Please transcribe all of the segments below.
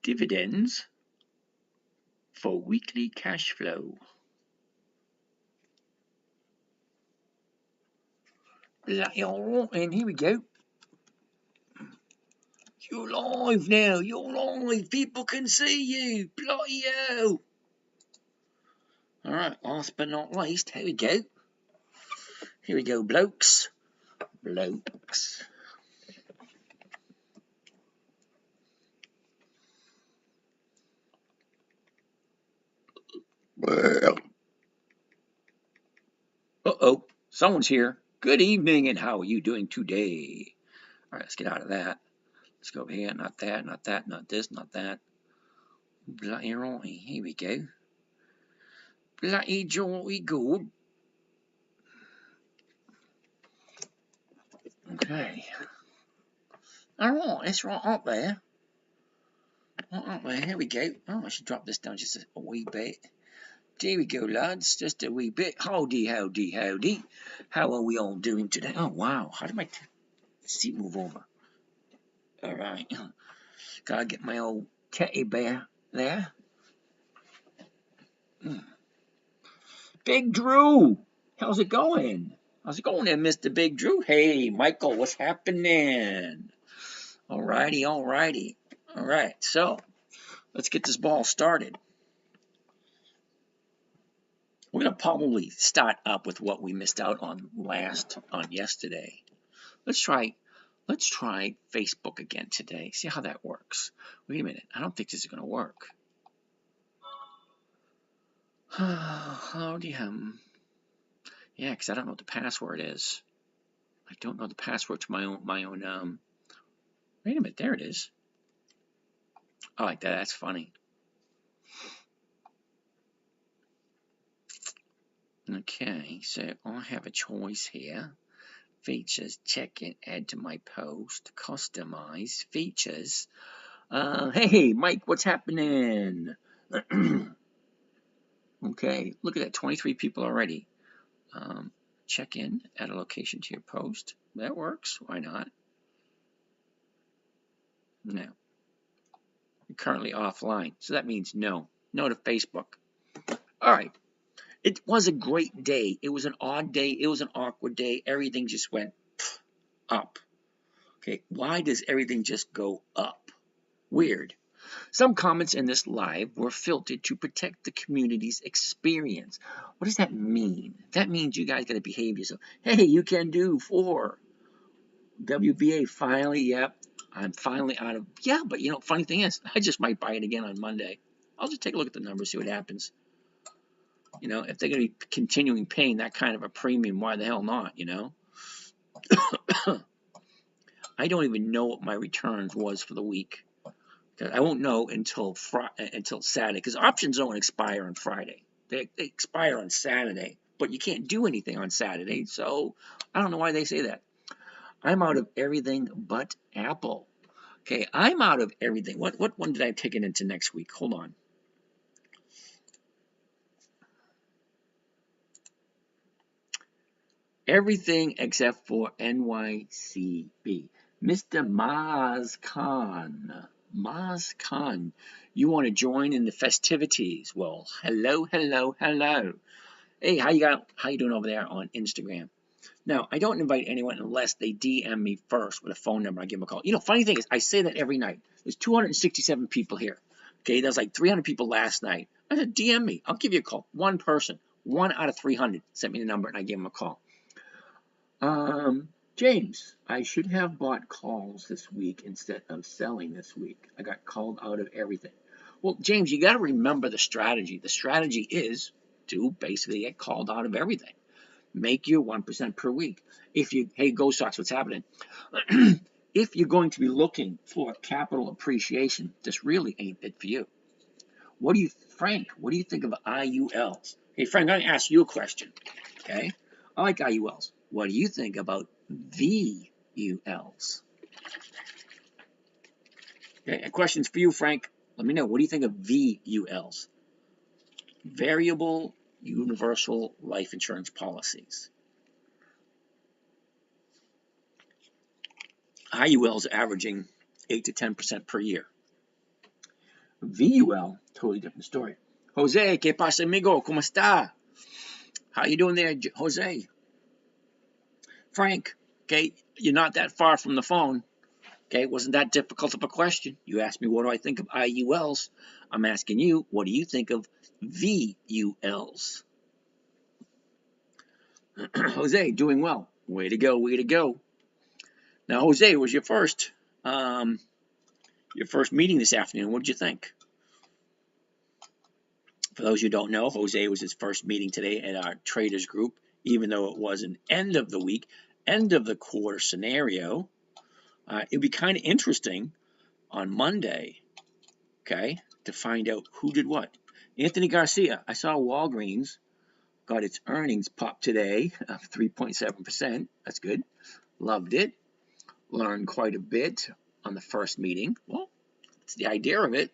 dividends for weekly cash flow. And here we go. You're live now. You're live. People can see you. Bloody hell. Alright, last but not least, here we go. Here we go, blokes. Blokes. Uh-oh, someone's here. Good evening, and how are you doing today? Alright, let's get out of that. Let's go over here. Not that, not that, not this, not that. Bloody right. Here we go. Bloody jolly good. Okay. Alright, it's right up there. Right up there. Here we go. Oh, I should drop this down just a wee bit. There we go, lads. Just a wee bit. Howdy, howdy, howdy. How are we all doing today? Oh, wow. How did my seat move over? All right. Gotta get my old teddy bear there. Big Drew. How's it going? How's it going there, Mr. Big Drew? Hey, Michael, what's happening? All righty, all righty. All right, so let's get this ball started. We're going to probably start up with what we missed out on yesterday. Let's try Facebook again today. See how that works. Wait a minute. I don't think this is going to work. Howdy hum. Yeah, because I don't know what the password is. I don't know the password to my own. Wait a minute. There it is. I like that. That's funny. Okay, so I have a choice here. Features, check in, add to my post, customize, features. Hey, Mike, what's happening? Okay, look at that, 23 people already. Check in, add a location to your post. That works. Why not? No. You're currently offline, so that means no. No to Facebook. All right. It was a great day. It was an odd day. It was an awkward day. Everything just went up. Okay, why does everything just go up? Weird. Some comments in this live were filtered to protect the community's experience. What does that mean? That means you guys got to behave yourself. Hey, you can do 4. WBA finally, yep. I'm finally out of, yeah, but you know, funny thing is, I just might buy it again on Monday. I'll just take a look at the numbers, see what happens. You know, if they're going to be continuing paying that kind of a premium, why the hell not, you know? I don't even know what my returns was for the week. I won't know until Saturday, because options don't expire on Friday. They expire on Saturday, but you can't do anything on Saturday, so I don't know why they say that. I'm out of everything but Apple. Okay, I'm out of everything. What one did I take it into next week? Hold on. Everything except for NYCB. Mr. Maz Khan. Maz Khan, you want to join in the festivities? Well, hello, hello, hello. Hey, how you doing over there on Instagram? Now, I don't invite anyone unless they DM me first with a phone number. I give them a call. You know, funny thing is, I say that every night. There's 267 people here. Okay, there's like 300 people last night. I said, DM me. I'll give you a call. One person, 1 out of 300 sent me the number, and I gave them a call. James, I should have bought calls this week instead of selling this week. I got called out of everything. Well, James, you got to remember the strategy. The strategy is to basically get called out of everything. Make your 1% per week. Hey, Go Sox, what's happening? If you're going to be looking for capital appreciation, this really ain't it for you. Frank, what do you think of IULs? Hey, Frank, I'm going to ask you a question. Okay? I like IULs. What do you think about VULs? Okay, questions for you, Frank. Let me know. What do you think of VULs? Variable Universal Life Insurance Policies. IULs averaging 8 to 10% per year. VUL, totally different story. Jose, ¿qué pasa, amigo? ¿Cómo está? How you doing there, Jose? Frank, okay, you're not that far from the phone. Okay, it wasn't that difficult of a question. You asked me what do I think of IULs. I'm asking you, what do you think of VULs? Jose, doing well. Way to go, way to go. Now, Jose, it was your first meeting this afternoon. What did you think? For those who don't know, Jose was his first meeting today at our traders group, even though it was an end of the week, end of the quarter scenario. It'd be kind of interesting on Monday, okay, to find out who did what. Anthony Garcia, I saw Walgreens got its earnings pop today of 3.7%. That's good. Loved it. Learned quite a bit on the first meeting. Well, it's the idea of it.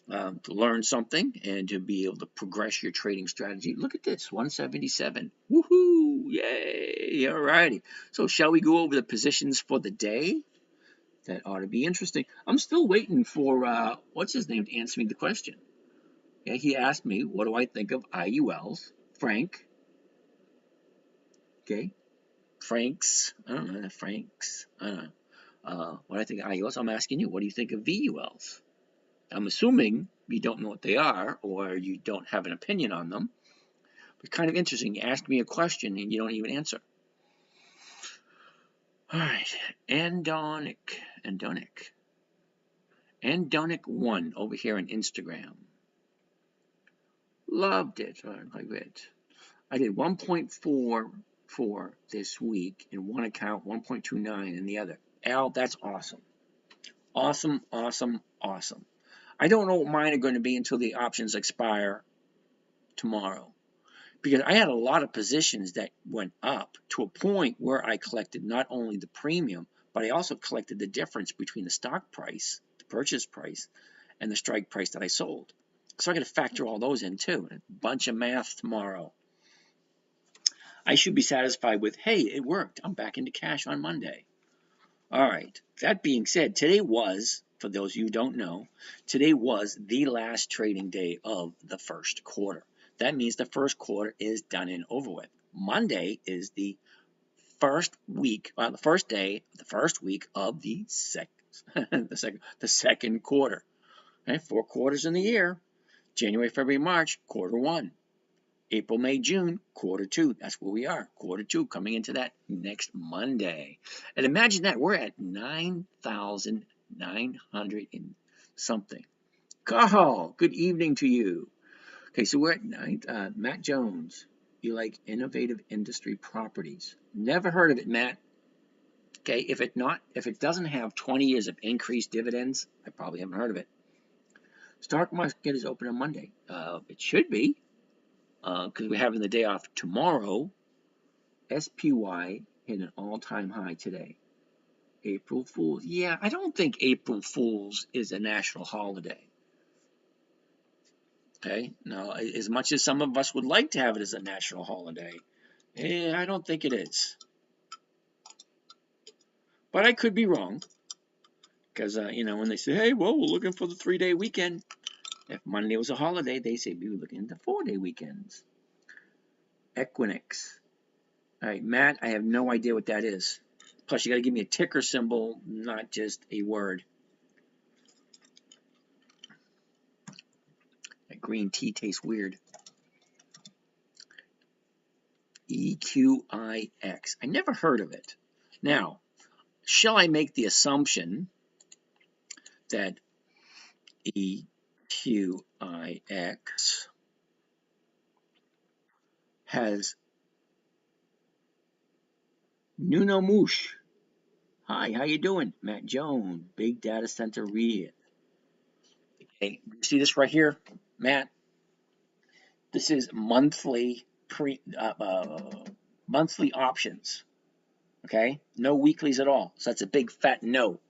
To learn something and to be able to progress your trading strategy. Look at this, 177. Woohoo! Yay! All righty. So shall we go over the positions for the day? That ought to be interesting. I'm still waiting for, what's his name, to answer me the question. Yeah, he asked me, what do I think of IULs? Frank. Okay. Franks. I don't know. Franks. I don't know. What I think of IULs, I'm asking you, what do you think of VULs? I'm assuming you don't know what they are or you don't have an opinion on them. But kind of interesting. You ask me a question and you don't even answer. All right. Andonic 1 over here on Instagram. Loved it. I did 1.44 this week in one account, 1.29 in the other. Al, that's awesome. Awesome, awesome, awesome. I don't know what mine are going to be until the options expire tomorrow. Because I had a lot of positions that went up to a point where I collected not only the premium, but I also collected the difference between the stock price, the purchase price, and the strike price that I sold. So I got to factor all those in too. A bunch of math tomorrow. I should be satisfied with, hey, it worked. I'm back into cash on Monday. All right. That being said, today was, for those of you who don't know, today was the last trading day of the first quarter. That means the first quarter is done and over with. Monday is the first week, the first day, the first week of the second quarter. Okay, 4 quarters in the year. January, February, March, quarter 1. April, May, June, quarter 2. That's where we are. Quarter 2 coming into that next Monday. And imagine that we're at 9,900 and something. Carl, good evening to you. Okay, so we're at Matt Jones. You like innovative industry properties? Never heard of it, Matt. Okay, if it doesn't have 20 years of increased dividends, I probably haven't heard of it. Stock market is open on Monday. It should be, because we're having the day off tomorrow. SPY hit an all-time high today. April Fool's. Yeah, I don't think April Fool's is a national holiday. Okay, now as much as some of us would like to have it as a national holiday, I don't think it is. But I could be wrong, because when they say, hey, well, we're looking for the 3-day weekend. If Monday was a holiday, they say we were looking at the 4-day weekends. Equinix. All right, Matt, I have no idea what that is. Plus, you got to give me a ticker symbol, not just a word. That green tea tastes weird. EQIX. I never heard of it. Now, shall I make the assumption that EQIX has Nuno Mush? Hi, how you doing? Matt Jones, Big Data Center REIT. Okay, see this right here, Matt? This is monthly monthly options. Okay, no weeklies at all. So that's a big fat no.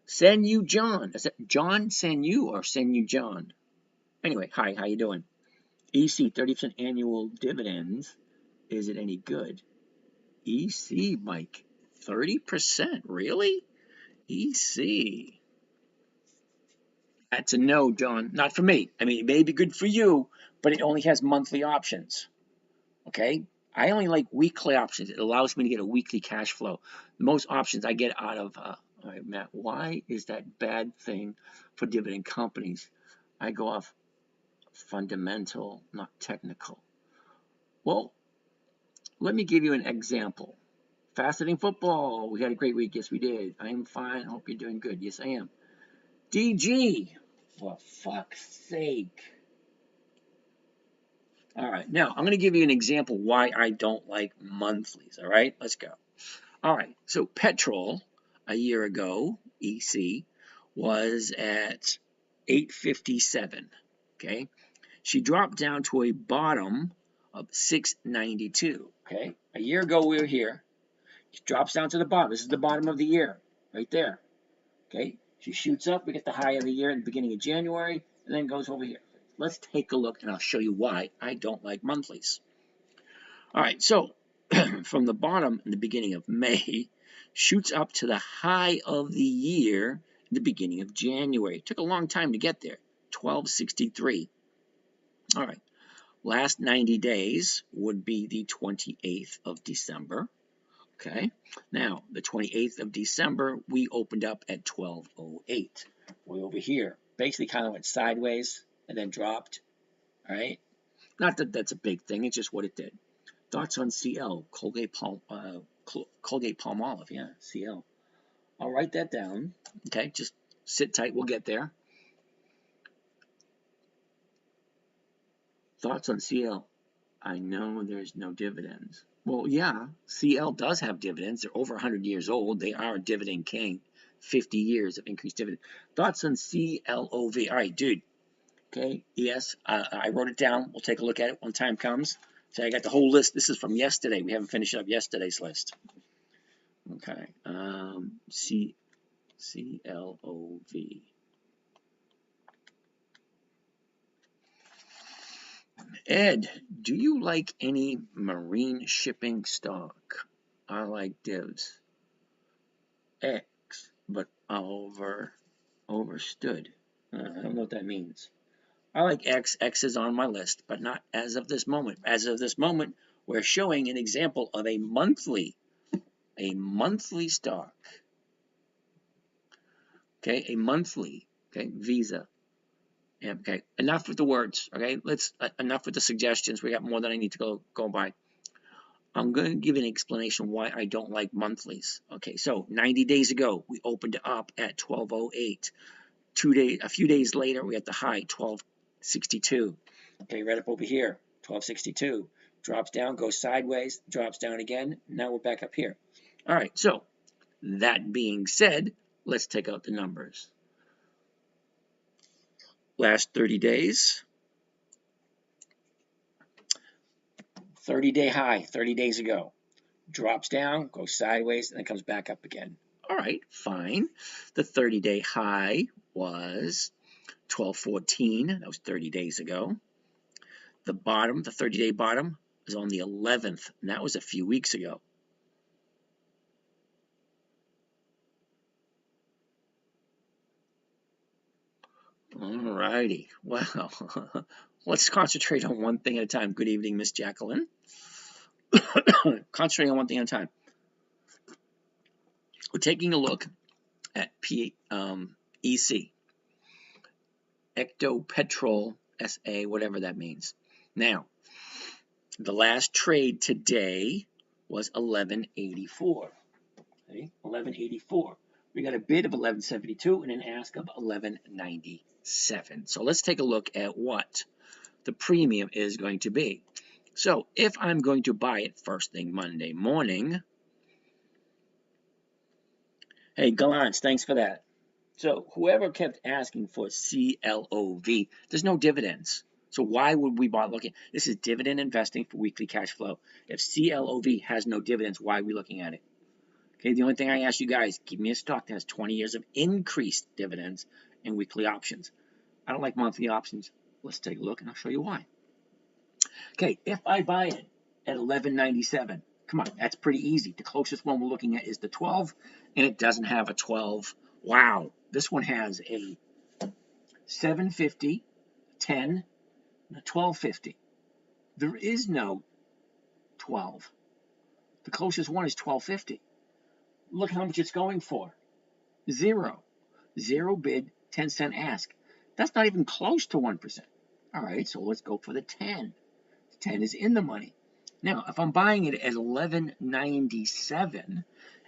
Senu John. Is it John Senu or Senu John? Anyway, hi, how you doing? EC 30% annual dividends. Is it any good? EC, Mike, 30%? Really? EC. That's a no, John. Not for me. I mean, it may be good for you, but it only has monthly options. Okay? I only like weekly options. It allows me to get a weekly cash flow. The most options I get out of, all right, Matt, why is that bad thing for dividend companies? I go off fundamental, not technical. Well, let me give you an example. Fascinating football. We had a great week. Yes, we did. I am fine. Hope you're doing good. Yes, I am. DG. For fuck's sake. All right. Now, I'm going to give you an example why I don't like monthlies. All right. Let's go. All right. So, petrol a year ago, EC, was at 857. Okay. She dropped down to a bottom of 692. Okay. A year ago, we were here. She drops down to the bottom. This is the bottom of the year, right there. Okay. She shoots up. We get the high of the year in the beginning of January, and then goes over here. Let's take a look, and I'll show you why I don't like monthlies. All right, so from the bottom in the beginning of May, shoots up to the high of the year in the beginning of January. It took a long time to get there, 1263. All right, last 90 days would be the 28th of December. Okay, now the 28th of December, we opened up at 1208. Way over here, basically kind of went sideways and then dropped. All right, not that that's a big thing, it's just what it did. Thoughts on CL, Colgate Palmolive, yeah, CL. I'll write that down. Okay, just sit tight, we'll get there. Thoughts on CL? I know there's no dividends. Well, yeah, CL does have dividends. They're over 100 years old. They are a dividend king. 50 years of increased dividend. Thoughts on CLOV? All right, dude. Okay, yes, I wrote it down. We'll take a look at it when time comes. So I got the whole list. This is from yesterday. We haven't finished up yesterday's list. Okay, CLOV. Ed, do you like any marine shipping stock? I like divs. X, but overstood. I don't know what that means. I like X. X is on my list, but not as of this moment. As of this moment, we're showing an example of a monthly stock. Okay, a monthly. Okay, Visa. Okay, enough with the words. Okay, enough with the suggestions. We got more than I need to go by. I'm going to give an explanation why I don't like monthlies. Okay, so 90 days ago we opened up at 1208. A few days later we had the high 1262. Okay, right up over here 1262. Drops down, goes sideways, drops down again. Now we're back up here. All right, so that being said, let's take out the numbers. Last 30 days, 30-day high 30 days ago. Drops down, goes sideways, and then comes back up again. All right, fine. The 30-day high was 1214. That was 30 days ago. The bottom, the 30-day bottom, was on the 11th, and that was a few weeks ago. All righty. Well, let's concentrate on one thing at a time. Good evening, Miss Jacqueline. Concentrating on one thing at a time. We're taking a look at EC. Ectopetrol SA, whatever that means. Now, the last trade today was 1184. Okay, 1184. We got a bid of 1172 and an ask of 1197. So let's take a look at what the premium is going to be. So if I'm going to buy it first thing Monday morning, hey, Gallant, thanks for that. So whoever kept asking for CLOV, there's no dividends. So why would we bother looking? This is dividend investing for weekly cash flow. If CLOV has no dividends, why are we looking at it? Okay, the only thing I ask you guys, give me a stock that has 20 years of increased dividends and weekly options. I don't like monthly options. Let's take a look and I'll show you why. Okay, if I buy it at 11.97, come on, that's pretty easy. The closest one we're looking at is the 12, and it doesn't have a 12. Wow, this one has a 750, 10, $12.50. There is no 12. The closest one is $12.50. Look how much it's going for. Zero. Zero bid, 10-cent ask. That's not even close to 1%. All right, so let's go for the 10. 10 is in the money. Now, if I'm buying it at $11.97,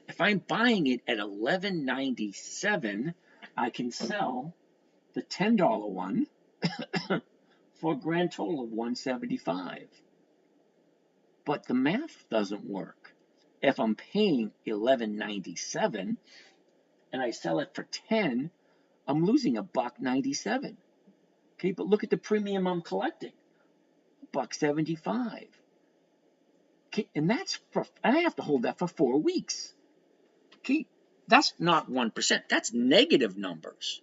if I'm buying it at $11.97, I can sell the $10 one for a grand total of $175. But the math doesn't work. If I'm paying $11.97 and I sell it for 10, I'm losing $1.97. Okay, but look at the premium I'm collecting. $1.75. Okay, and I have to hold that for 4 weeks. Okay, that's not 1%. That's negative numbers.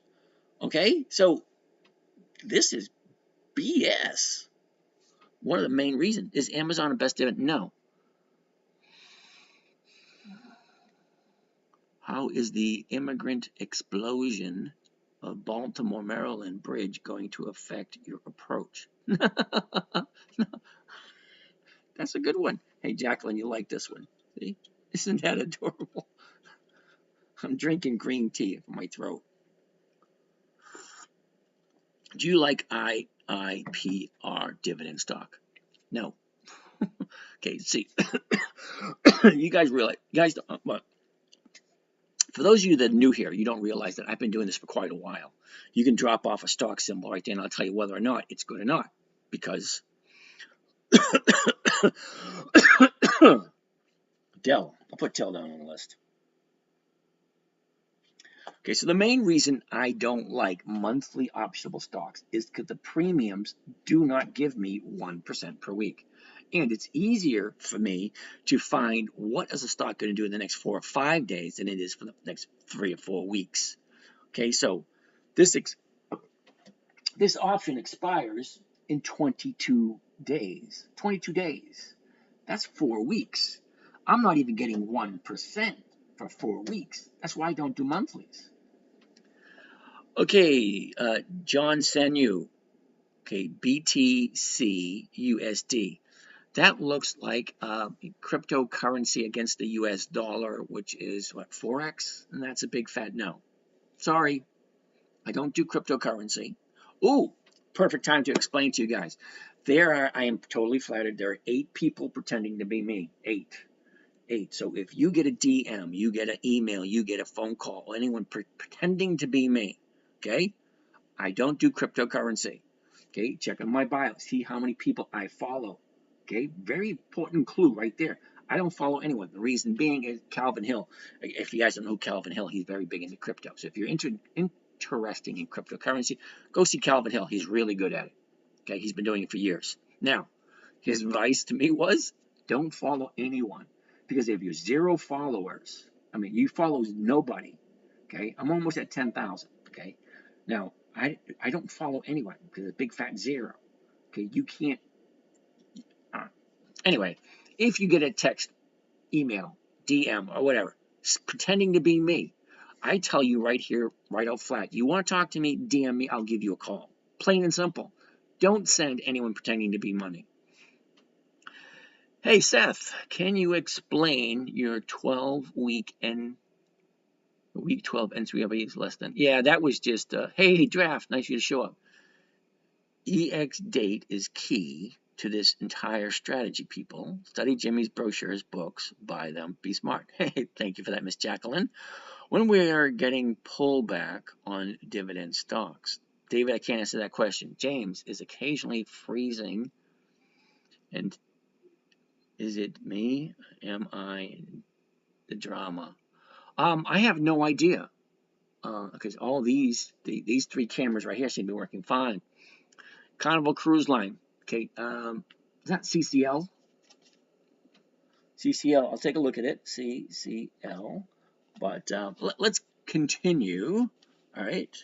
Okay, so this is BS. One of the main reasons is Amazon a best dividend? No. How is the immigrant explosion of Baltimore, Maryland bridge going to affect your approach? That's a good one. Hey, Jacqueline, you like this one? See? Isn't that adorable? I'm drinking green tea for my throat. Do you like IIPR dividend stock? No. Okay, see. You guys realize, well, for those of you that are new here, you don't realize that I've been doing this for quite a while. You can drop off a stock symbol right there, and I'll tell you whether or not it's good or not. Because Dell, I'll put Dell down on the list. Okay, so the main reason I don't like monthly optionable stocks is because the premiums do not give me 1% per week. And it's easier for me to find what is a stock going to do in the next 4 or 5 days than it is for the next 3 or 4 weeks. Okay, so this option expires in 22 days. 22 days. That's 4 weeks. I'm not even getting 1% for 4 weeks. That's why I don't do monthlies. Okay, John Senu. Okay, BTC USD. That looks like cryptocurrency against the US dollar, which is what, Forex? And that's a big fat no. Sorry, I don't do cryptocurrency. Ooh, perfect time to explain to you guys. I am totally flattered, there are 8 people pretending to be me. 8. So if you get a DM, you get an email, you get a phone call, anyone pretending to be me, okay? I don't do cryptocurrency. Okay, check on my bio, see how many people I follow. Okay, very important clue right there. I don't follow anyone. The reason being is Calvin Hill. If you guys don't know who Calvin Hill, he's very big into crypto. So if you're interested in cryptocurrency, go see Calvin Hill. He's really good at it. Okay, he's been doing it for years. Now, his advice to me was, don't follow anyone. Because if you're 0 followers, I mean, you follow nobody. Okay, I'm almost at 10,000. Okay, now, I don't follow anyone because it's a big fat 0. Okay, you can't. Anyway, if you get a text, email, DM, or whatever, pretending to be me, I tell you right here, right out flat, you want to talk to me, DM me, I'll give you a call. Plain and simple. Don't send anyone pretending to be money. Hey, Seth, can you explain your 12-week week 12 NCAV is less than? Yeah, that was just, hey, draft, nice of you to show up. EX date is key to this entire strategy, people. Study Jimmy's brochures, books, buy them, be smart. Hey, thank you for that, Miss Jacqueline. When we are getting pullback on dividend stocks, David, I can't answer that question. James is occasionally freezing, and is it me? Am I the drama? I have no idea, because all these 3 cameras right here seem to be working fine. Carnival Cruise Line. Okay, is that CCL? CCL, I'll take a look at it. CCL. But let's continue. All right.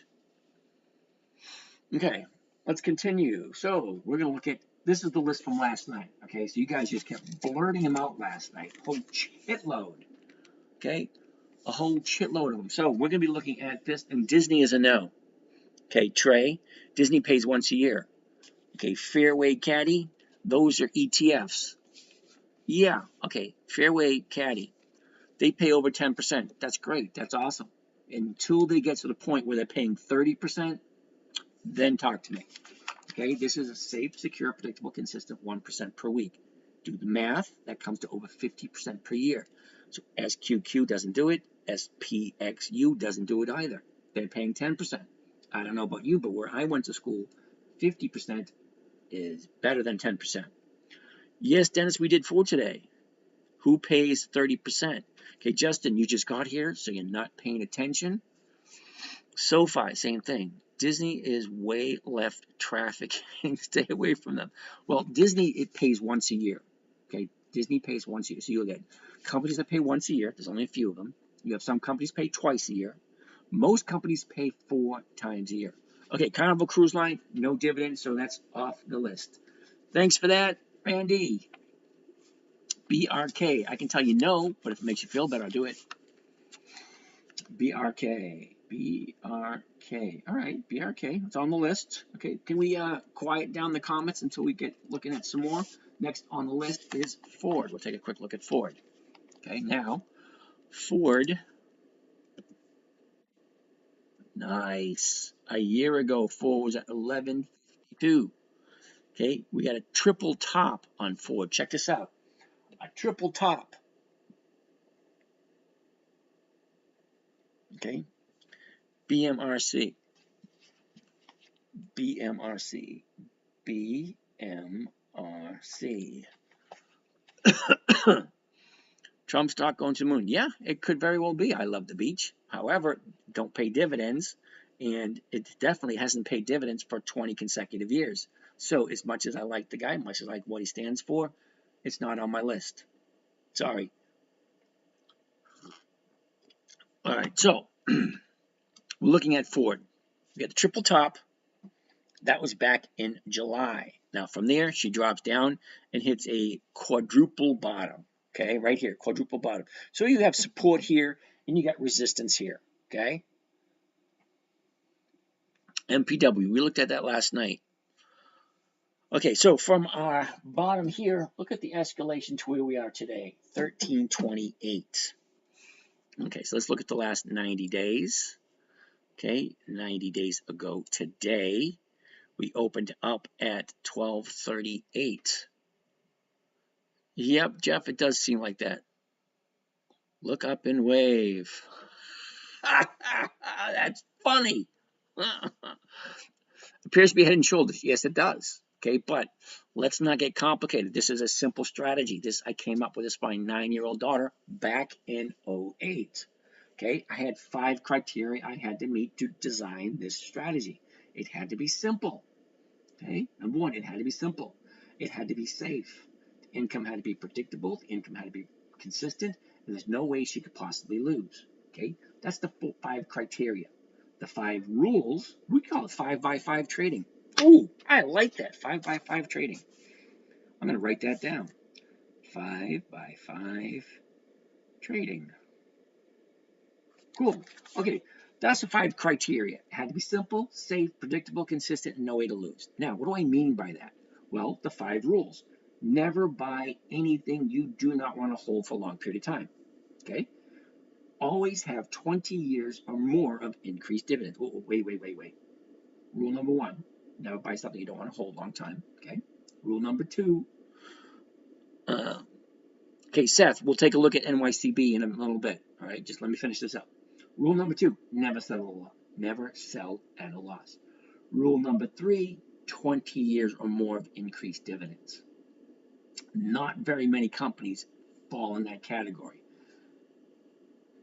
Okay, let's continue. So we're going to look at, this is the list from last night. Okay, so you guys just kept blurting them out last night. A whole shitload. Okay, a whole shitload of them. So we're going to be looking at this, and Disney is a no. Okay, Trey, Disney pays once a year. Okay, Fairway Caddy, those are ETFs. Yeah, okay, Fairway Caddy, they pay over 10%. That's great. That's awesome. Until they get to the point where they're paying 30%, then talk to me. Okay, this is a safe, secure, predictable, consistent 1% per week. Do the math, that comes to over 50% per year. So SQQ doesn't do it, SPXU doesn't do it either. They're paying 10%. I don't know about you, but where I went to school, 50% is better than 10%. Yes, Dennis, we did Ford today. Who pays 30%? Okay, Justin, you just got here, so you're not paying attention. SoFi, same thing. Disney is way left trafficking. Stay away from them. Well, Disney, it pays once a year. Okay, Disney pays once a year. So you'll get companies that pay once a year. There's only a few of them. You have some companies pay twice a year. Most companies pay 4 times a year. Okay, Carnival Cruise Line, no dividends, so that's off the list. Thanks for that, Randy. BRK, I can tell you no, but if it makes you feel better, I'll do it. BRK. BRK. All right, BRK. It's on the list. Okay, can we quiet down the comments until we get looking at some more? Next on the list is Ford. We'll take a quick look at Ford. Okay, now, Ford. Nice. A year ago, Ford was at 11.52. Okay, we got a triple top on Ford. Check this out. A triple top. Okay, BMRC. BMRC. BMRC. Trump stock going to the moon. Yeah, it could very well be. I love the beach. However, don't pay dividends, and it definitely hasn't paid dividends for 20 consecutive years. So as much as I like the guy, much as I like what he stands for, it's not on my list. Sorry. All right, so we're looking at Ford. We got the triple top. That was back in July. Now from there, she drops down and hits a quadruple bottom. Okay, right here, quadruple bottom. So you have support here and you got resistance here. Okay. MPW, we looked at that last night. Okay, so from our bottom here, look at the escalation to where we are today, 1328. Okay, so let's look at the last 90 days. Okay, 90 days ago today, we opened up at 1238. Yep, Jeff, it does seem like that. Look up and wave. That's funny. Appears to be head and shoulders. Yes, it does. Okay, but let's not get complicated. This is a simple strategy. I came up with this for my 9-year-old daughter back in 2008. Okay, I had 5 criteria I had to meet to design this strategy. It had to be simple. Okay, number 1, it had to be simple. It had to be safe. The income had to be predictable. The income had to be consistent. And there's no way she could possibly lose. Okay, that's the 5 criteria. The 5 rules, we call it 5x5 trading. Oh, I like that, 5x5 trading. I'm going to write that down. 5x5 trading. Cool. Okay, that's the 5 criteria. It had to be simple, safe, predictable, consistent, and no way to lose. Now, what do I mean by that? Well, the 5 rules. Never buy anything you do not want to hold for a long period of time. Okay? Always have 20 years or more of increased dividends. Oh, wait. Rule number 1, never buy something you don't want to hold a long time. Okay? Rule number 2. Okay, Seth, we'll take a look at NYCB in a little bit. All right, just let me finish this up. Rule number 2, never sell at a loss. Rule number 3, 20 years or more of increased dividends. Not very many companies fall in that category.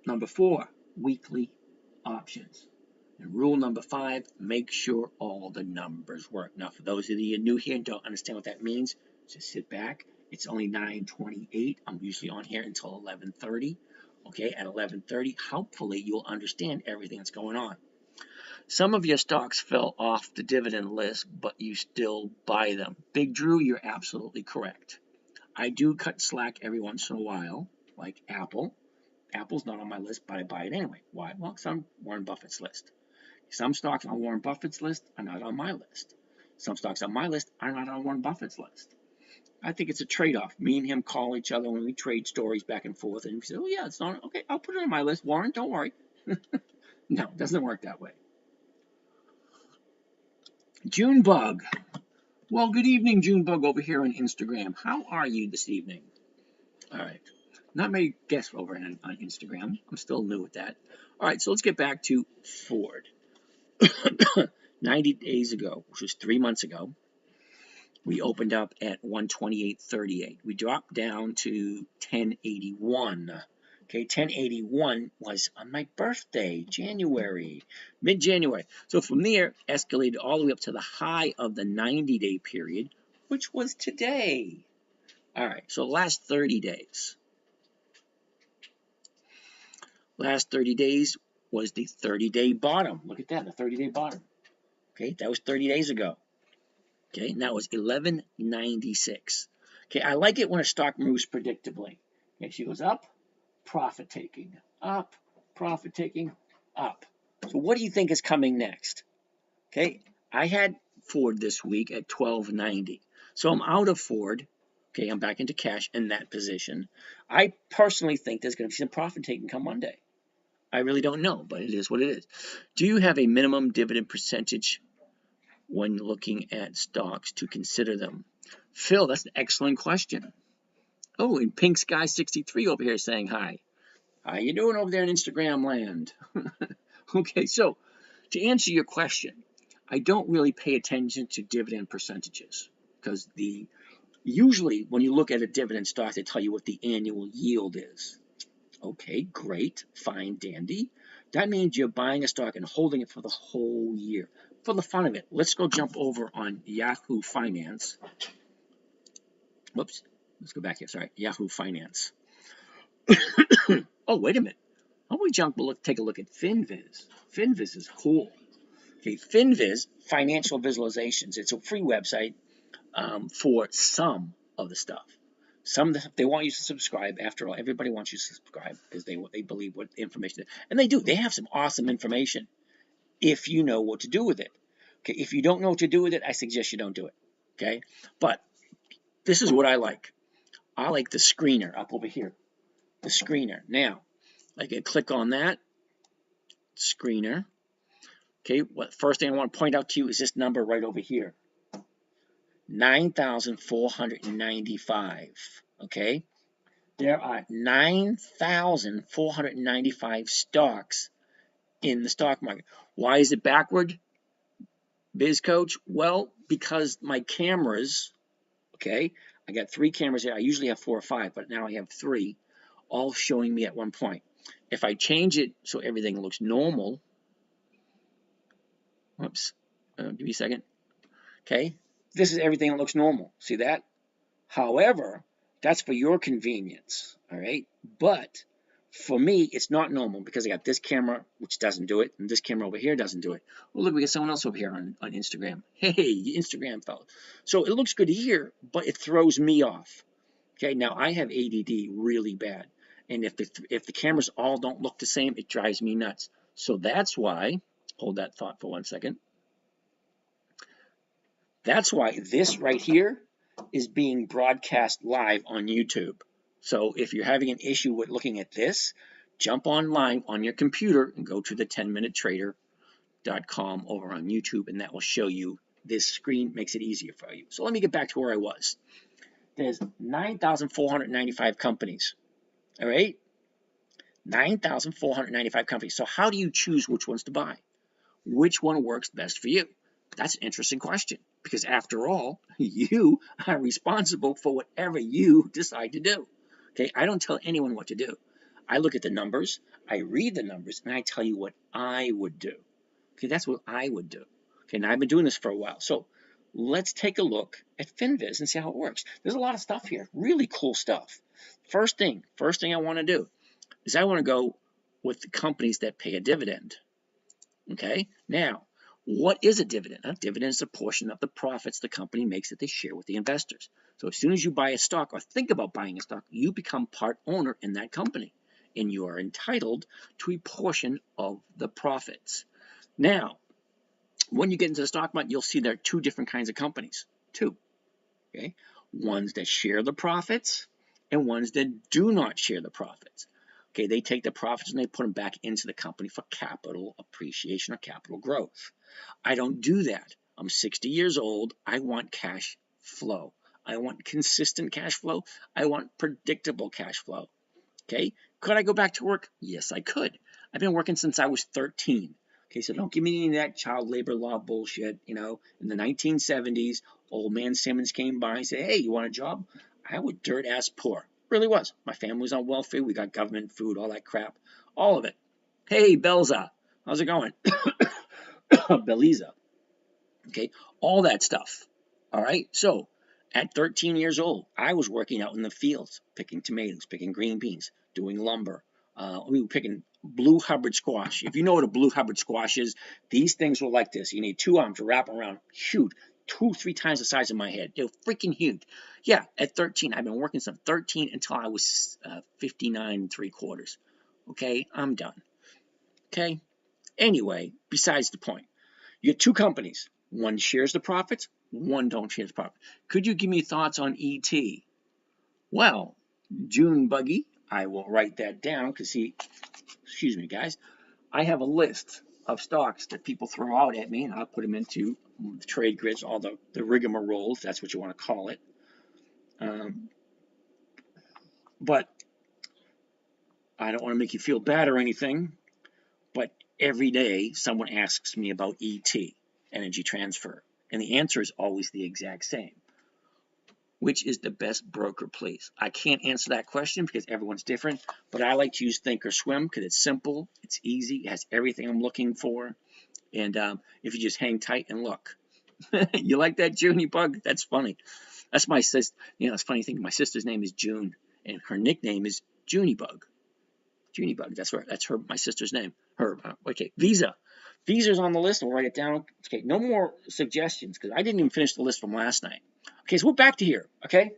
Number 4, weekly options. And rule number 5, make sure all the numbers work. Now, for those of you new here and don't understand what that means, just sit back. It's only 9:28. I'm usually on here until 11:30. Okay, at 11:30, hopefully you'll understand everything that's going on. Some of your stocks fell off the dividend list, but you still buy them. Big Drew, you're absolutely correct. I do cut slack every once in a while, like Apple. Apple's not on my list, but I buy it anyway. Why? Well, it's on Warren Buffett's list. Some stocks on Warren Buffett's list are not on my list. Some stocks on my list are not on Warren Buffett's list. I think it's a trade-off. Me and him call each other when we trade stories back and forth, and we say, oh, yeah, it's not, okay, I'll put it on my list. Warren, don't worry. No, it doesn't work that way. Junebug. Well, good evening, Junebug, over here on Instagram. How are you this evening? All right. Not many guests over on Instagram. I'm still new at that. All right, so let's get back to Ford. 90 days ago, which was 3 months ago, we opened up at 128.38. We dropped down to 1081. Okay, 1081 was on my birthday, January, mid-January. So from there, escalated all the way up to the high of the 90-day period, which was today. All right, so last 30 days. Last 30 days was the 30-day bottom. Look at that, the 30-day bottom. Okay, that was 30 days ago. Okay, and that was 1196. Okay, I like it when a stock moves predictably. Okay, she goes up, profit taking, up, profit taking, up. So what do you think is coming next? Okay, I had Ford this week at 1290. So I'm out of Ford. Okay, I'm back into cash in that position. I personally think there's going to be some profit taking come Monday. I really don't know, but it is what it is. Do you have a minimum dividend percentage when looking at stocks to consider them? Phil, that's an excellent question. Oh, and Pink Sky 63 over here saying hi. How you doing over there in Instagram land? Okay, so to answer your question, I don't really pay attention to dividend percentages because usually when you look at a dividend stock, they tell you what the annual yield is. Okay, great, fine, dandy. That means you're buying a stock and holding it for the whole year. For the fun of it, let's go jump over on Yahoo Finance. Whoops, let's go back here. Sorry, Yahoo Finance. Oh, wait a minute. How about we take a look at FinViz? FinViz is cool. Okay, FinViz, Financial Visualizations. It's a free website for some of the stuff. Some of the stuff they want you to subscribe. After all, everybody wants you to subscribe because they believe what the information is. And they do. They have some awesome information if you know what to do with it. Okay, if you don't know what to do with it, I suggest you don't do it. Okay, but this is what I like. I like the screener up over here. The screener. Now, I can click on that screener. Okay, first thing I want to point out to you is this number right over here. 9,495. Okay, there are 9,495 stocks in the stock market. Why is it backward, Biz Coach? Well, because my cameras, okay, I got 3 cameras here. I usually have 4 or 5, but now I have 3, all showing me at one point. If I change it so everything looks normal, whoops, give me a second. Okay, this is everything that looks normal. See that? However, that's for your convenience, all right? But for me, it's not normal because I got this camera, which doesn't do it, and this camera over here doesn't do it. Well, look, we got someone else over here on Instagram. Hey, Instagram fellow. So it looks good here, but it throws me off. Okay, now I have ADD really bad, and if the cameras all don't look the same, it drives me nuts. So that's why, hold that thought for 1 second. That's why this right here is being broadcast live on YouTube. So if you're having an issue with looking at this, jump online on your computer and go to the 10minutetrader.com over on YouTube, and that will show you this screen. Makes it easier for you. So let me get back to where I was. There's 9,495 companies. All right? 9,495 companies. So how do you choose which ones to buy? Which one works best for you? That's an interesting question because after all, you are responsible for whatever you decide to do. Okay, I don't tell anyone what to do. I look at the numbers, I read the numbers, and I tell you what I would do. Okay, that's what I would do. Okay, now I've been doing this for a while. So let's take a look at FinViz and see how it works. There's a lot of stuff here, really cool stuff. First thing I want to do is I want to go with the companies that pay a dividend. Okay, now, what is a dividend? A dividend is a portion of the profits the company makes that they share with the investors. So as soon as you buy a stock or think about buying a stock, you become part owner in that company, and you are entitled to a portion of the profits. Now, when you get into the stock market, you'll see there are two different kinds of companies. Two. Okay? Ones that share the profits and ones that do not share the profits. Okay, they take the profits and they put them back into the company for capital appreciation or capital growth. I don't do that. I'm 60 years old. I want cash flow. I want consistent cash flow. I want predictable cash flow. Okay, could I go back to work? Yes, I could. I've been working since I was 13. Okay, so don't give me any of that child labor law bullshit. You know, in the 1970s, old man Simmons came by and said, "Hey, you want a job?" I was dirt ass poor. Really was. My family was on welfare. We got government food, all that crap, all of it. Hey, Belza, how's it going? Beliza. Okay, all that stuff. All right, so at 13 years old, I was working out in the fields, picking tomatoes, picking green beans, doing lumber. We were picking blue Hubbard squash. If you know what a blue Hubbard squash is, these things were like this. You need two arms to wrap them around. Huge. 2-3 times the size of my head. They were freaking huge. Yeah, at 13, I've been working since 13 until I was 59 3/4. Okay, I'm done. Okay, anyway, besides the point. You get two companies. One shares the profits, one don't share the profit. Could you give me thoughts on ET? Well, June Buggy, I will write that down because excuse me guys, I have a list of stocks that people throw out at me and I'll put them into the trade grids, all the rigmarole, if that's what you want to call it. But I don't want to make you feel bad or anything, but every day someone asks me about ET, energy transfer, and the answer is always the exact same. Which is the best broker, please? I can't answer that question because everyone's different, but I like to use Thinkorswim because it's simple, it's easy, it has everything I'm looking for, and if you just hang tight and look. You like that, Junie Bug? That's funny. That's my sister. You know, it's funny thing. My sister's name is June, and her nickname is Junie Bug. Junie Bug. That's her. My sister's name. Okay. Visa. Visa's on the list. I'll write it down. Okay. No more suggestions because I didn't even finish the list from last night. Okay, so we're back to here, okay?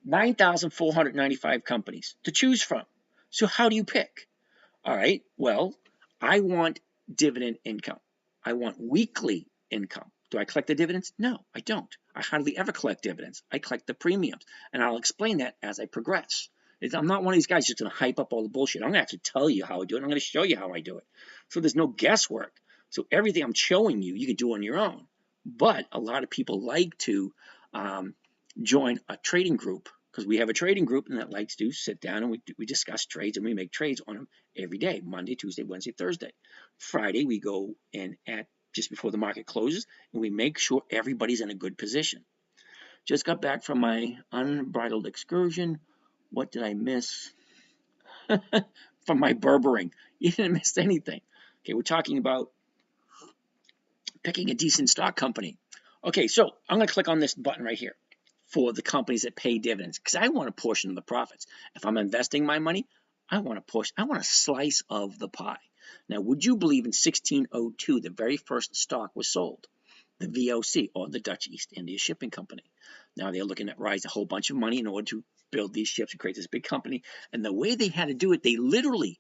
9,495 companies to choose from. So how do you pick? All right, well, I want dividend income. I want weekly income. Do I collect the dividends? No, I don't. I hardly ever collect dividends. I collect the premiums, and I'll explain that as I progress. I'm not one of these guys just going to hype up all the bullshit. I'm going to have to tell you how I do it. I'm going to show you how I do it. So there's no guesswork. So everything I'm showing you, you can do on your own. But a lot of people like to join a trading group because we have a trading group and that likes to sit down and we discuss trades and we make trades on them every day, Monday, Tuesday, Wednesday, Thursday. Friday, we go in at just before the market closes and we make sure everybody's in a good position. Just got back from my unbridled excursion. What did I miss? From my berbering. You didn't miss anything. Okay, we're talking about picking a decent stock company. Okay, so I'm going to click on this button right here for the companies that pay dividends because I want a portion of the profits. If I'm investing my money, I want a slice of the pie. Now, would you believe in 1602, the very first stock was sold? The VOC, or the Dutch East India Shipping Company. Now they're looking to raise a whole bunch of money in order to build these ships and create this big company. And the way they had to do it, they literally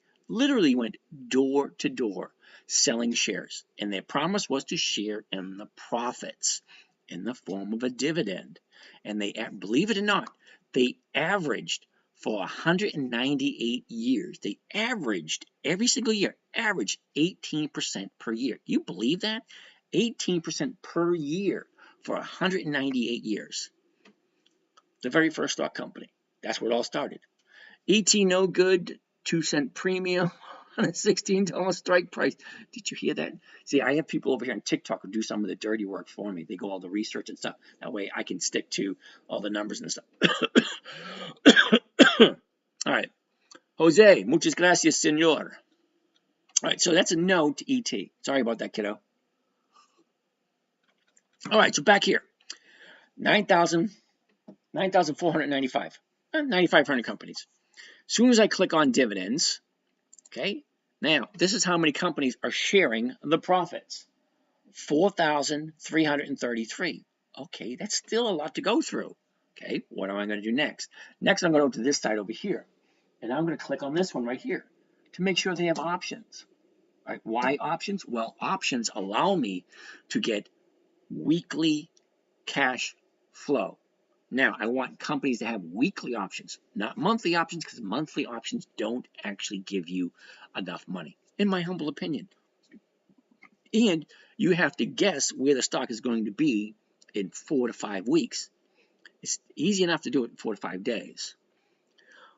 went door to door selling shares. And their promise was to share in the profits in the form of a dividend. And they, believe it or not, they averaged for 198 years. They averaged every single year, averaged 18% per year. You believe that? 18% per year for 198 years. The very first stock company. That's where it all started. ET no good, 2-cent premium on a $16 strike price. Did you hear that? See, I have people over here on TikTok who do some of the dirty work for me. They go all the research and stuff. That way I can stick to all the numbers and stuff. All right. Jose, muchas gracias, senor. All right, so that's a no to ET. Sorry about that, kiddo. All right, so back here. 9,495. 9,500 companies. As soon as I click on dividends, okay, now this is how many companies are sharing the profits. 4,333. Okay, that's still a lot to go through. Okay, what am I going to do next? Next, I'm going to go to this side over here, and I'm going to click on this one right here to make sure they have options. Right? Why options? Well, options allow me to get weekly cash flow. Now, I want companies to have weekly options, not monthly options, because monthly options don't actually give you enough money, in my humble opinion. And you have to guess where the stock is going to be in 4 to 5 weeks. It's easy enough to do it in 4 to 5 days.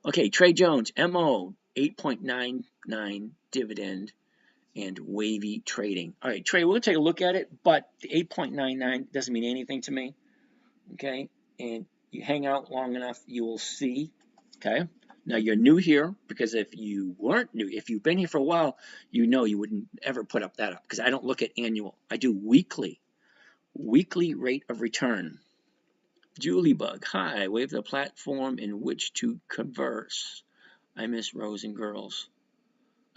Okay, Trey Jones, MO, 8.99 dividend and wavy trading. All right, Trey, we're going to take a look at it, but the 8.99 doesn't mean anything to me. Okay, and you hang out long enough, you will see. Okay, now you're new here, because if you weren't new, if you've been here for a while, you know you wouldn't ever put up that up, because I don't look at annual. I do weekly rate of return. Julybug, hi, we have the platform in which to converse. I miss Rose and girls.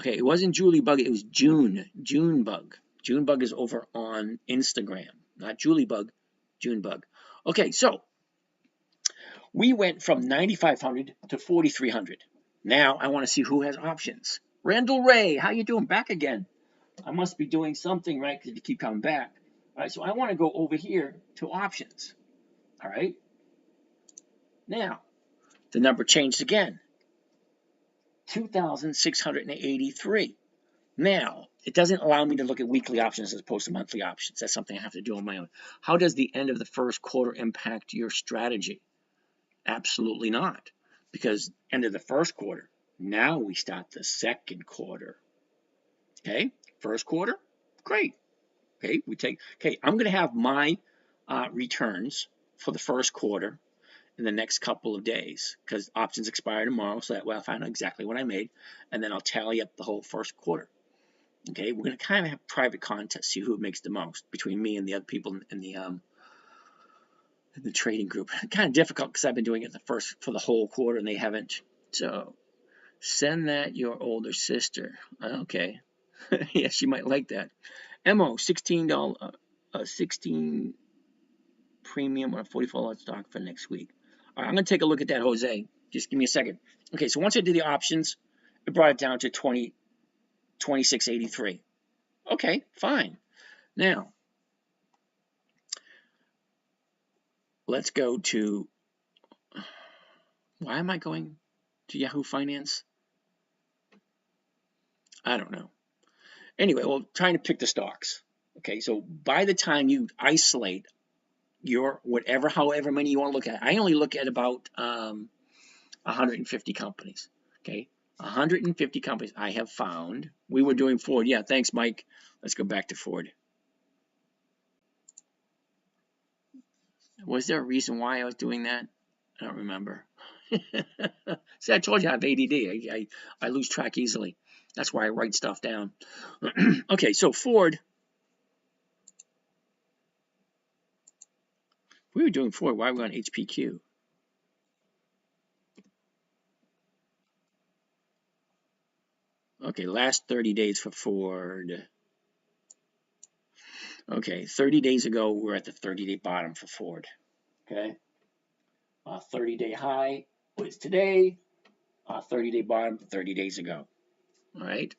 Okay, it wasn't Julybug, it was Junebug. Junebug is over on Instagram, not Julybug, Junebug. Okay, so we went from 9,500 to 4,300. Now I want to see who has options. Randall Ray, how you doing? Back again. I must be doing something right because you keep coming back. All right, so I want to go over here to options. All right. Now, the number changed again. 2,683. Now, it doesn't allow me to look at weekly options as opposed to monthly options. That's something I have to do on my own. How does the end of the first quarter impact your strategy? Absolutely not, because end of the first quarter. Now we start the second quarter. Okay, first quarter, great. Okay, I'm going to have my returns for the first quarter in the next couple of days, because options expire tomorrow, so that way I'll find out exactly what I made, and then I'll tally up the whole first quarter. Okay, we're going to kind of have private contests, see who makes the most between me and the other people in the trading group. Kind of difficult because I've been doing it for the whole quarter and they haven't. So send that your older sister. Okay, yeah, she might like that. Mo, $16, 16 premium on a $44 stock for next week. All right, I'm gonna take a look at that, Jose. Just give me a second. Okay, so once I did the options, it brought it down to 26.83. Okay, fine. Now let's go to, why am I going to Yahoo Finance? I don't know. Anyway, well, trying to pick the stocks. Okay, so by the time you isolate your however many you want to look at, I only look at about 150 companies. Okay, 150 companies I have found. We were doing Ford. Yeah, thanks, Mike. Let's go back to Ford. Was there a reason why I was doing that? I don't remember. See, I told you I have ADD. I lose track easily. That's why I write stuff down. Okay, so Ford. We were doing Ford. Why are we on HPQ? Okay, last 30 days for Ford. Okay, 30 days ago, we're at the 30-day bottom for Ford. Okay, 30-day high was today. 30-day bottom 30 days ago. All right,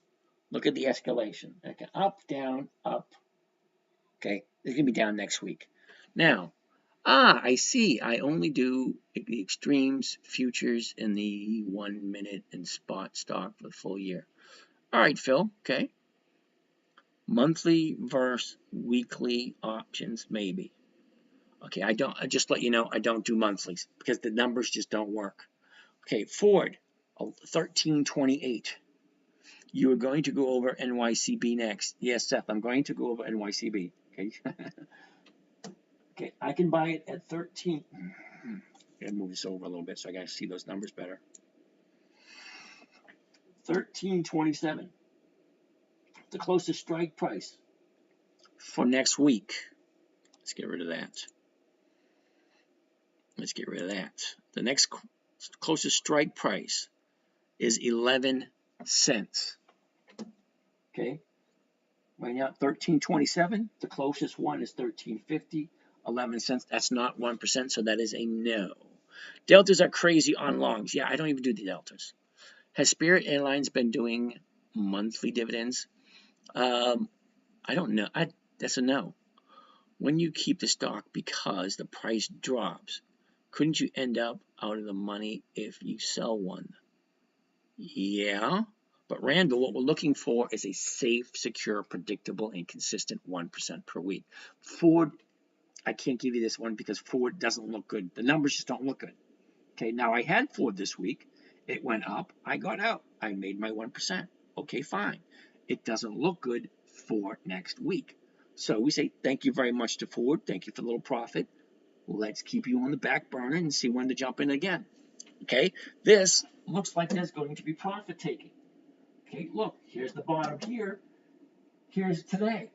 look at the escalation. Okay, up, down, up. Okay, it's gonna be down next week. Now, I see. I only do the extremes, futures, and the 1 minute and spot stock for the full year. All right, Phil. Okay. Monthly versus weekly options, maybe. Okay, I just let you know I don't do monthlies because the numbers just don't work. Okay, Ford, 1328. You are going to go over NYCB next. Yes, Seth, I'm going to go over NYCB. Okay. Okay, I can buy it at 13. Gotta move this over a little bit so I gotta see those numbers better. 1327. The closest strike price for next week. Let's get rid of that. Let's get rid of that. The next closest strike price is 11 cents. Okay. Right now, 1327. The closest one is 1350. 11 cents. That's not 1%, so that is a no. Deltas are crazy on longs. Yeah, I don't even do the deltas. Has Spirit Airlines been doing monthly dividends? I don't know. That's a no. When you keep the stock because the price drops, couldn't you end up out of the money if you sell one? Yeah. But Randall, what we're looking for is a safe, secure, predictable, and consistent 1% per week. Ford, I can't give you this one because Ford doesn't look good. The numbers just don't look good. Okay, now I had Ford this week. It went up. I got out. I made my 1%. Okay, fine. It doesn't look good for next week. So we say thank you very much to Ford. Thank you for the little profit. Let's keep you on the back burner and see when to jump in again. Okay, this looks like there's going to be profit taking. Okay, look, here's the bottom here. Here's today.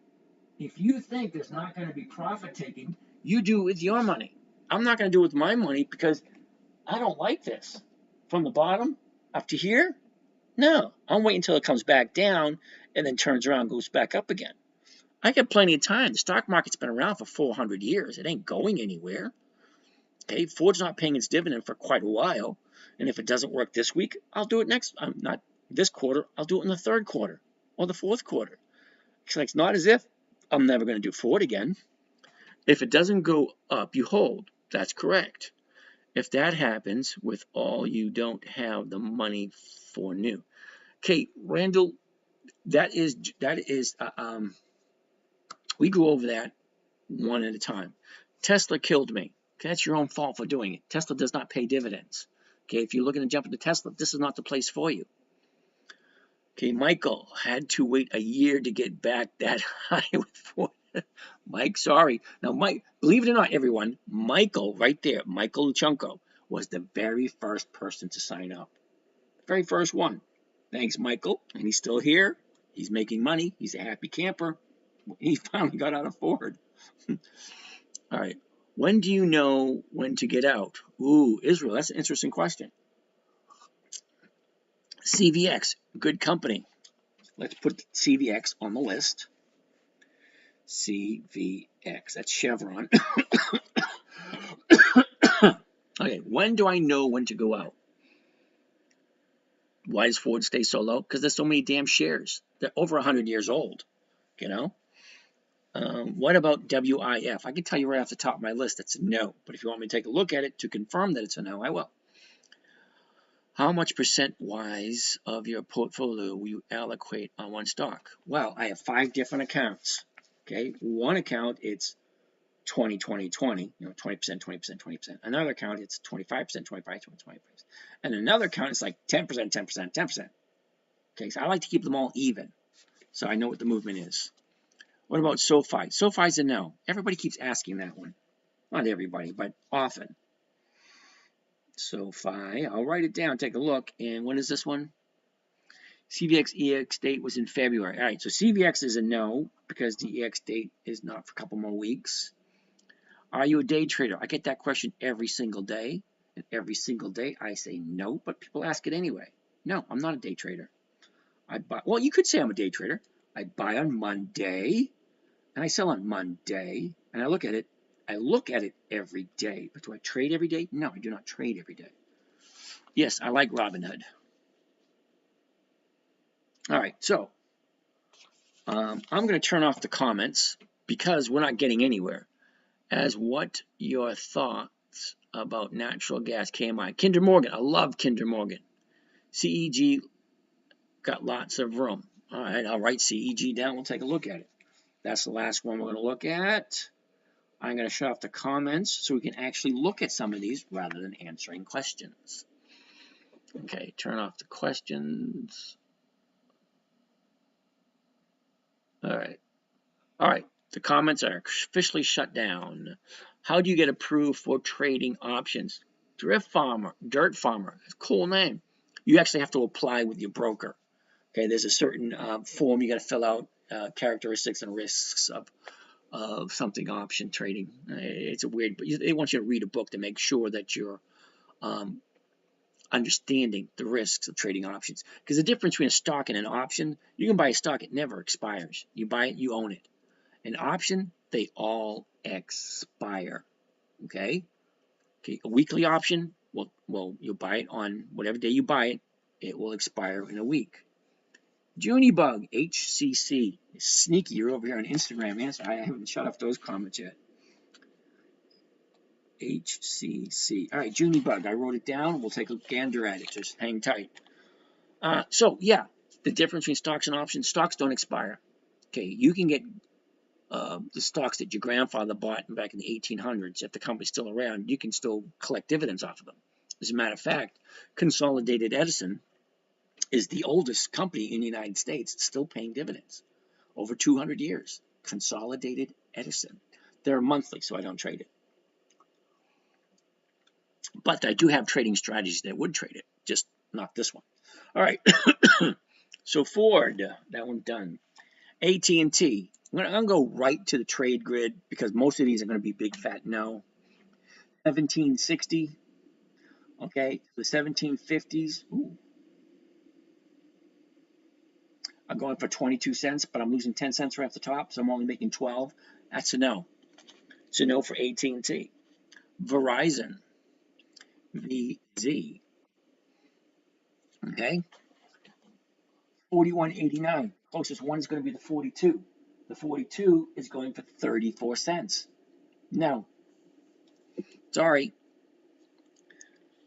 If you think there's not going to be profit taking, you do it with your money. I'm not going to do it with my money because I don't like this. From the bottom up to here, no. I'll wait until it comes back down and then turns around and goes back up again. I got plenty of time. The stock market's been around for 400 years. It ain't going anywhere. Okay, Ford's not paying its dividend for quite a while. And if it doesn't work this week, I'll do it not this quarter, I'll do it in the third quarter or the fourth quarter. It's not as if I'm never going to do Ford again. If it doesn't go up, you hold. That's correct. If that happens with all, you don't have the money for new. Okay, Randall, that is we go over that one at a time. Tesla killed me. Okay, that's your own fault for doing it. Tesla does not pay dividends. Okay, if you're looking to jump into Tesla, this is not the place for you. Okay, Michael had to wait a year to get back that high with Ford. Mike, sorry. Now, Mike, believe it or not, everyone, Michael, right there, Michael Chunko, was the very first person to sign up. Very first one. Thanks, Michael. And he's still here. He's making money. He's a happy camper. He finally got out of Ford. All right. When do you know when to get out? Ooh, Israel, that's an interesting question. CVX, good company. Let's put CVX on the list. CVX, that's Chevron. Okay, when do I know when to go out? Why does Ford stay so low? Because there's so many damn shares. They're over 100 years old, you know? What about WIF? I can tell you right off the top of my list that's a no. But if you want me to take a look at it to confirm that it's a no, I will. How much percent-wise of your portfolio will you allocate on one stock? Well, I have 5 different accounts. Okay, one account, it's 20, 20, 20, 20%, 20%, 20%. Another account, it's 25%, 25, 25%. And another account, it's like 10%, 10%, 10%. Okay, so I like to keep them all even, so I know what the movement is. What about SoFi? SoFi's a no. Everybody keeps asking that one. Not everybody, but often. SoFi, I'll write it down, take a look. And when is this one? CVX EX date was in February. All right, so CVX is a no because the EX date is not for a couple more weeks. Are you a day trader? I get that question every single day. And every single day I say no, but people ask it anyway. No, I'm not a day trader. Well, you could say I'm a day trader. I buy on Monday, and I sell on Monday, and I look at it. I look at it every day. But do I trade every day? No, I do not trade every day. Yes, I like Robinhood. All right, so I'm going to turn off the comments because we're not getting anywhere. As what your thoughts about natural gas KMI? Kinder Morgan, I love Kinder Morgan. CEG got lots of room. All right, I'll write CEG down. We'll take a look at it. That's the last one we're going to look at. I'm going to shut off the comments so we can actually look at some of these rather than answering questions. Okay, turn off the questions. All right. The comments are officially shut down. How do you get approved for trading options? Dirt Farmer. That's a cool name. You actually have to apply with your broker. Okay, there's a certain form you got to fill out, characteristics and risks of something option trading. It's a weird, but they want you to read a book to make sure that you're understanding the risks of trading options. Because the difference between a stock and an option, you can buy a stock, it never expires. You buy it, you own it. An option, they all expire. Okay, a weekly option, well, you'll buy it on whatever day you buy it, it will expire in a week. Junibug, HCC. Sneaky, you're over here on Instagram. Answer. I haven't shut off those comments yet. HCC. All right, Junibug. I wrote it down. We'll take a gander at it. Just hang tight. So, yeah, the difference between stocks and options. Stocks don't expire. Okay, you can get the stocks that your grandfather bought back in the 1800s. If the company's still around, you can still collect dividends off of them. As a matter of fact, Consolidated Edison is the oldest company in the United States still paying dividends. Over 200 years. Consolidated Edison. They're monthly, so I don't trade it. But I do have trading strategies that would trade it, just not this one. All right. So Ford, that one's done. AT&T. I'm going to go right to the trade grid because most of these are going to be big fat no. 1760. Okay, the 1750s. Ooh. I'm going for 22 cents, but I'm losing 10 cents right off the top, so I'm only making 12. That's a no. It's a no for AT&T. Verizon. VZ. Okay. 41.89. Closest one is going to be the 42. The 42 is going for 34 cents. No. Sorry.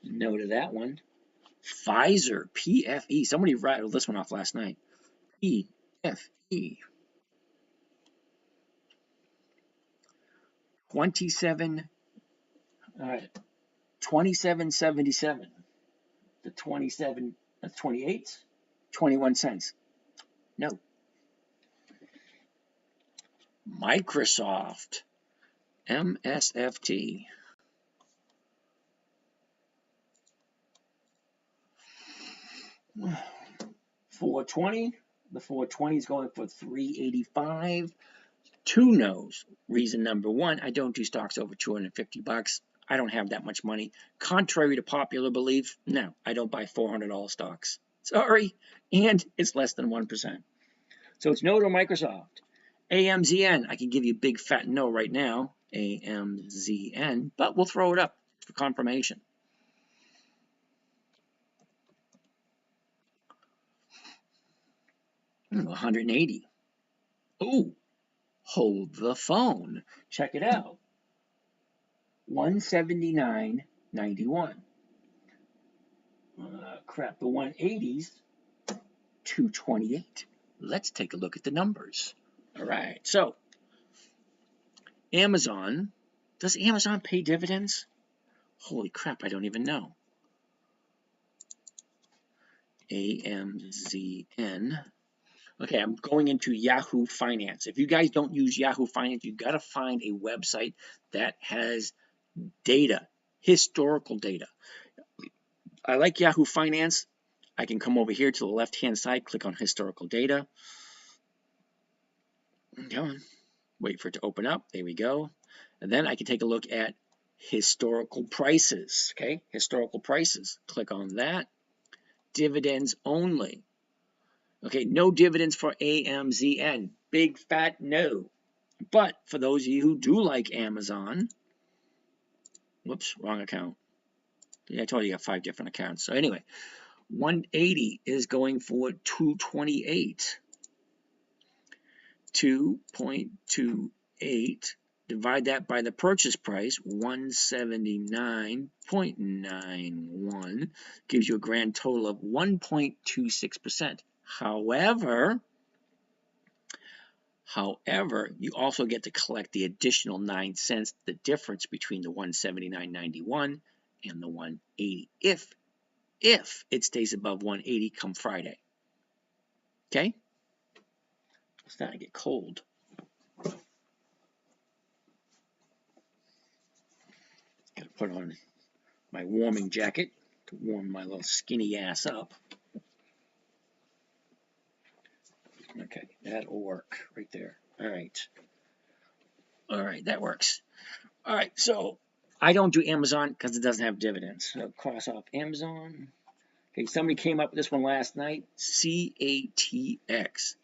No to that one. Pfizer, PFE. Somebody rattled this one off last night. PFE. 27.77. The 27, that's 28, 21 cents. No. Microsoft, MSFT. $4.20. The 420 is going for $3.85. Two no's. Reason number one, I don't do stocks over 250 bucks. I don't have that much money. Contrary to popular belief, no, I don't buy $400 stocks. Sorry. And it's less than 1%. So it's no to Microsoft. AMZN, I can give you a big fat no right now. AMZN, but we'll throw it up for confirmation. $180. Ooh, hold the phone. Check it out. $179.91. Crap, the 180s, $228. Let's take a look at the numbers. All right, so Amazon. Does Amazon pay dividends? Holy crap, I don't even know. AMZN. Okay, I'm going into Yahoo Finance. If you guys don't use Yahoo Finance, you've got to find a website that has data, historical data. I like Yahoo Finance. I can come over here to the left-hand side, click on historical data. Come on. Wait for it to open up. There we go. And then I can take a look at historical prices. Okay, historical prices. Click on that. Dividends only. Okay, no dividends for AMZN. Big fat no. But for those of you who do like Amazon, whoops, wrong account. I told you you got 5 different accounts. So anyway, 180 is going for 228. 2.28. Divide that by the purchase price, 179.91, gives you a grand total of 1.26%. However, you also get to collect the additional 9 cents, the difference between the 179.91 and the 180, if it stays above 180 come Friday. Okay? It's starting to get cold. Gotta put on my warming jacket to warm my little skinny ass up. Okay, that'll work right there. All right. All right, that works. All right, so I don't do Amazon because it doesn't have dividends. So cross off Amazon. Okay, somebody came up with this one last night. CATX.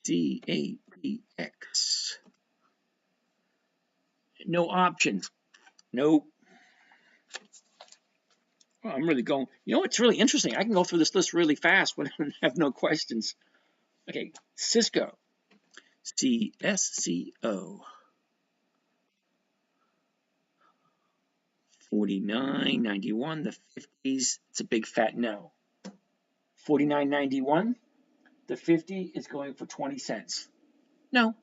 CATX. No options. Nope. Well, I'm really going. You know, it's really interesting. I can go through this list really fast when I have no questions. Okay, Cisco, CSCO, 49.91. The 50s, it's a big fat no. 49.91. The 50 is going for 20 cents. No.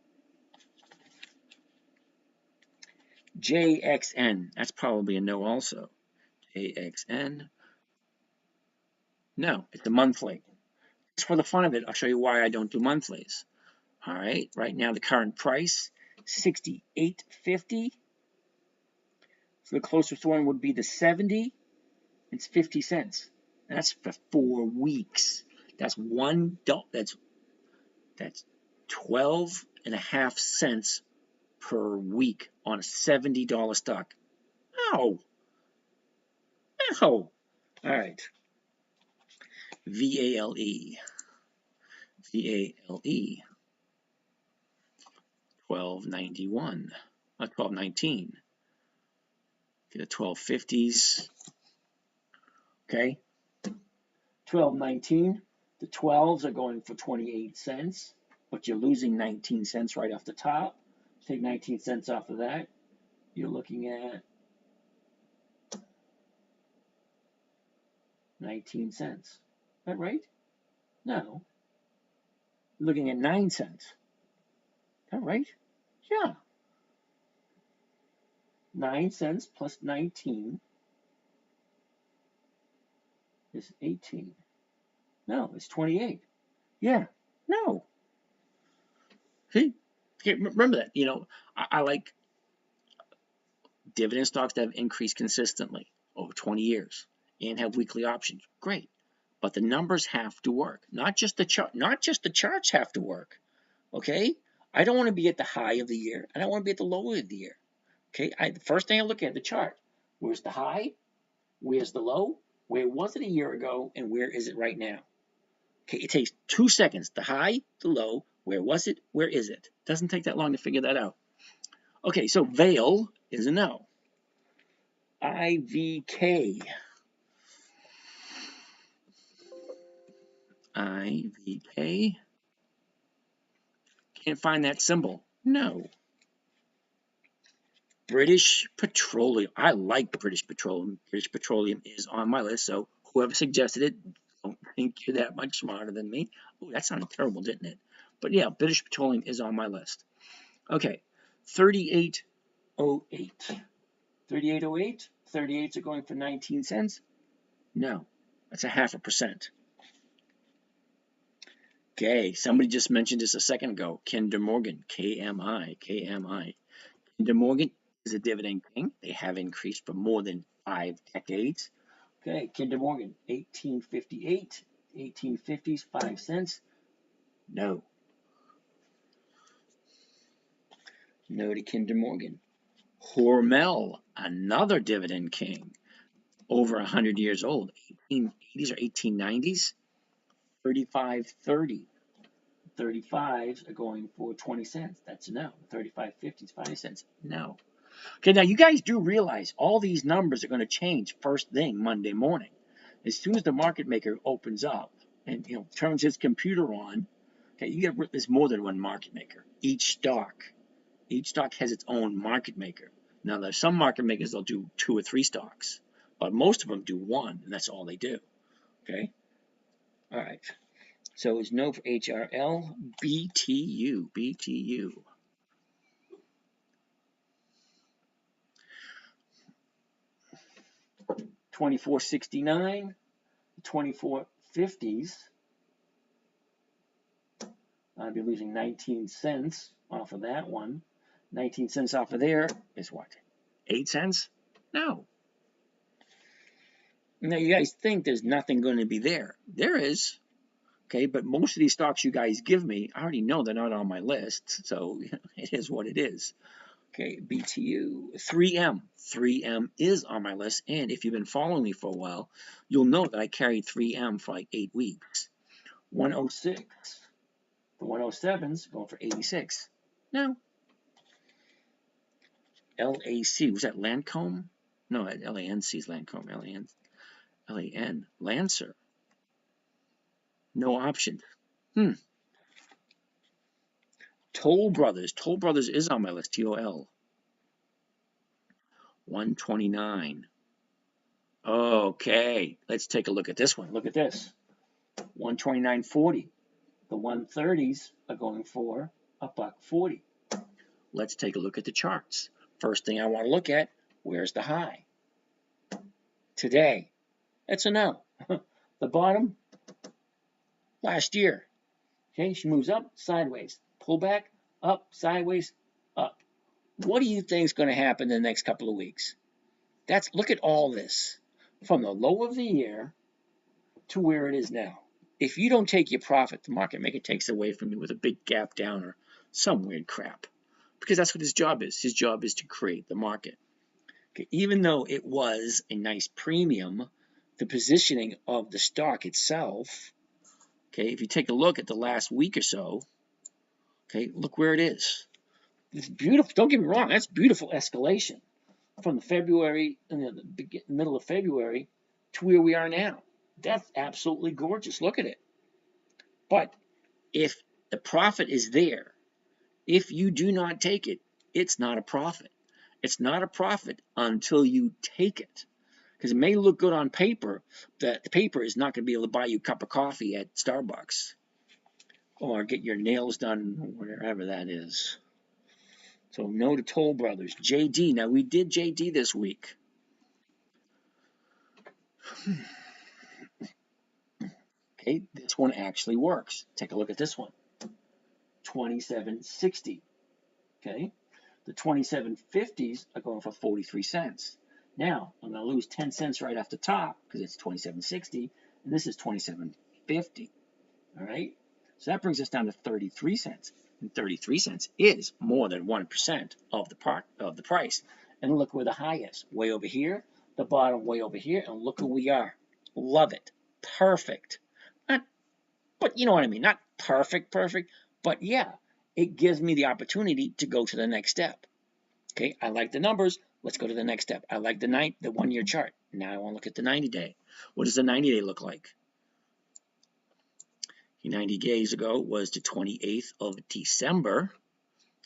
JXN, that's probably a no also. JXN, no, it's a monthly. Just for the fun of it, I'll show you why I don't do monthlies. All right, right now the current price, $68.50. So the closest one would be the 70. It's 50 cents. That's for 4 weeks. That's that's 12.5 cents per week on a $70 stock. Ow. Ow. All right. VALE. VALE. 1291. 1219. The 1250s. Okay. 1219. The 12s are going for 28 cents, but you're losing 19 cents right off the top. Take 19 cents off of that. You're looking at 19 cents. Is that right? No. You're looking at 9 cents. Is that right? Yeah. 9 cents plus 19 is 18. No, it's 28. Yeah. No. See? Okay, remember that. You know, I like dividend stocks that have increased consistently over 20 years and have weekly options. Great. But the numbers have to work. Not just the charts have to work. Okay? I don't want to be at the high of the year. I don't want to be at the low of the year. Okay? The first thing I look at the chart. Where's the high? Where's the low? Where was it a year ago? And where is it right now? Okay, it takes 2 seconds. The high, the low, where was it? Where is it? Doesn't take that long to figure that out. Okay, so Vail is a no. IVK. IVK. Can't find that symbol. No. British Petroleum. I like British Petroleum. British Petroleum is on my list, so whoever suggested it, don't think you're that much smarter than me. Oh, that sounded terrible, didn't it? But yeah, British Petroleum is on my list. Okay, 38.08. 38.08. 38s are going for 19 cents. No, that's a 0.5%. Okay, somebody just mentioned this a second ago. Kinder Morgan, KMI. Kinder Morgan is a dividend king. They have increased for more than 5 decades. Okay, Kinder Morgan, 1858, 1850s, 5 cents. No. No to Kinder Morgan. Hormel, another dividend king, over 100 years old, 1880s or 1890s, 35.30. 35s are going for 20 cents. That's a no. 35.50s, 5 cents. No. Okay, now you guys do realize all these numbers are going to change first thing Monday morning. As soon as the market maker opens up and turns his computer on, okay, there's more than one market maker. Each stock has its own market maker. Now there's some market makers that'll do 2 or 3 stocks, but most of them do 1, and that's all they do. Okay, all right. So it's no for HRL. BTU. 24.69, 24.50s. I'd be losing 19 cents off of that one. 19 cents off of there is what? 8 cents? No. Now you guys think there's nothing going to be there. There is. Okay, but most of these stocks you guys give me, I already know they're not on my list, so it is what it is. Okay, BTU, 3M. 3M is on my list, and if you've been following me for a while, you'll know that I carried 3M for like 8 weeks. 106. The 107's going for 86. No. LAC, was that Lancome? No, LANC is Lancome. L-A-N, Lancer. No option. Toll Brothers. Toll Brothers is on my list. T-O-L. 129. Okay, let's take a look at this one. Look at this. 129.40. The 130s are going for $1.40. Let's take a look at the charts. First thing I want to look at, where's the high? Today. That's a no. The bottom, last year. Okay, she moves up, sideways. Pull back, up, sideways, up. What do you think is going to happen in the next couple of weeks? Look at all this. From the low of the year to where it is now. If you don't take your profit, the market maker takes it away from you with a big gap down or some weird crap. Because that's what his job is. His job is to create the market. Okay, even though it was a nice premium, the positioning of the stock itself, okay, if you take a look at the last week or so, okay, look where it is. It's beautiful. Don't get me wrong, that's beautiful escalation from the February, in the middle of February to where we are now. That's absolutely gorgeous. Look at it. But if the profit is there, if you do not take it, it's not a profit. It's not a profit until you take it. Because it may look good on paper, that the paper is not going to be able to buy you a cup of coffee at Starbucks or get your nails done wherever that is. So no to Toll Brothers. JD. Now we did JD this week. Okay, this one actually works. Take a look at this one. 27.60. Okay, the 27.50s are going for 43 cents. Now I'm going to lose 10 cents right off the top because it's 27.60 and this is 27.50. All right, so that brings us down to 33 cents. And 33 cents is more than 1% of the price. And look where the high is. Way over here, the bottom way over here, and look who we are. Love it. Perfect. But you know what I mean. Not perfect, but yeah, it gives me the opportunity to go to the next step. Okay, I like the numbers. Let's go to the next step. I like the 1 year chart. Now I want to look at the 90-day. What does the 90-day look like? 90 days ago was the 28th of December.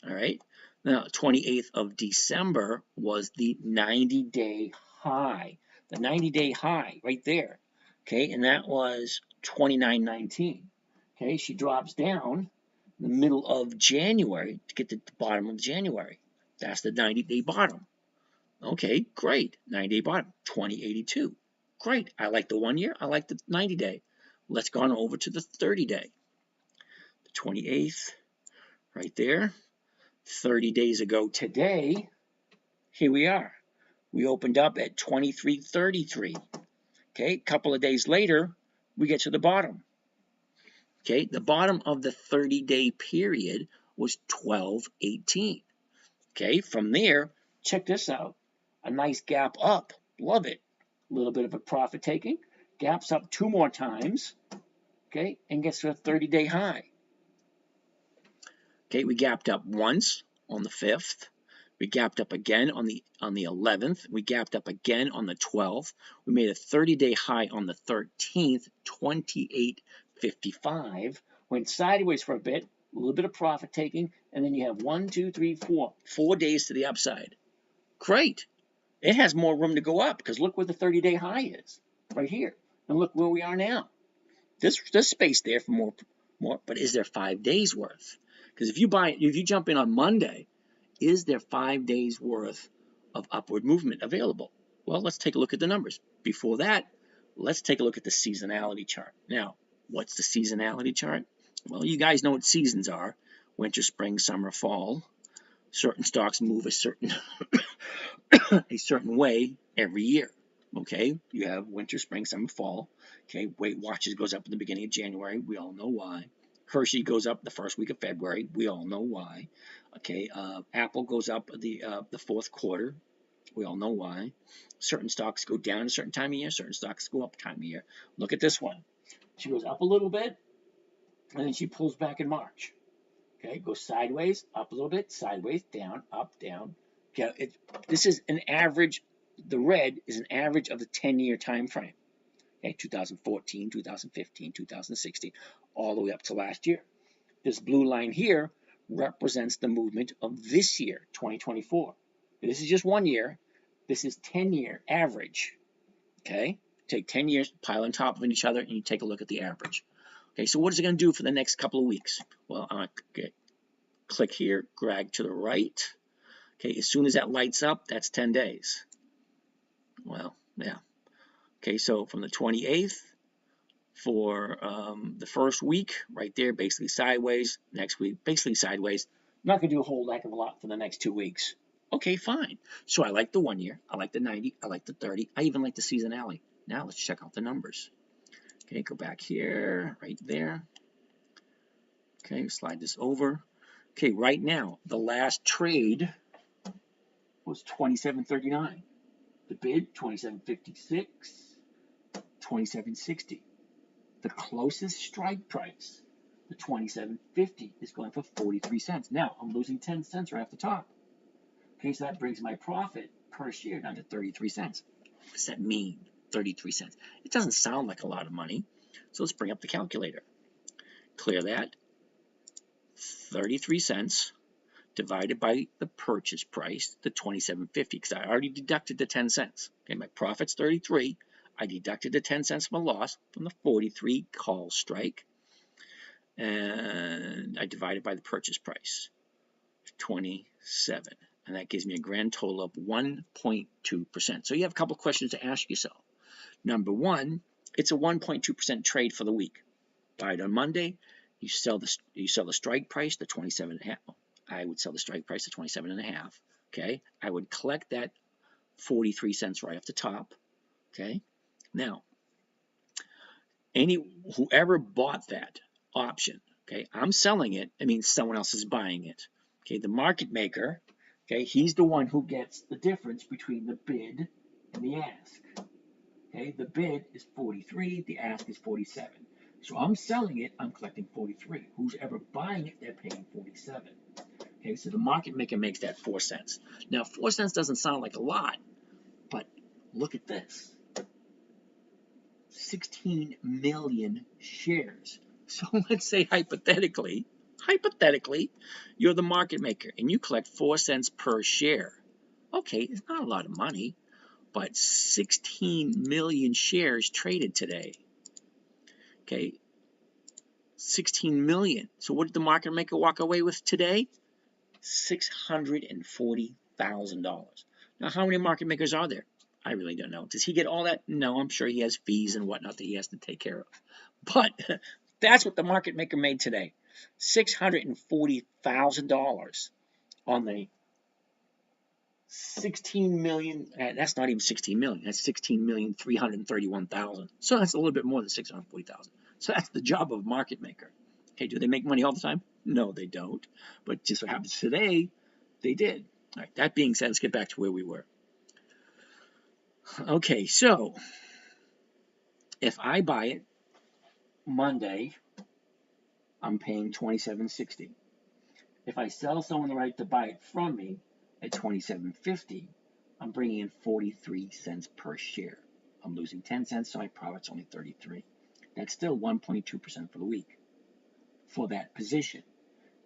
All right. Now, 28th of December was the 90-day high. The 90-day high right there. Okay, and that was 29.19. Okay, she drops down in the middle of January to get to the bottom of January. That's the 90-day bottom. Okay, great. 90-day bottom, 20.82. Great. I like the 1 year. I like the 90-day. Let's go on over to the 30-day. The 28th, right there. 30 days ago today, here we are. We opened up at 23.33. Okay, a couple of days later, we get to the bottom. Okay, the bottom of the 30-day period was 12.18. Okay, from there, check this out. A nice gap up. Love it. A little bit of a profit taking. Gaps up 2 more times. Okay, and gets to a 30-day high. Okay, we gapped up once on the 5th. We gapped up again on the 11th. We gapped up again on the 12th. We made a 30-day high on the 13th, 28.55. Went sideways for a bit, a little bit of profit taking, and then you have 1, 2, 3, 4. 4 days to the upside. Great. It has more room to go up because look where the 30-day high is, right here. And look where we are now. There's space there for more, but is there 5 days worth? Because if you jump in on Monday, is there 5 days worth of upward movement available? Well, let's take a look at the numbers. Before that, let's take a look at the seasonality chart. Now, what's the seasonality chart? Well, you guys know what seasons are. Winter, spring, summer, fall. Certain stocks move a certain way every year. Okay, you have winter, spring, summer, fall. Okay, Weight Watchers goes up in the beginning of January. We all know why. Hershey goes up the first week of February. We all know why. Okay, Apple goes up the 4th quarter. We all know why. Certain stocks go down a certain time of year. Certain stocks go up time of year. Look at this one. She goes up a little bit, and then she pulls back in March. Okay, goes sideways, up a little bit, sideways, down, up, down. Okay, this is an average. The red is an average of the 10-year time frame. Okay, 2014, 2015, 2016, all the way up to last year. This blue line here represents the movement of this year, 2024. This is just 1 year. This is 10-year average. Okay, take 10 years, pile on top of each other, and you take a look at the average. Okay, so what is it going to do for the next couple of weeks? Well, I'm going to click here, drag to the right. Okay, as soon as that lights up, that's 10 days. Well, yeah. Okay, so from the 28th for the first week, right there, basically sideways. Next week, basically sideways. I'm not going to do a whole heck of a lot for the next 2 weeks. Okay, fine. So I like the 1 year, I like the 90, I like the 30, I even like the seasonality. Now let's check out the numbers. Okay, go back here, right there. Okay, slide this over. Okay, right now, the last trade was 27.39. The bid, 27.56, 27.60. The closest strike price, the 27.50, is going for 43 cents. Now, I'm losing 10 cents right off the top. Okay, so that brings my profit per share down to 33 cents. What does that mean, 33 cents? It doesn't sound like a lot of money. So let's bring up the calculator. Clear that. 33 cents divided by the purchase price, the 27.50, because I already deducted the 10 cents. Okay, my profit's 33. I deducted the 10 cents from a loss from the 43 call strike, and I divided by the purchase price, 27, and that gives me a grand total of 1.2%. So you have a couple questions to ask yourself. Number one, it's a 1.2% trade for the week. Buy it on Monday. You sell the strike price, the 27.5. I would sell the strike price at 27.5. Okay, I would collect that 43 cents right off the top. Okay, now whoever bought that option, okay, I'm selling it. It means someone else is buying it. Okay, the market maker, okay, he's the one who gets the difference between the bid and the ask. Okay, the bid is 43, the ask is 47. So I'm selling it, I'm collecting 43. Who's ever buying it, they're paying 47. Okay, so the market maker makes that 4 cents. Now, 4 cents doesn't sound like a lot, but look at this. 16 million shares. So let's say hypothetically, you're the market maker and you collect 4 cents per share. Okay, it's not a lot of money, but 16 million shares traded today. Okay, 16 million. So what did the market maker walk away with today? $640,000. Now, how many market makers are there? I really don't know. Does he get all that? No, I'm sure he has fees and whatnot that he has to take care of. But that's what the market maker made today. $640,000 on the 16 million. That's not even 16 million. That's 16,331,000. So that's a little bit more than 640,000. So that's the job of a market maker. Okay, do they make money all the time? No, they don't. But just what happens today, they did. All right, that being said, let's get back to where we were. Okay, so if I buy it Monday, I'm paying $27.60. If I sell someone the right to buy it from me at $27.50, I'm bringing in 43 cents per share. I'm losing 10 cents, so my profit's only 33. That's still 1.2% for the week for that position.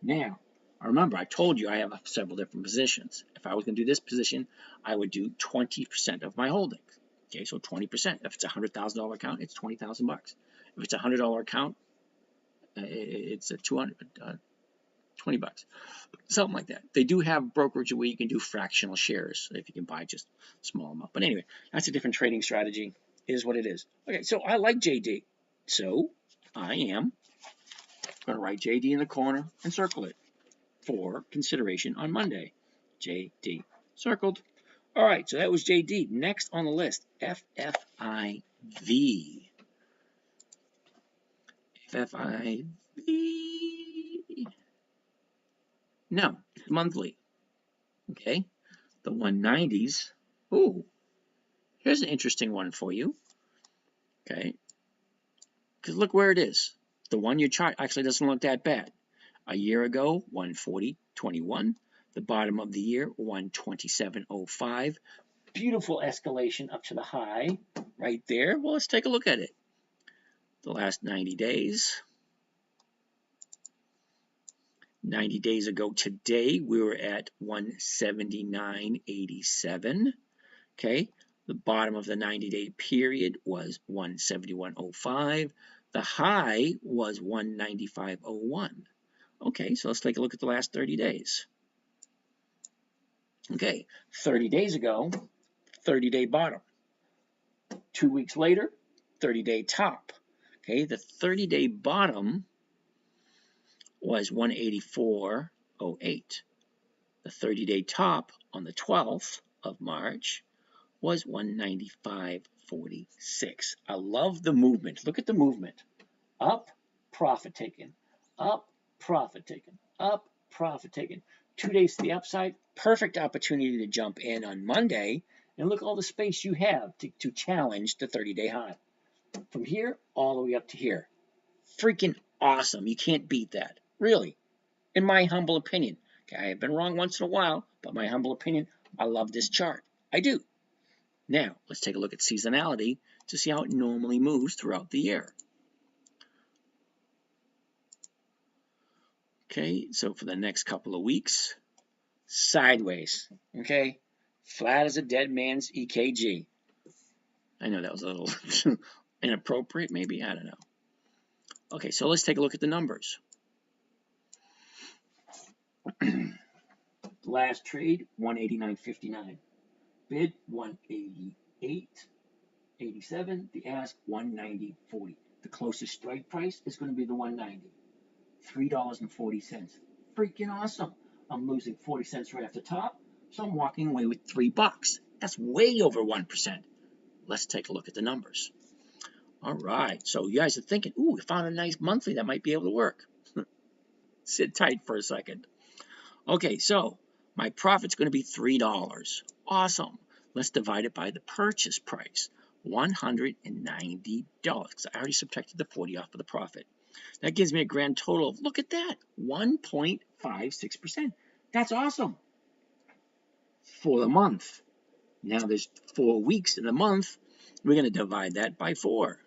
Now, remember, I told you I have several different positions. If I was going to do this position, I would do 20% of my holdings. Okay, so 20%. If it's a $100,000 account, it's $20,000. If it's a $100 account, it's a $20, something like that. They do have brokerage where you can do fractional shares if you can buy just a small amount. But anyway, that's a different trading strategy. It is what it is. Okay, so I like JD. So I am going to write JD in the corner and circle it for consideration on Monday. JD circled. All right, so that was JD. Next on the list, FFIV. FFIV. No, it's monthly. Okay, the 190s. Ooh, here's an interesting one for you. Okay, because look where it is. The 1 year chart actually doesn't look that bad. A year ago, 140.21. The bottom of the year, 127.05. Beautiful escalation up to the high right there. Well, let's take a look at it. The last 90 days. 90 days ago today, we were at 179.87. Okay, the bottom of the 90-day period was 171.05. The high was 195.01. Okay, so let's take a look at the last 30 days. Okay, 30 days ago, 30-day bottom. 2 weeks later, 30-day top. Okay, the 30-day bottom was 184.08. The 30-day top on the 12th of March was 195.46. I love the movement. Look at the movement. Up, profit taken. Up, profit taken. Up, profit taken. 2 days to the upside. Perfect opportunity to jump in on Monday. And look at all the space you have to challenge the 30-day high. From here all the way up to here. Freaking awesome. You can't beat that. Really. In my humble opinion. Okay, I have been wrong once in a while, but my humble opinion, I love this chart. I do. Now, let's take a look at seasonality to see how it normally moves throughout the year. Okay, so for the next couple of weeks, sideways, okay? Flat as a dead man's EKG. I know that was a little inappropriate, maybe, I don't know. Okay, so let's take a look at the numbers. Last trade, 189.59. Bid, 188.87. The ask, 190.40. The closest strike price is going to be the 190. $3.40. Freaking awesome. I'm losing 40 cents right off the top, so I'm walking away with $3. That's way over 1%. Let's take a look at the numbers. All right, so you guys are thinking, ooh, we found a nice monthly that might be able to work. Sit tight for a second. Okay, so my profit's going to be $3. Awesome. Let's divide it by the purchase price, $190. I already subtracted the 40 off of the profit. That gives me a grand total of, look at that, 1.56%. That's awesome. For the month. Now there's 4 weeks in the month. We're going to divide that by 4.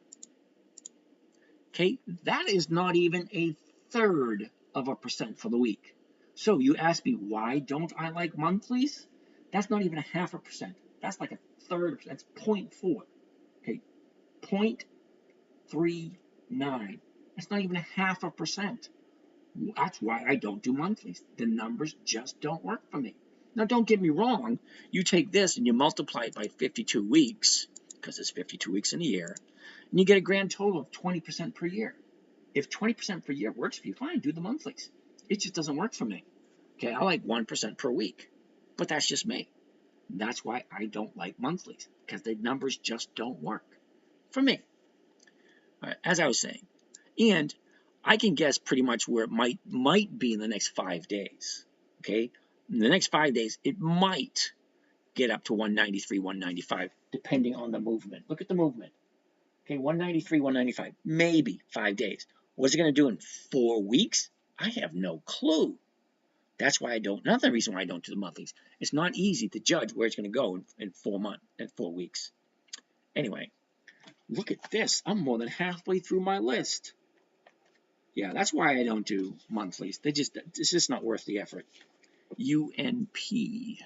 Okay, that is not even a third of a percent for the week. So you ask me, why don't I like monthlies? That's not even a half a percent. That's like a third. That's 0.4. Okay, 0.39. That's not even a half a percent. That's why I don't do monthlies. The numbers just don't work for me. Now, don't get me wrong. You take this and you multiply it by 52 weeks, because there's 52 weeks in a year, and you get a grand total of 20% per year. If 20% per year works for you, fine, do the monthlies. It just doesn't work for me. Okay, I like 1% per week, but that's just me. That's why I don't like monthlies, because the numbers just don't work for me. All right, as I was saying, and I can guess pretty much where it might be in the next 5 days. Okay, in the next 5 days, it might get up to 193, 195, depending on the movement. Look at the movement. Okay, 193, 195, maybe 5 days. What's it going to do in 4 weeks? I have no clue. That's why I don't. Another reason why I don't do the monthlies. It's not easy to judge where it's going to go in 4 months, in 4 weeks. Anyway, look at this. I'm more than halfway through my list. Yeah, that's why I don't do monthlies. It's just not worth the effort. UNP.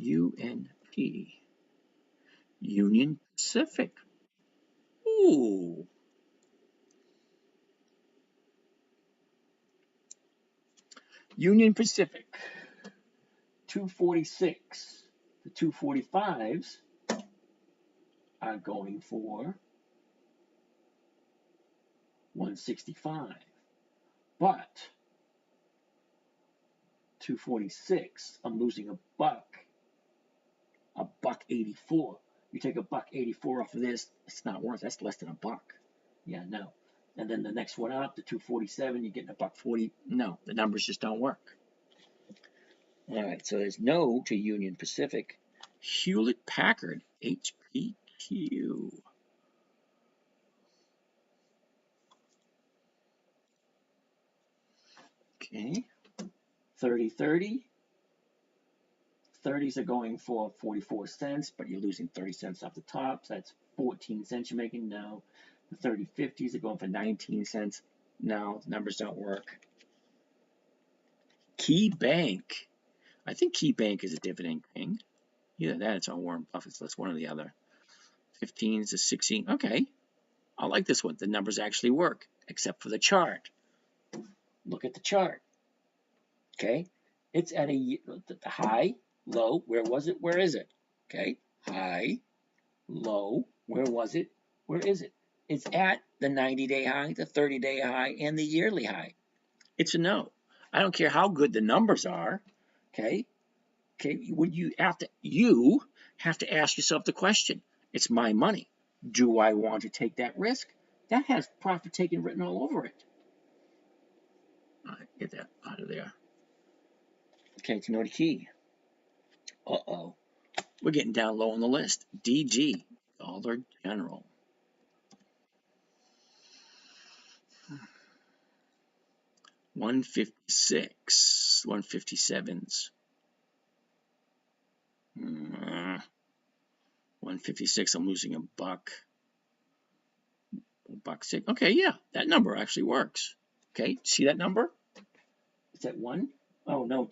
UNP. Union Pacific. Ooh. Union Pacific. 246. The 245s are going for 165. But 246, I'm losing a buck. $1.84. You take $1.84 off of this, it's not worth it. That's less than a buck. Yeah, no. And then the next one up, the 247, you're getting $1.40. No, the numbers just don't work. All right, so there's no to Union Pacific. Hewlett Packard, HPQ. Okay, 3030, 30s are going for 44 cents, but you're losing 30 cents off the top, so that's 14 cents you're making now. The 30/50s are going for 19 cents. No, the numbers don't work. Key Bank. I think Key Bank is a dividend king. Either that, it's on Warren Buffett's list, one or the other. 15s to 16. Okay, I like this one. The numbers actually work, except for the chart. Look at the chart. Okay, it's at the high, low. Where was it? Where is it? Okay, high, low. Where was it? Where is it? It's at the 90-day high, the 30-day high, and the yearly high. It's a no. I don't care how good the numbers are. Okay. Okay. You have to ask yourself the question. It's my money. Do I want to take that risk? That has profit taking written all over it. All right, get that out of there. Okay, to know the key. Uh-oh. We're getting down low on the list. DG, Dollar General. $156, 157s. 156, I'm losing a buck. $1.06. Okay, yeah, that number actually works. Okay, see that number? Is that one? Oh, no,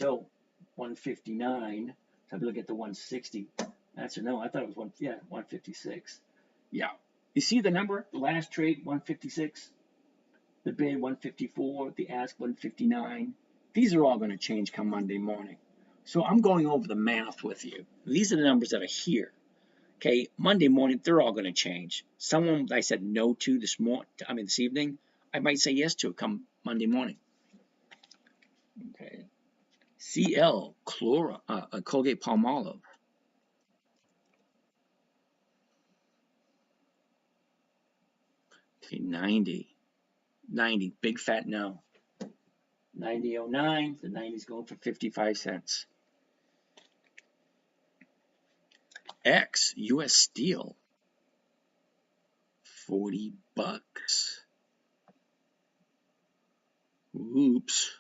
159. So if you look at the 160, that's a no. I thought it was 156. Yeah. You see the number? The last trade, 156. The bid, 154. The ask, 159. These are all going to change come Monday morning. So I'm going over the math with you. These are the numbers that are here. Okay, Monday morning, they're all going to change. Someone I said no to this evening, I might say yes to come Monday morning. Okay. CL, Colgate Palmolive. Okay, 90, big fat no. 90.09, the 90's going for 55 cents. X, US Steel, 40 bucks. Oops.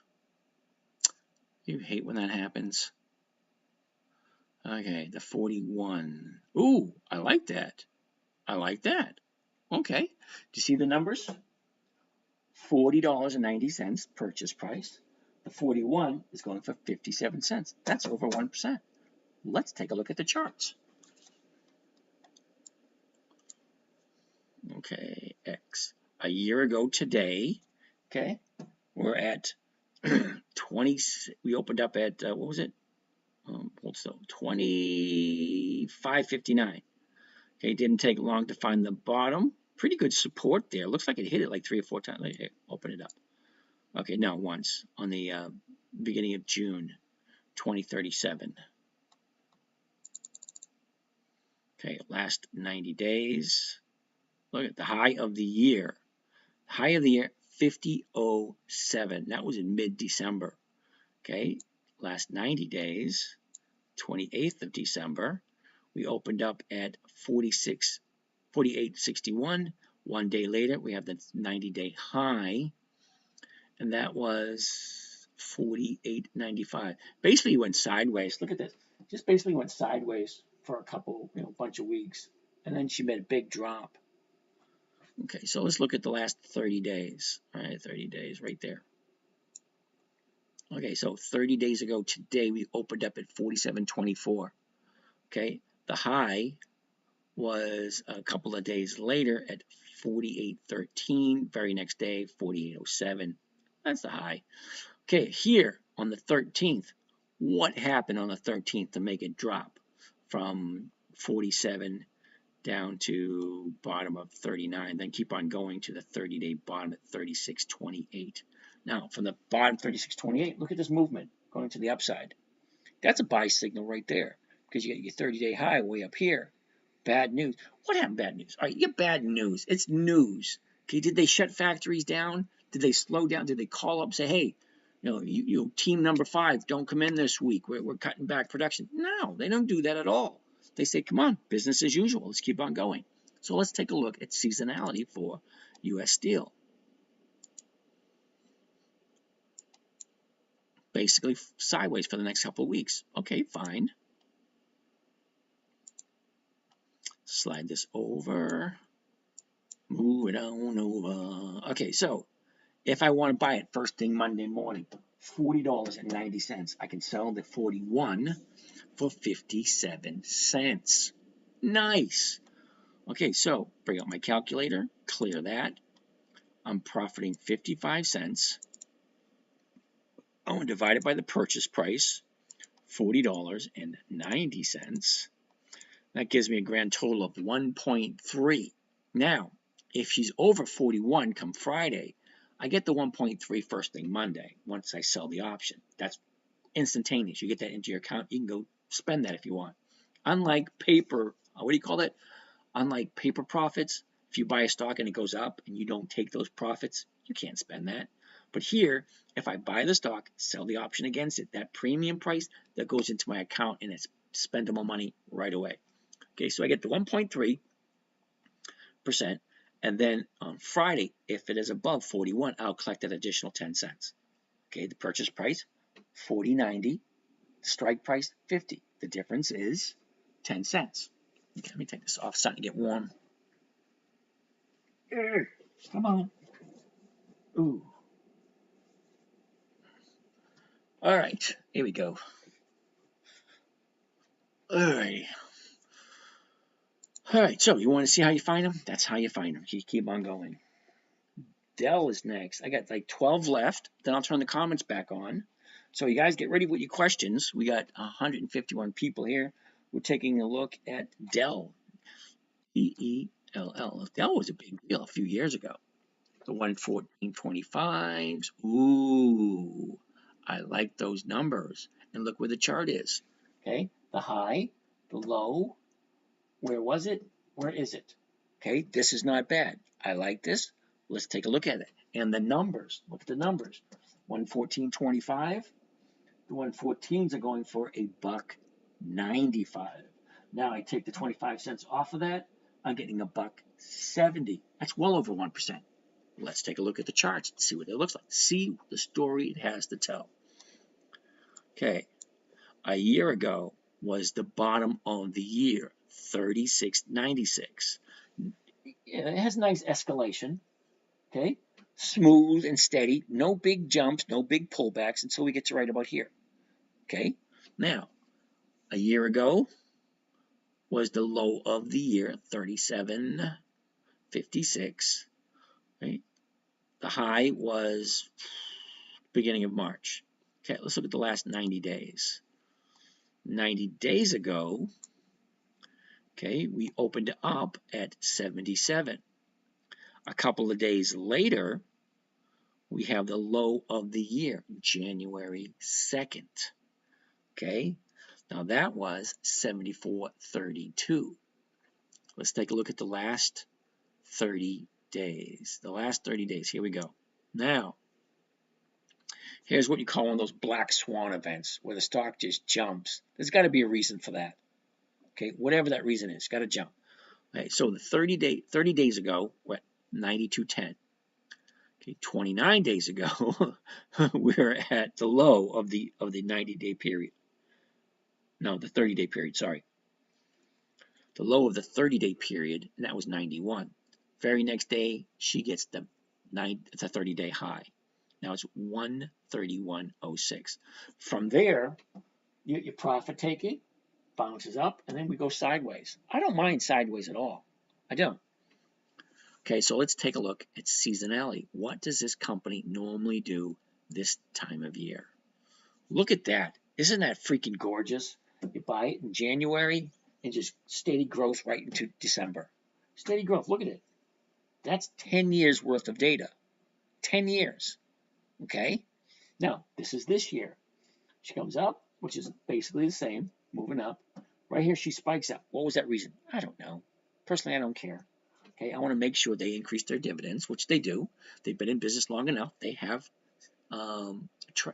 You hate when that happens. Okay, the 41. Ooh, I like that. I like that. Okay. Do you see the numbers? $40.90 purchase price. The 41 is going for 57 cents. That's over 1%. Let's take a look at the charts. Okay, X. A year ago today, okay, we're at 20. We opened up at, what was it? Hold still, 25.59. Okay, didn't take long to find the bottom. Pretty good support there. Looks like it hit it like 3 or 4 times. Let me open it up. Okay, no, once on the beginning of June 2037. Okay, last 90 days. Look at the high of the year. High of the year, 50.07. That was in mid-December. Okay, last 90 days, 28th of December, we opened up at 48.61. 1 day later, we have the 90-day high, and that was 48.95. Basically went sideways. Look at this. Just basically went sideways for a couple, bunch of weeks, and then she made a big drop. Okay, so let's look at the last 30 days. All right, 30 days right there. Okay, so 30 days ago today, we opened up at 47.24. Okay, the high was a couple of days later at 48.13. Very next day, 48.07. That's the high. Okay, here on the 13th, what happened on the 13th to make it drop from 47 down to bottom of 39, then keep on going to the 30-day bottom at 36.28. Now, from the bottom 36.28, look at this movement going to the upside. That's a buy signal right there because you get your 30-day high way up here. Bad news. What happened? Bad news. All right, you get bad news. It's news. Okay, did they shut factories down? Did they slow down? Did they call up and say, hey, you team number 5, don't come in this week. We're cutting back production. No, they don't do that at all. They say, come on, business as usual. Let's keep on going. So let's take a look at seasonality for U.S. Steel. Basically sideways for the next couple of weeks. Okay, fine. Slide this over. Move it on over. Okay, so if I want to buy it first thing Monday morning, $40.90. I can sell the 41 for 57 cents. Nice. Okay, so bring out my calculator, clear that. I'm profiting 55 cents. I'm going to divide it by the purchase price, $40.90. That gives me a grand total of 1.3. Now, if she's over 41 come Friday, I get the 1.3 first thing Monday once I sell the option. That's instantaneous. You get that into your account. You can go spend that if you want. Unlike paper, what do you call that? Unlike paper profits, if you buy a stock and it goes up and you don't take those profits, you can't spend that. But here, if I buy the stock, sell the option against it, that premium price, that goes into my account and it's spendable money right away. Okay, so I get the 1.3%, and then on Friday, if it is above 41, I'll collect that additional 10 cents. Okay, the purchase price, $40.90. The strike price, $50. The difference is 10 cents. Okay, let me take this off. It's starting to get warm. Come on. Ooh. All right, here we go. All right, so you want to see how you find them? That's how you find them. You keep on going. Dell is next. I got like 12 left. Then I'll turn the comments back on. So you guys get ready with your questions. We got 151 people here. We're taking a look at Dell. D-E-L-L. Dell was a big deal a few years ago. The 114.25s. Ooh, I like those numbers. And look where the chart is. Okay, the high, the low. Where was it? Where is it? Okay, this is not bad. I like this. Let's take a look at it. And the numbers. Look at the numbers. 114.25. The 114s are going for $1.95. Now I take the 25 cents off of that. I'm getting $1.70. That's well over 1%. Let's take a look at the charts and see what it looks like. See the story it has to tell. Okay, a year ago was the bottom of the year, 36.96. It has nice escalation. Okay, smooth and steady. No big jumps, no big pullbacks until we get to right about here. Okay, now a year ago was the low of the year, 37.56. Right? The high was beginning of March. Okay, let's look at the last 90 days. 90 days ago, okay, we opened up at 77. A couple of days later, we have the low of the year, January 2nd. Okay, now that was 74.32. Let's take a look at the last 30 days. The last 30 days, here we go. Now, here's what you call one of those black swan events where the stock just jumps. There's got to be a reason for that. Okay, whatever that reason is, got to jump. Okay, so the 30 days ago, we're at 92.10. Okay, 29 days ago, we're at the low of the 90-day period. No, the 30-day period, sorry. The low of the 30-day period, and that was 91. Very next day, she gets the 30-day high. Now it's 131.06. From there, your profit taking bounces up, and then we go sideways. I don't mind sideways at all. I don't. Okay, so let's take a look at seasonality. What does this company normally do this time of year? Look at that. Isn't that freaking gorgeous? You buy it in January and just steady growth right into December. Steady growth. Look at it. That's 10 years worth of data. 10 years. Okay? Now, this is this year. She comes up, which is basically the same, moving up. Right here, she spikes up. What was that reason? I don't know. Personally, I don't care. Okay, I want to make sure they increase their dividends, which they do. They've been in business long enough. They have a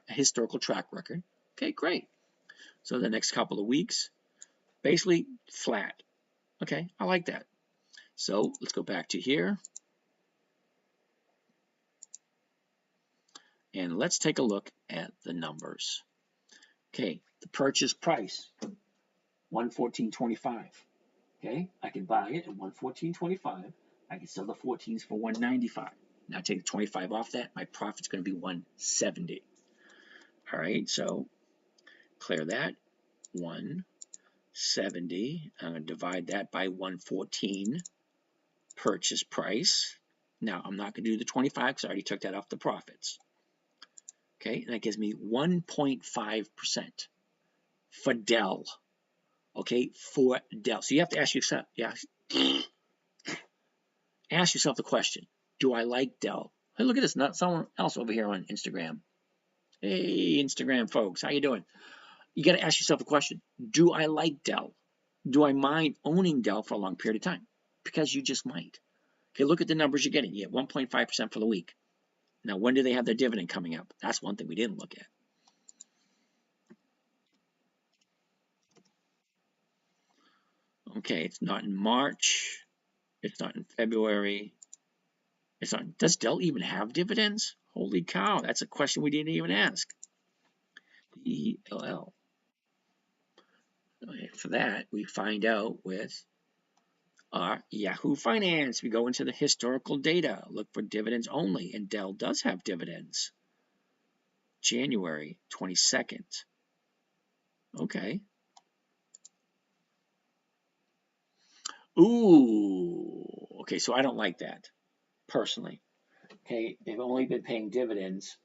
historical track record. Okay, great. So the next couple of weeks, basically flat. Okay, I like that. So let's go back to here. And let's take a look at the numbers. Okay, the purchase price, $114.25. Okay, I can buy it at 114.25. I can sell the 14s for 195. Now take the 25 off that, my profit's going to be 170. All right, so clear that. 170. I'm going to divide that by 114 purchase price. Now I'm not going to do the 25 because I already took that off the profits. Okay, and that gives me 1.5% for Dell. Okay, for Dell. So you have to ask yourself, ask yourself the question: do I like Dell? Hey, look at this! Not someone else over here on Instagram. Hey, Instagram folks, how you doing? You got to ask yourself the question: do I like Dell? Do I mind owning Dell for a long period of time? Because you just might. Okay, look at the numbers you're getting. You get 1.5% for the week. Now, when do they have their dividend coming up? That's one thing we didn't look at. Okay, it's not in March. It's not in February. It's not. Does Dell even have dividends? Holy cow, that's a question we didn't even ask. DELL. Okay, for that, we find out with our Yahoo Finance. We go into the historical data, look for dividends only, and Dell does have dividends. January 22nd. Okay. Ooh. Okay, so I don't like that, personally. Okay, they've only been paying dividends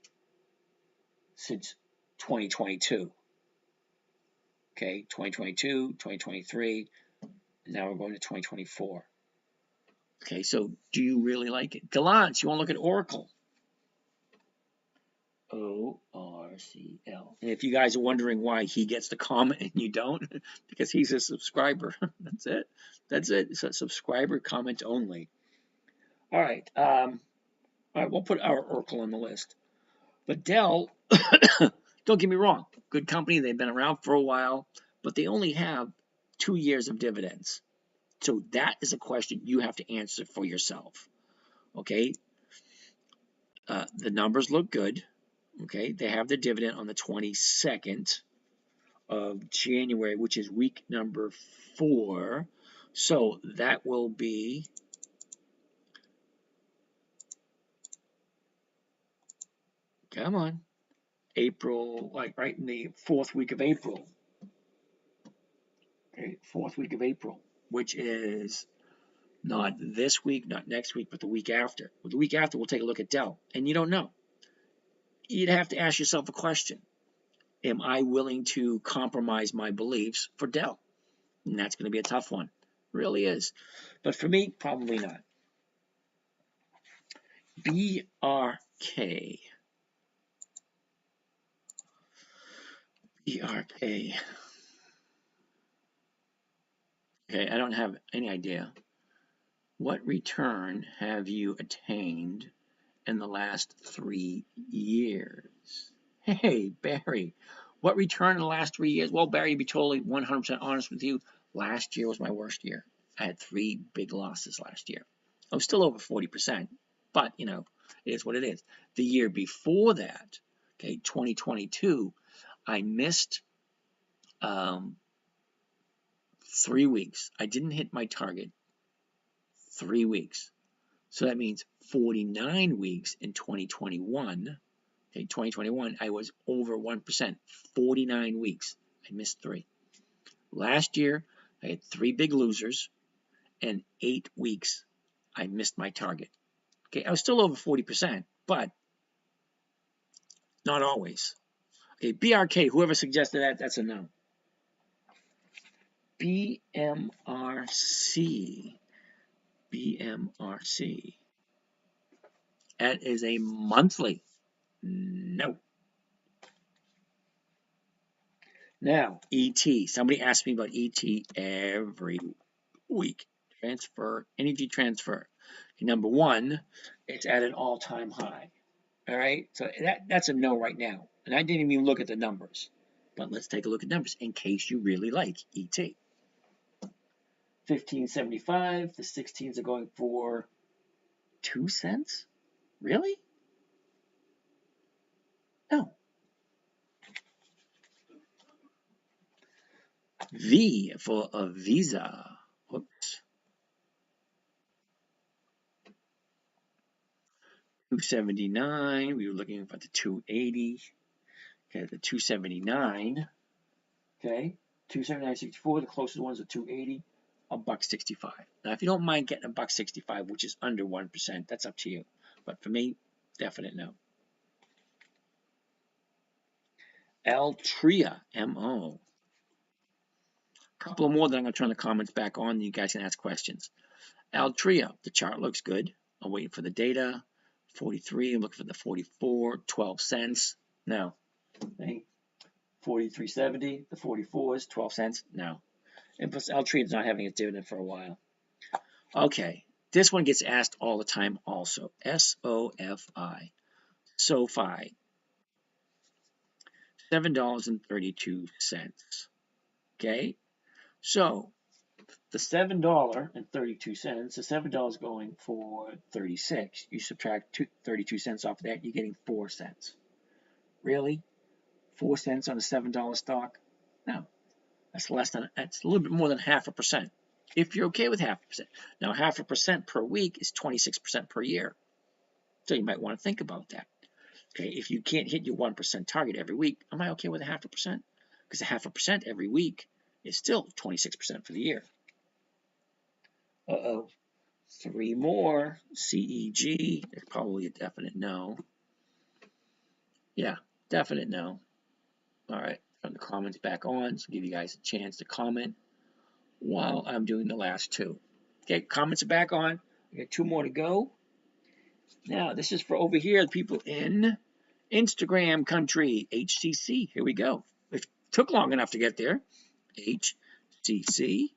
since 2022. Okay, 2022, 2023, and now we're going to 2024. Okay, so do you really like it? Gallant, you want to look at Oracle? ORCL. And if you guys are wondering why he gets the comment and you don't, because he's a subscriber. That's it. That's it. It's a subscriber comment only. All right. We'll put our Oracle on the list. But Dell, don't get me wrong, good company. They've been around for a while, but they only have 2 years of dividends. So that is a question you have to answer for yourself. Okay. The numbers look good. Okay. They have the dividend on the 22nd of January, which is week number 4. So that will be come on, April, like right in the 4th week of April. Okay, 4th week of April, which is not this week, not next week, but the week after. Well, the week after, we'll take a look at Dell, and you don't know. You'd have to ask yourself a question: am I willing to compromise my beliefs for Dell? And that's going to be a tough one. It really is. But for me, probably not. BRK. BRK. Okay, I don't have any idea. What return have you attained in the last 3 years? Hey, Barry, what return in the last 3 years? Well, Barry, to be totally 100% honest with you, last year was my worst year. I had 3 big losses last year. I was still over 40%, but, it is what it is. The year before that, okay, 2022, I missed 3 weeks. I didn't hit my target 3 weeks. So that means 49 weeks in 2021. Okay, 2021, I was over 1%. 49 weeks. I missed 3. Last year, I had 3 big losers, and 8 weeks, I missed my target. Okay, I was still over 40%, but not always. Okay, BRK, whoever suggested that, that's a no. BMRC. BMRC. That is a monthly. No. Now, ET. Somebody asks me about ET every week. Transfer, energy transfer. Number 1, it's at an all-time high. All right, so that's a no right now. And I didn't even look at the numbers. But let's take a look at numbers in case you really like ET. 15.75. The 16s are going for 2 cents. Really? No. V for a Visa. Whoops. 279. We were looking for the 280. Okay, the 279. Okay, 279.64. The closest ones are 280. $1.65. Now, if you don't mind getting $1.65, which is under 1%, that's up to you. But for me, definite no. Altria, MO. A couple more that I'm going to turn the comments back on. You guys can ask questions. Altria, the chart looks good. I'm waiting for the data. 43, I'm looking for the 44, 12 cents. No. Okay. 43.70, the 44 is 12 cents. No. And plus, Altria is not having a dividend for a while. Okay. This one gets asked all the time also. SOFI. SOFI. $7.32. Okay. So, the $7.32, the $7 going for 36. You subtract 32 cents off of that, you're getting 4 cents. Really? 4 cents on a $7 stock? No. That's a little bit more than 0.5%. If you're okay with 0.5%. Now, 0.5% per week is 26% per year. So you might want to think about that. Okay, if you can't hit your 1% target every week, am I okay with 0.5%? Because 0.5% every week is still 26% for the year. Uh-oh. 3 more. CEG. It's probably a definite no. Yeah, definite no. All right, turn the comments back on, so give you guys a chance to comment while I'm doing the last two. Okay, comments are back on. We got 2 more to go. Now, this is for over here, the people in Instagram country, HCC. Here we go. It took long enough to get there. HCC,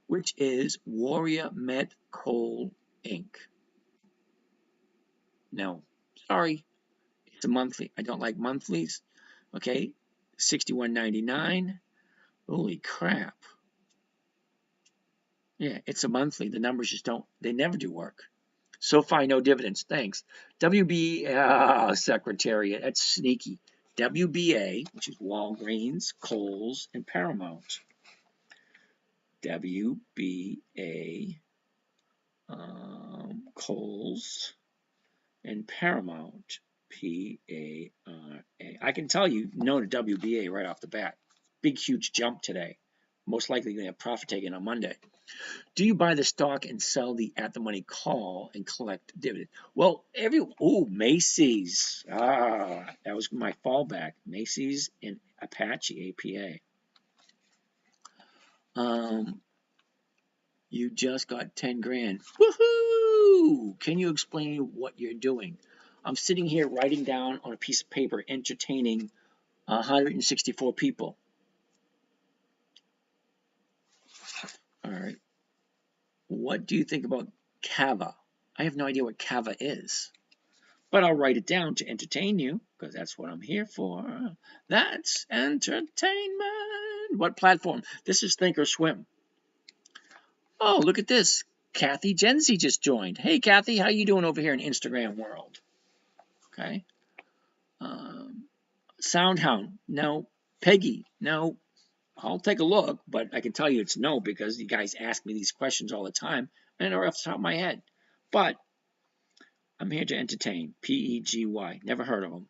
which is Warrior Met Coal Inc. No, sorry, it's a monthly. I don't like monthlies. Okay, $61.99. Holy crap. Yeah, it's a monthly. The numbers just don't, they never do work. SoFi, no dividends. Thanks. WBA, Secretariat, that's sneaky. WBA, which is Walgreens, Kohl's, and Paramount. WBA, Kohl's, and Paramount. PARA. I can tell you no to WBA right off the bat. Big, huge jump today. Most likely going to have profit taken on Monday. Do you buy the stock and sell the at-the-money call and collect dividend? Well, Macy's. That was my fallback. Macy's and Apache, APA. You just got 10 grand. Woohoo! Can you explain what you're doing? I'm sitting here writing down on a piece of paper, entertaining 164 people. All right. What do you think about Kava? I have no idea what Kava is, but I'll write it down to entertain you, because that's what I'm here for. That's entertainment. What platform? This is Thinkorswim. Oh, look at this. Kathy Genzi just joined. Hey, Kathy, how you doing over here in Instagram world? Okay. Soundhound, no. Peggy, no. I'll take a look, but I can tell you it's no, because you guys ask me these questions all the time, and they're off the top of my head. But I'm here to entertain. PEGY. Never heard of them.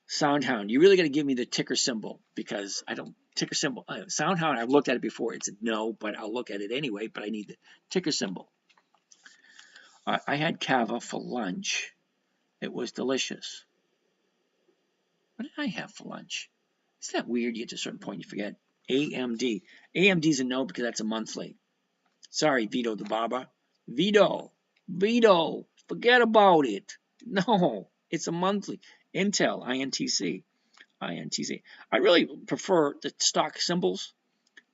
Soundhound, you really got to give me the ticker symbol, because I don't. Ticker symbol. Soundhound, I've looked at it before. It's a no, but I'll look at it anyway. But I need the ticker symbol. I had Kava for lunch. It was delicious. What did I have for lunch? Isn't that weird? You get to a certain point, you forget. AMD. AMD's a no because that's a monthly. Sorry, Vito the Barber. Vito, forget about it. No, it's a monthly. Intel, INTC. I really prefer the stock symbols.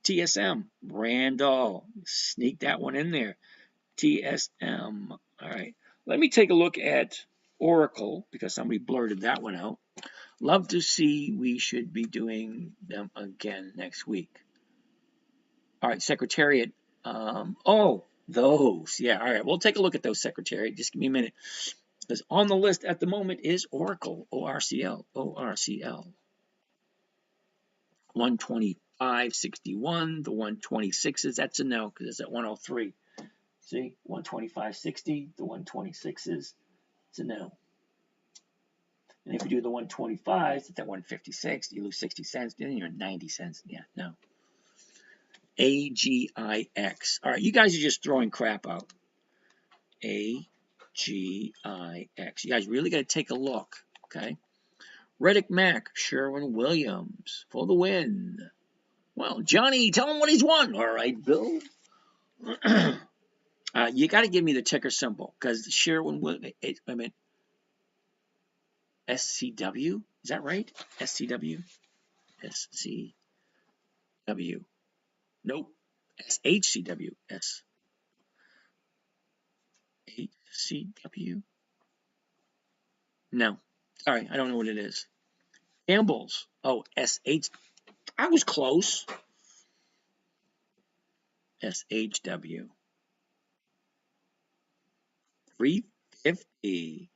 TSM, Randall. Sneak that one in there. TSM. All right. Let me take a look at Oracle, because somebody blurted that one out. Love to see. We should be doing them again next week. All right, Secretariat. Those. Yeah, all right. We'll take a look at those, Secretariat. Just give me a minute. Because on the list at the moment is Oracle, ORCL. 120 125.61. The 126s, that's a no because it's at 103. See, 125.60. The 126s, it's a no. And if you do the 125s, it's at 156. You lose 60 cents. Then you're at 90 cents. Yeah, no. AGIX. All right, you guys are just throwing crap out. AGIX. You guys really got to take a look, okay? Reddick Mac, Sherwin-Williams for the win. Well, Johnny, tell him what he's won. All right, Bill. You got to give me the ticker symbol because Sherwin-Williams, I mean, SCW, is that right? SCW? SCW. Nope. SHCW. SHCW. No. Sorry, I don't know what it is. Campbell's. Oh, SH. I was close. SHW. 350.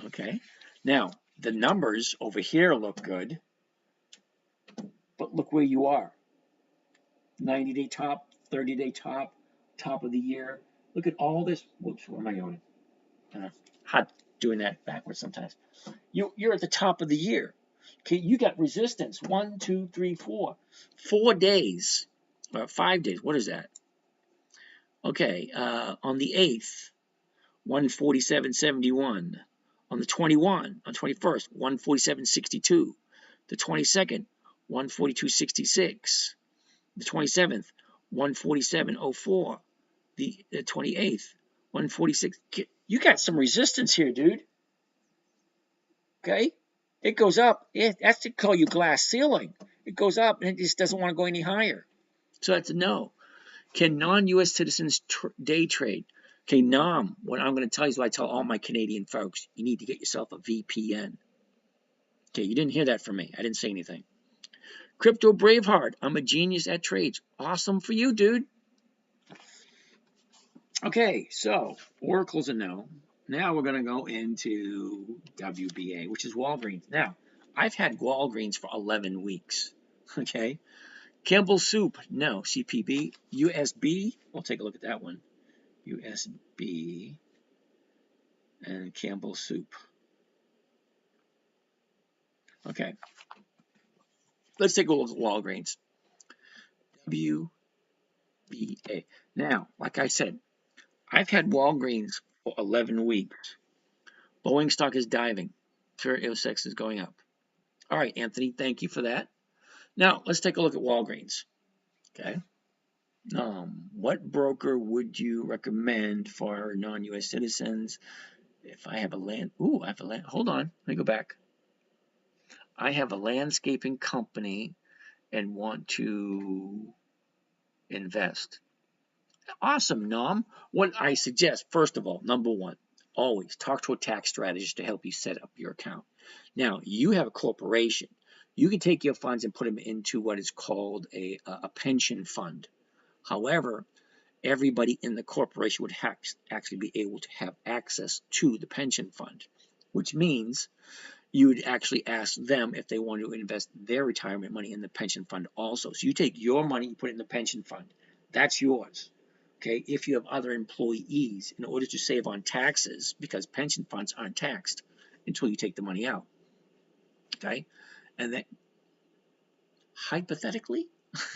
Okay. Now, the numbers over here look good. But look where you are. 90-day top, 30-day top, top of the year. Look at all this. Whoops, where am I going? Hot doing that backwards sometimes. You're at the top of the year. Okay, you got resistance. 1, 2, 3, 4. 4 days. 5 days. What is that? Okay, on the 8th, 147.71. On the 21st, 147.62. The 22nd, 142.66. The 27th, 147.04. The 28th, 146. You got some resistance here, dude. Okay? It goes up. That's to call you glass ceiling. It goes up and it just doesn't want to go any higher. So that's a no. Can non-U.S. citizens day trade? Okay, NOM, what I'm going to tell you is what I tell all my Canadian folks. You need to get yourself a VPN. Okay, you didn't hear that from me. I didn't say anything. Crypto Braveheart, I'm a genius at trades. Awesome for you, dude. Okay, so Oracle's a no. Now we're going to go into WBA, which is Walgreens. Now, I've had Walgreens for 11 weeks. Okay. Campbell's Soup, no. CPB. USB, we'll take a look at that one. USB and Campbell's Soup. Okay. Let's take a look at Walgreens. WBA. Now, like I said, I've had Walgreens for 11 weeks. Boeing stock is diving. Ferrosex is going up. All right, Anthony, thank you for that. Now, let's take a look at Walgreens. Okay. What broker would you recommend for non-U.S. citizens? If I have a land, I have a land. Hold on, let me go back. I have a landscaping company and want to invest. Awesome, Nom. What I suggest, first of all, number one, always talk to a tax strategist to help you set up your account. Now, you have a corporation. You can take your funds and put them into what is called a pension fund. However, everybody in the corporation would actually be able to have access to the pension fund, which means you would actually ask them if they want to invest their retirement money in the pension fund also. So you take your money, you put it in the pension fund. That's yours. Okay, if you have other employees, in order to save on taxes, because pension funds aren't taxed until you take the money out. Okay, and then hypothetically,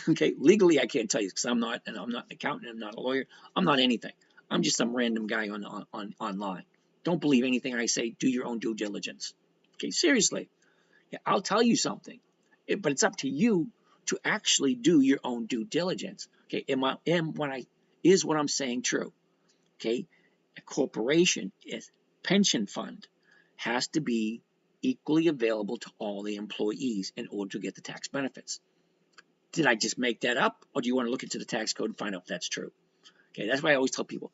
okay, legally I can't tell you because I'm not an accountant, I'm not a lawyer, I'm not anything. I'm just some random guy online. Don't believe anything I say. Do your own due diligence. Okay, seriously. Yeah, I'll tell you something, but it's up to you to actually do your own due diligence. Okay, is what I'm saying true? Okay, a corporation pension fund has to be equally available to all the employees in order to get the tax benefits. Did I just make that up, or do you want to look into the tax code and find out if that's true? Okay, that's why I always tell people,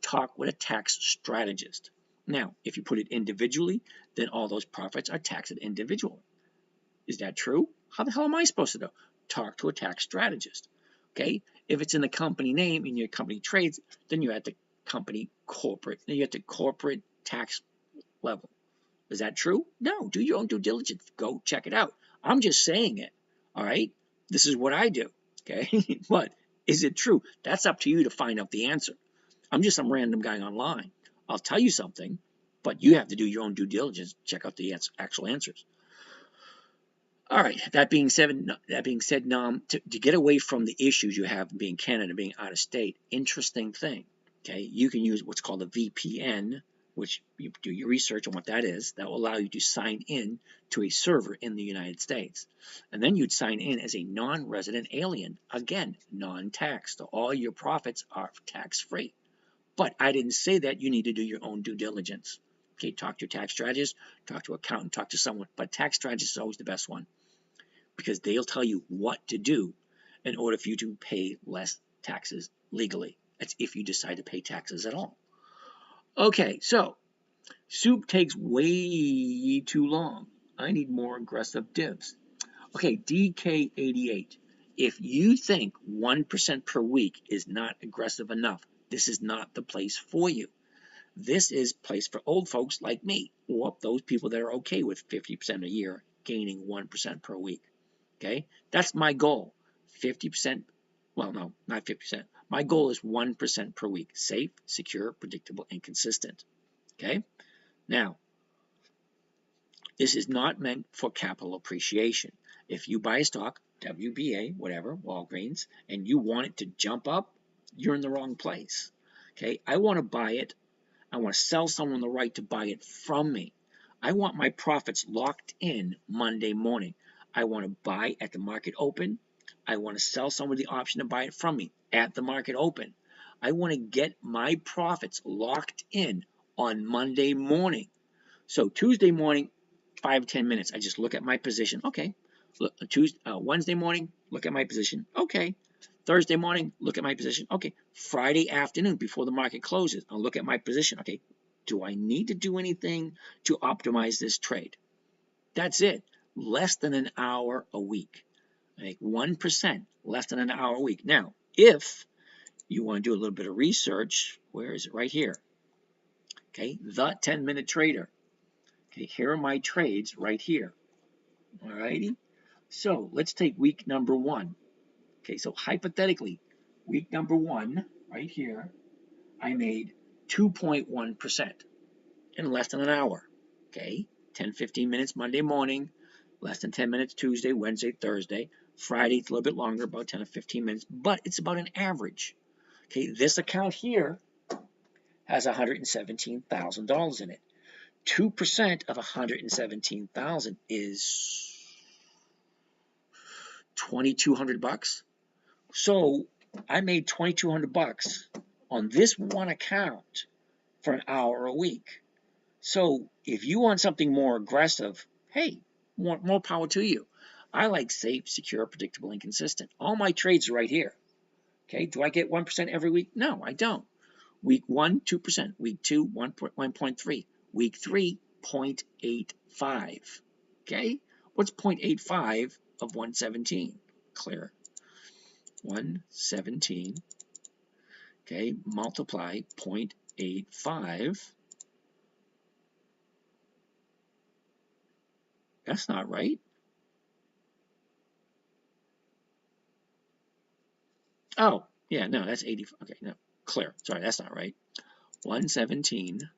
talk with a tax strategist. Now, if you put it individually, then all those profits are taxed individually. Is that true? How the hell am I supposed to know? Talk to a tax strategist. Okay, if it's in the company name and your company trades, then you're at the company corporate, then you're at the corporate tax level. Is that true? No, do your own due diligence. Go check it out. I'm just saying it. All right? This is what I do. Okay? But is it true? That's up to you to find out the answer. I'm just some random guy online. I'll tell you something, but you have to do your own due diligence, check out the actual answers. All right. That being said, Nam, to get away from the issues you have being Canada, being out of state, interesting thing. Okay, you can use what's called a VPN, which you do your research on what that is. That will allow you to sign in to a server in the United States, and then you'd sign in as a non-resident alien. Again, non-tax. So all your profits are tax-free. But I didn't say that. You need to do your own due diligence. Okay, talk to your tax strategist, talk to an accountant, talk to someone. But tax strategist is always the best one, because they'll tell you what to do in order for you to pay less taxes legally. That's if you decide to pay taxes at all. Okay, so soup takes way too long. I need more aggressive divs. Okay, DK88. If you think 1% per week is not aggressive enough, this is not the place for you. This is place for old folks like me, or those people that are okay with 50% a year gaining 1% per week. Okay, that's my goal. 50%, well, no, not 50%. My goal is 1% per week. Safe, secure, predictable, and consistent. Okay, now, this is not meant for capital appreciation. If you buy a stock, WBA, whatever, Walgreens, and you want it to jump up, you're in the wrong place. Okay, I want to buy it. I want to sell someone the right to buy it from me. I want my profits locked in Monday morning. I want to buy at the market open. I want to sell someone the option to buy it from me at the market open. I want to get my profits locked in on Monday morning. So Tuesday morning, 5 to 10 minutes, I just look at my position. Okay. Look, Wednesday morning, look at my position. Okay. Thursday morning, look at my position. Okay. Friday afternoon, before the market closes, I'll look at my position. Okay. Do I need to do anything to optimize this trade? That's it. Less than an hour a week. I make 1%, less than an hour a week. Now, if you want to do a little bit of research, where is it? Right here. Okay. The 10-minute trader. Okay. Here are my trades right here. All righty. So let's take week number 1. Okay, so hypothetically, week number 1, right here, I made 2.1% in less than an hour. Okay, 10, 15 minutes Monday morning, less than 10 minutes Tuesday, Wednesday, Thursday. Friday, it's a little bit longer, about 10 or 15 minutes, but it's about an average. Okay, this account here has $117,000 in it. 2% of $117,000 is $2,200. So I made $2,200 on this one account for an hour a week. So if you want something more aggressive, hey, more power to you. I like safe, secure, predictable, and consistent. All my trades are right here. Okay, do I get 1% every week? No, I don't. Week 1, 2%. Week 2, 1.3. Week 3, 0.85. Okay, what's 0.85 of 117? Clear. 117, okay, multiply 0.85. That's not right. Oh, yeah, no, that's 80. Okay, no, clear. Sorry, that's not right. 117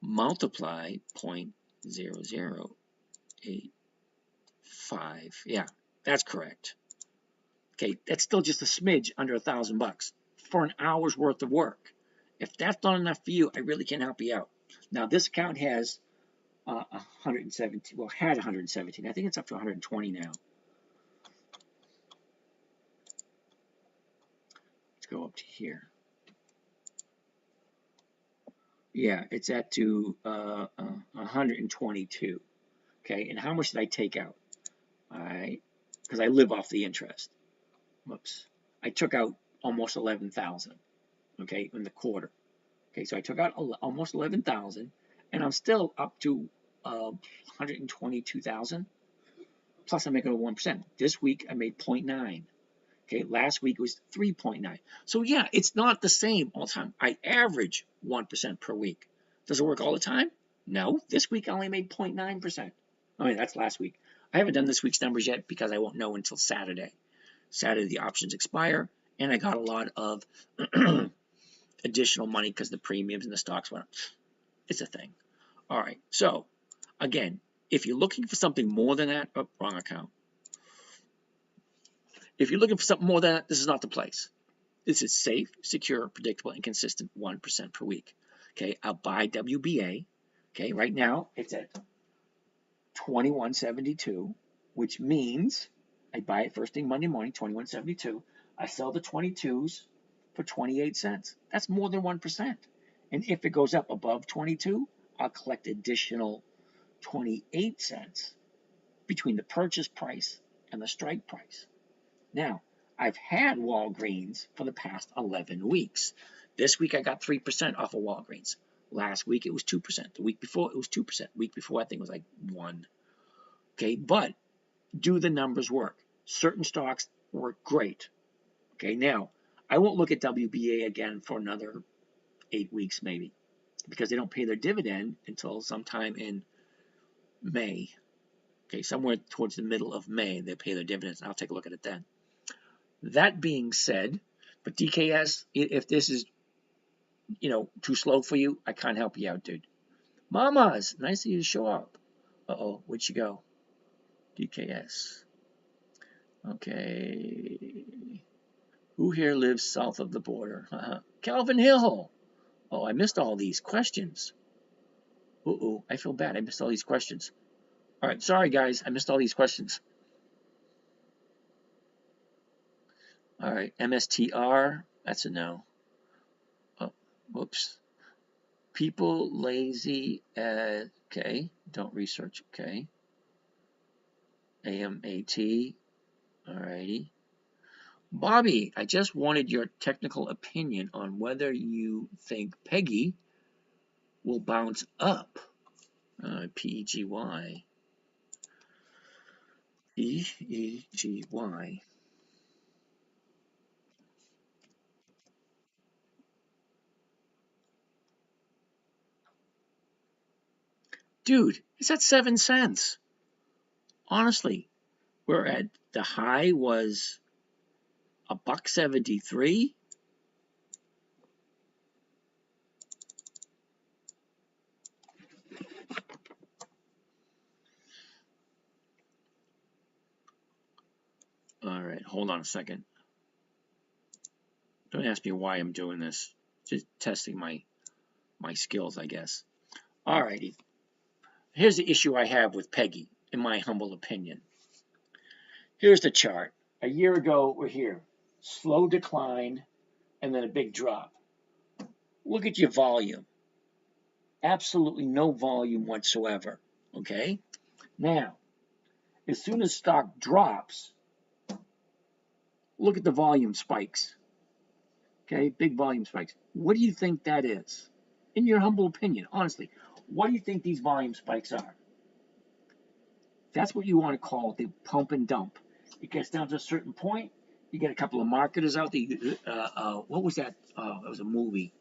multiply 0.0085. Yeah, that's correct. Okay, that's still just a smidge under $1,000 for an hour's worth of work. If that's not enough for you, I really can't help you out. Now, this account has 117. Well, had 117. I think it's up to 120 now. Let's go up to here. Yeah, it's at to 122. Okay, and how much did I take out? Because I live off the interest. Whoops. I took out almost 11,000. Okay, in the quarter. Okay, so I took out almost 11,000, and I'm still up to 122,000. Plus, I'm making 1%. This week I made 0.9. Okay, last week was 3.9. So yeah, it's not the same all the time. I average 1% per week. Does it work all the time? No. This week I only made 0.9%. I mean, that's last week. I haven't done this week's numbers yet because I won't know until Saturday. Saturday the options expire, and I got a lot of additional money because the premiums and the stocks went up. It's a thing. All right, so again, if you're looking for something more than that, oh, wrong account. If you're looking for something more than that, this is not the place. This is safe, secure, predictable, and consistent 1% per week. Okay, I'll buy WBA. Okay, right now it's at 21.72, which means I buy it first thing Monday morning, 21.72. I sell the 22s for 28 cents. That's more than 1%. And if it goes up above 22, I'll collect additional 28 cents between the purchase price and the strike price. Now, I've had Walgreens for the past 11 weeks. This week I got 3% off of Walgreens. Last week it was 2%. The week before it was 2%. The week before I think it was like 1. Okay, but do the numbers work? Certain stocks work great. Okay, now I won't look at WBA again for another 8 weeks maybe, because they don't pay their dividend until sometime in May. Okay, somewhere towards the middle of May they'll pay their dividends. I'll take a look at it then. That being said, but DKS, if this is, too slow for you, I can't help you out, dude. Mamas, nice of you to show up. Uh-oh, where'd she go? DKS. Okay. Who here lives south of the border? Calvin Hill. Oh, I missed all these questions. Uh-oh, I feel bad. I missed all these questions. All right, sorry, guys. I missed all these questions. All right, MSTR. That's a no. Oh, whoops. People lazy. Okay, don't research. Okay. AMAT. Alrighty. Bobby, I just wanted your technical opinion on whether you think Peggy will bounce up. PEGY. PEGY. Dude, it's at 7 cents. Honestly, we're at the high was $1.73. All right, hold on a second. Don't ask me why I'm doing this. Just testing my skills, I guess. All righty. Here's the issue I have with Peggy, in my humble opinion. Here's the chart. A year ago, we're here. Slow decline, and then a big drop. Look at your volume. Absolutely no volume whatsoever. Okay? Now, as soon as stock drops, look at the volume spikes. Okay? Big volume spikes. What do you think that is? In your humble opinion, honestly, what do you think these volume spikes are? That's what you want to call the pump and dump. It gets down to a certain point. You get a couple of marketers out there. What was that? It was a movie.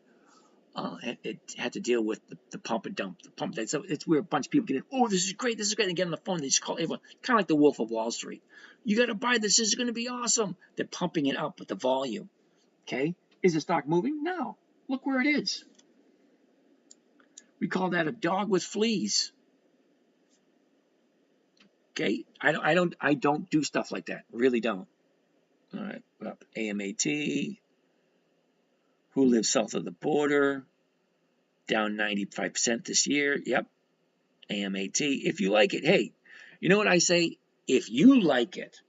It had to deal with the pump and dump. The pump. It's where a bunch of people get in. Oh, this is great. This is great. They get on the phone. They just call everyone. Kind of like the Wolf of Wall Street. You got to buy this. This is going to be awesome. They're pumping it up with the volume. Okay. Is the stock moving? No. Look where it is. We call that a dog with fleas. Okay, I don't do stuff like that. Really don't. All right, up AMAT. Who lives south of the border? Down 95% this year. Yep. AMAT. If you like it, hey, you know what I say? If you like it,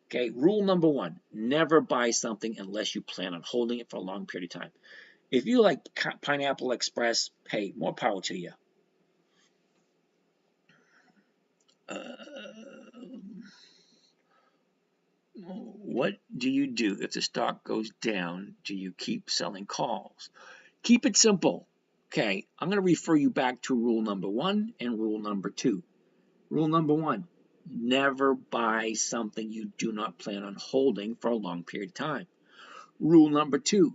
okay, rule number 1, never buy something unless you plan on holding it for a long period of time. If you like Pineapple Express, hey, more power to you. What do you do if the stock goes down? Do you keep selling calls? Keep it simple. Okay, I'm going to refer you back to rule number 1 and rule number 2. Rule number 1, never buy something you do not plan on holding for a long period of time. Rule number 2,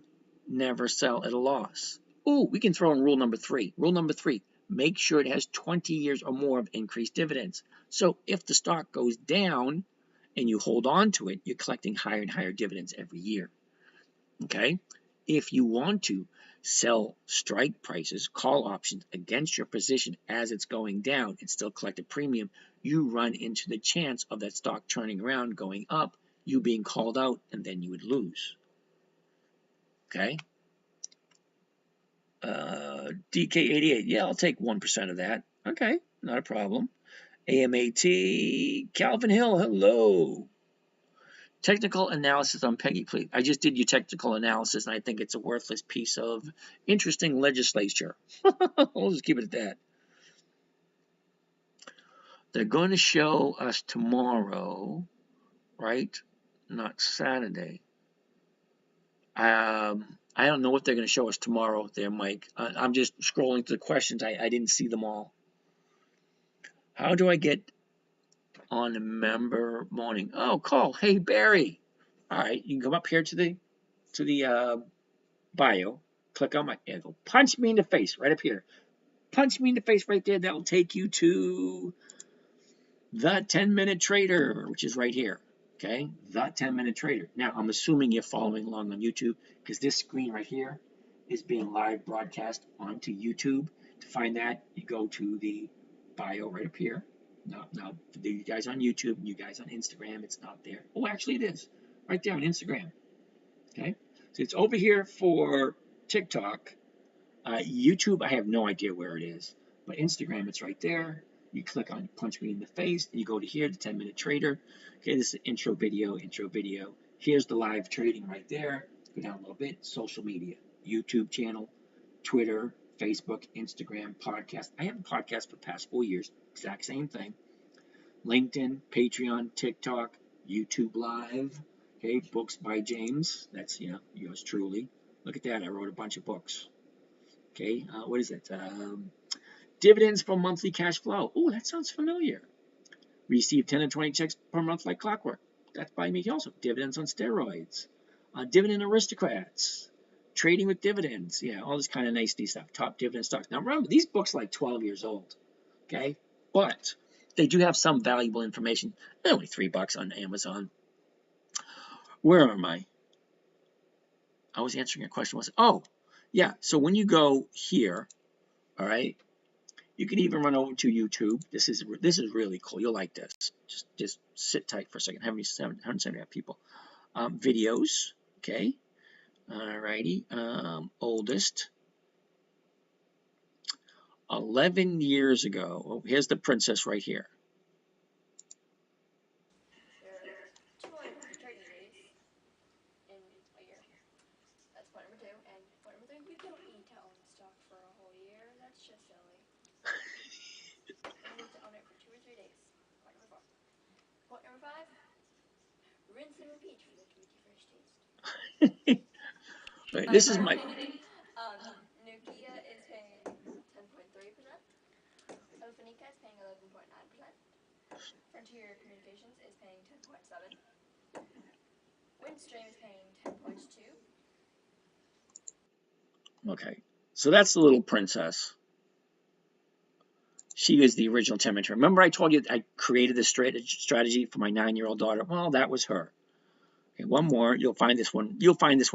never sell at a loss. Ooh, we can throw in rule number 3. Rule number 3, make sure it has 20 years or more of increased dividends. So if the stock goes down and you hold on to it, you're collecting higher and higher dividends every year. Okay? If you want to sell strike prices, call options against your position as it's going down and still collect a premium, you run into the chance of that stock turning around, going up, you being called out, and then you would lose. Okay? DK88, yeah, I'll take 1% of that. Okay, not a problem. AMAT, Calvin Hill, hello. Technical analysis on Peggy, please. I just did your technical analysis, and I think it's a worthless piece of interesting legislature. We'll just keep it at that. They're going to show us tomorrow, right? Not Saturday. I don't know what they're going to show us tomorrow there, Mike. I'm just scrolling through the questions. I didn't see them all. How do I get on a member morning? Oh, call. Hey, Barry. All right, you can come up here to the bio. Click on my go. Punch me in the face right up here. Punch me in the face right there. That will take you to the 10-minute trader, which is right here. Okay, the 10-minute trader. Now, I'm assuming you're following along on YouTube because this screen right here is being live broadcast onto YouTube. To find that, you go to the bio right up here. Now, for you guys on YouTube, you guys on Instagram, it's not there. Oh, actually, it is right there on Instagram. Okay, so it's over here for TikTok. YouTube, I have no idea where it is, but Instagram, it's right there. You click on Punch Me in the Face, and you go to here, the 10-minute trader. Okay, this is intro video. Here's the live trading right there. Go down a little bit. Social media, YouTube channel, Twitter, Facebook, Instagram, podcast. I have a podcast for the past 4 years. Exact same thing. LinkedIn, Patreon, TikTok, YouTube Live. Okay, books by James. That's, yours truly. Look at that. I wrote a bunch of books. Okay, what is it? Dividends from monthly cash flow. Oh, that sounds familiar. Receive 10 and 20 checks per month like clockwork. That's by me also. Dividends on steroids. Dividend aristocrats. Trading with dividends. Yeah, all this kind of nice stuff. Top dividend stocks. Now remember, these books are like 12 years old. Okay, but they do have some valuable information. They're only $3 on Amazon. Where am I? I was answering a question. Oh, yeah. So when you go here, all right, you can even run over to YouTube. This is really cool. You'll like this. Just sit tight for a second. 175 people. Videos. Okay. All righty. Oldest. 11 years ago. Oh, here's the princess right here. Right, this is my. Nokia is paying 10.3%. Ofanica is paying 11.9%. Frontier Communications is paying 10.7%. Windstream is paying 10.2%. Okay, so that's the little princess. She is the original 10-minute trader. Remember I told you I created this strategy for my 9-year-old daughter? Well, that was her. Okay, one more. You'll find this one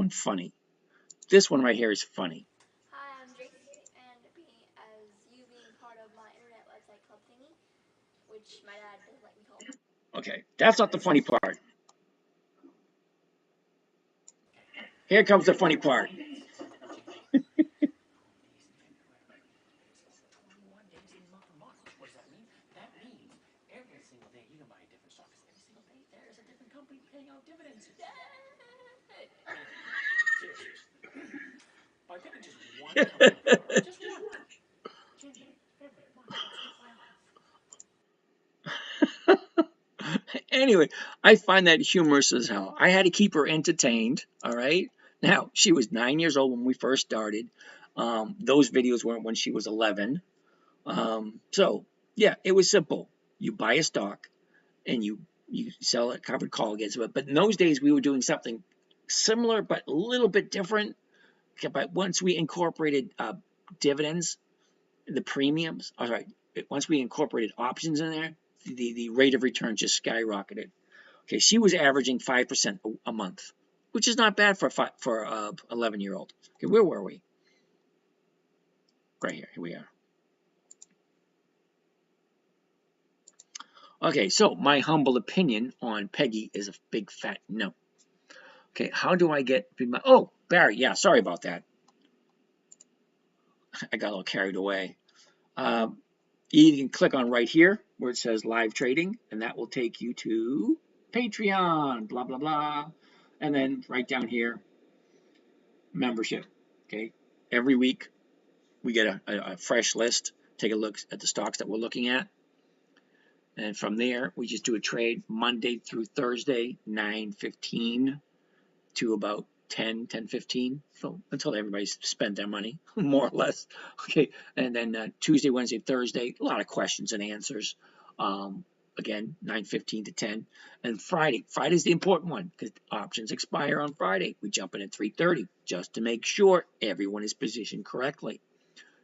funny. This one right here is funny. Hi, I'm Jace, and you being part of my internet website club thingy, which my dad doesn't like me call. Okay, that's not the funny part. Here comes the funny part. Anyway, I find that humorous as hell. I had to keep her entertained, all right? Now, she was 9 years old when we first started. Those videos weren't when she was 11. So, yeah, it was simple. You buy a stock, and you sell a covered call against it. But in those days, we were doing something similar, but a little bit different. But once we incorporated dividends, the premiums, all right, once we incorporated options in there, the rate of return just skyrocketed. Okay, she was averaging 5% a month, which is not bad for a 11-year-old. Okay, where were we? Right here. Here we are. Okay, so my humble opinion on Peggy is a big fat no. Okay, how do I get my... Oh, Barry, yeah, sorry about that. I got a little carried away. You can click on right here where it says live trading, and that will take you to Patreon, blah, blah, blah. And then right down here, membership. Okay, every week we get a fresh list, take a look at the stocks that we're looking at. And from there, we just do a trade Monday through Thursday, 9:15 to about 10:15, so until everybody's spent their money, more or less. Okay, and then Tuesday, Wednesday, Thursday, a lot of questions and answers. Again, 9:15 to 10. And Friday's the important one because options expire on Friday. We jump in at 3:30 just to make sure everyone is positioned correctly.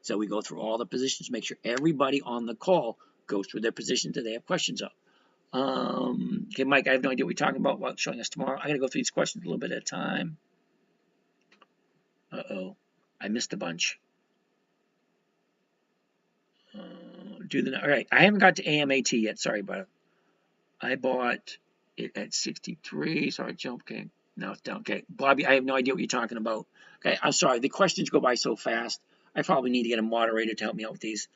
So we go through all the positions, make sure everybody on the call goes through their positions that they have questions of. Okay, Mike, I have no idea what you're talking about. What's showing us tomorrow? I got to go through these questions a little bit at a time. Uh-oh, I missed a bunch. All right, I haven't got to AMAT yet. Sorry about it. I bought it at 63. Sorry, jump. Okay, now it's down. Okay, Bobby, I have no idea what you're talking about. Okay, I'm sorry. The questions go by so fast. I probably need to get a moderator to help me out with these.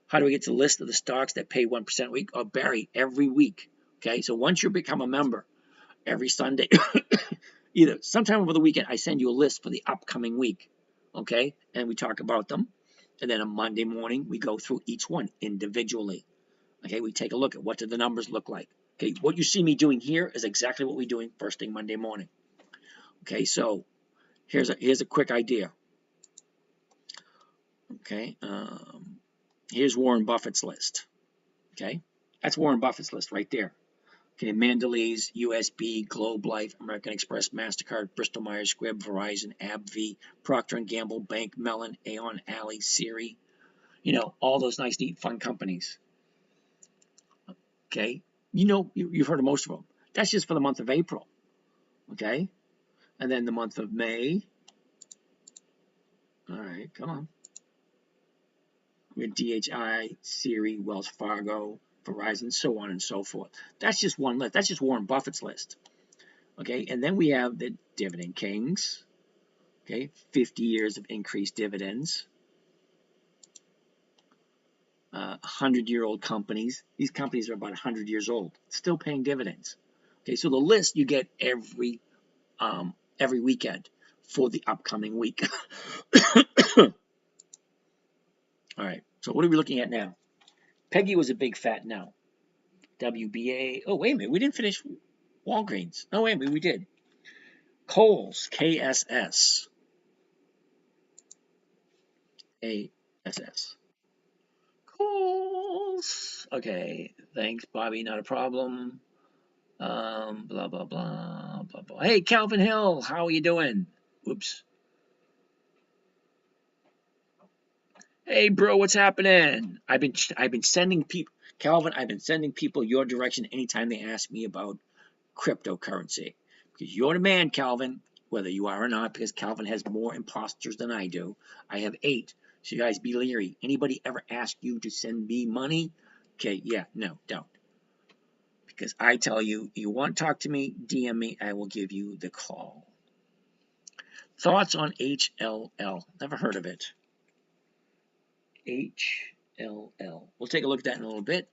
How do we get to the list of the stocks that pay 1% a week? Oh, Barry, every week. Okay, so once you become a member, every Sunday, either sometime over the weekend, I send you a list for the upcoming week. Okay, and we talk about them. And then on Monday morning, we go through each one individually. Okay, we take a look at what do the numbers look like. Okay, what you see me doing here is exactly what we're doing first thing Monday morning. Okay, so here's a quick idea. Okay, here's Warren Buffett's list. Okay, that's Warren Buffett's list right there. Okay, Mondelez, USB, Globe Life, American Express, MasterCard, Bristol Myers Squibb, Verizon, AbbVie, Procter & Gamble, Bank, Mellon, Aon, Alley, Siri. You know, all those nice, neat, fun companies. Okay, you know, you've heard of most of them. That's just for the month of April. Okay, and then the month of May. All right, come on. We have DHI, Siri, Wells Fargo, Verizon, so on and so forth. That's just one list. That's just Warren Buffett's list. Okay, and then we have the Dividend Kings. Okay, 50 years of increased dividends. 100-year-old companies. These companies are about 100 years old, still paying dividends. Okay, so the list you get every weekend for the upcoming week. All right, so what are we looking at now? Peggy was a big fat no. WBA. Oh, wait a minute. We didn't finish Walgreens. No, wait a minute. We did. Kohl's. KSS. ASS. Kohl's. Okay. Thanks, Bobby. Not a problem. Blah, blah, blah, blah, blah. Hey, Calvin Hill. How are you doing? Oops. Hey, bro. What's happening? I've been sending people. Calvin, I've been sending people your direction anytime they ask me about cryptocurrency. Because you're the man, Calvin, whether you are or not, because Calvin has more imposters than I do. I have 8. So you guys be leery. Anybody ever ask you to send me money? Okay, yeah, no, don't. Because I tell you, you want to talk to me, DM me, I will give you the call. Thoughts on HLL? Never heard of it. HLL. We'll take a look at that in a little bit.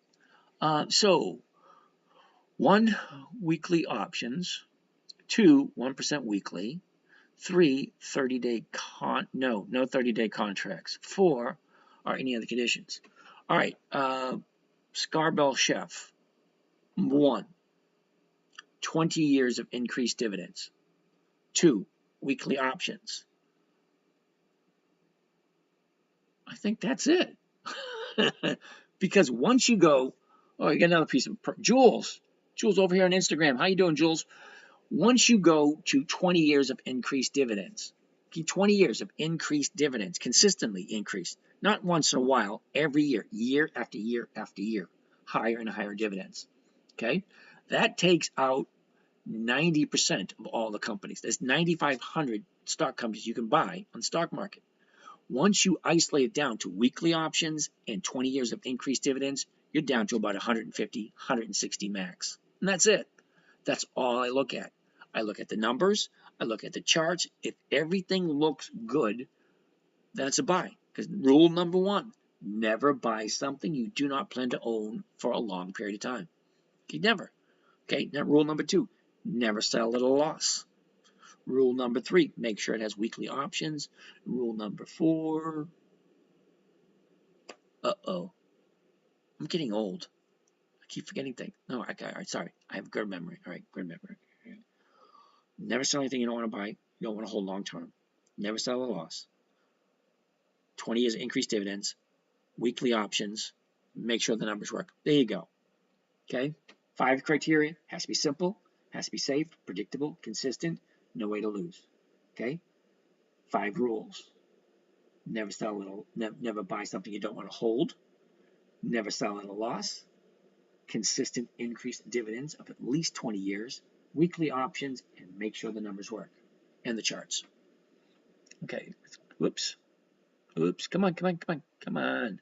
So, 1, weekly options. 2, 1% weekly. 3, 30-day no 30-day contracts. 4 are any other conditions. All right, Scarbell Chef. 1, 20 years of increased dividends. 2, weekly options. I think that's it. Because once you go, oh, you got another piece of Jules over here on Instagram. How you doing, Jules? Once you go to 20 years of increased dividends, 20 years of increased dividends, consistently increased, not once in a while, every year, year after year after year, higher and higher dividends. Okay, that takes out 90% of all the companies. There's 9,500 stock companies you can buy on the stock market. Once you isolate it down to weekly options and 20 years of increased dividends, you're down to about 150, 160 max. And that's it. That's all I look at. I look at the numbers. I look at the charts. If everything looks good, then it's a buy. Because rule number one, never buy something you do not plan to own for a long period of time. Okay, never. Okay, now rule number two, never sell at a loss. Rule number three, make sure it has weekly options. Rule number four, I'm getting old. I keep forgetting things. No, all right, sorry. I have good memory. All right, good memory. Never sell anything you don't want to buy. You don't want to hold long term. Never sell at a loss. 20 years of increased dividends. Weekly options. Make sure the numbers work. There you go. Okay? 5 criteria. Has to be simple. Has to be safe, predictable, consistent. No way to lose. Okay? 5 rules. Never sell never buy something you don't want to hold. Never sell at a loss. Consistent increased dividends of at least 20 years. Weekly options, and make sure the numbers work. And the charts. Okay. Whoops. Oops. Come on.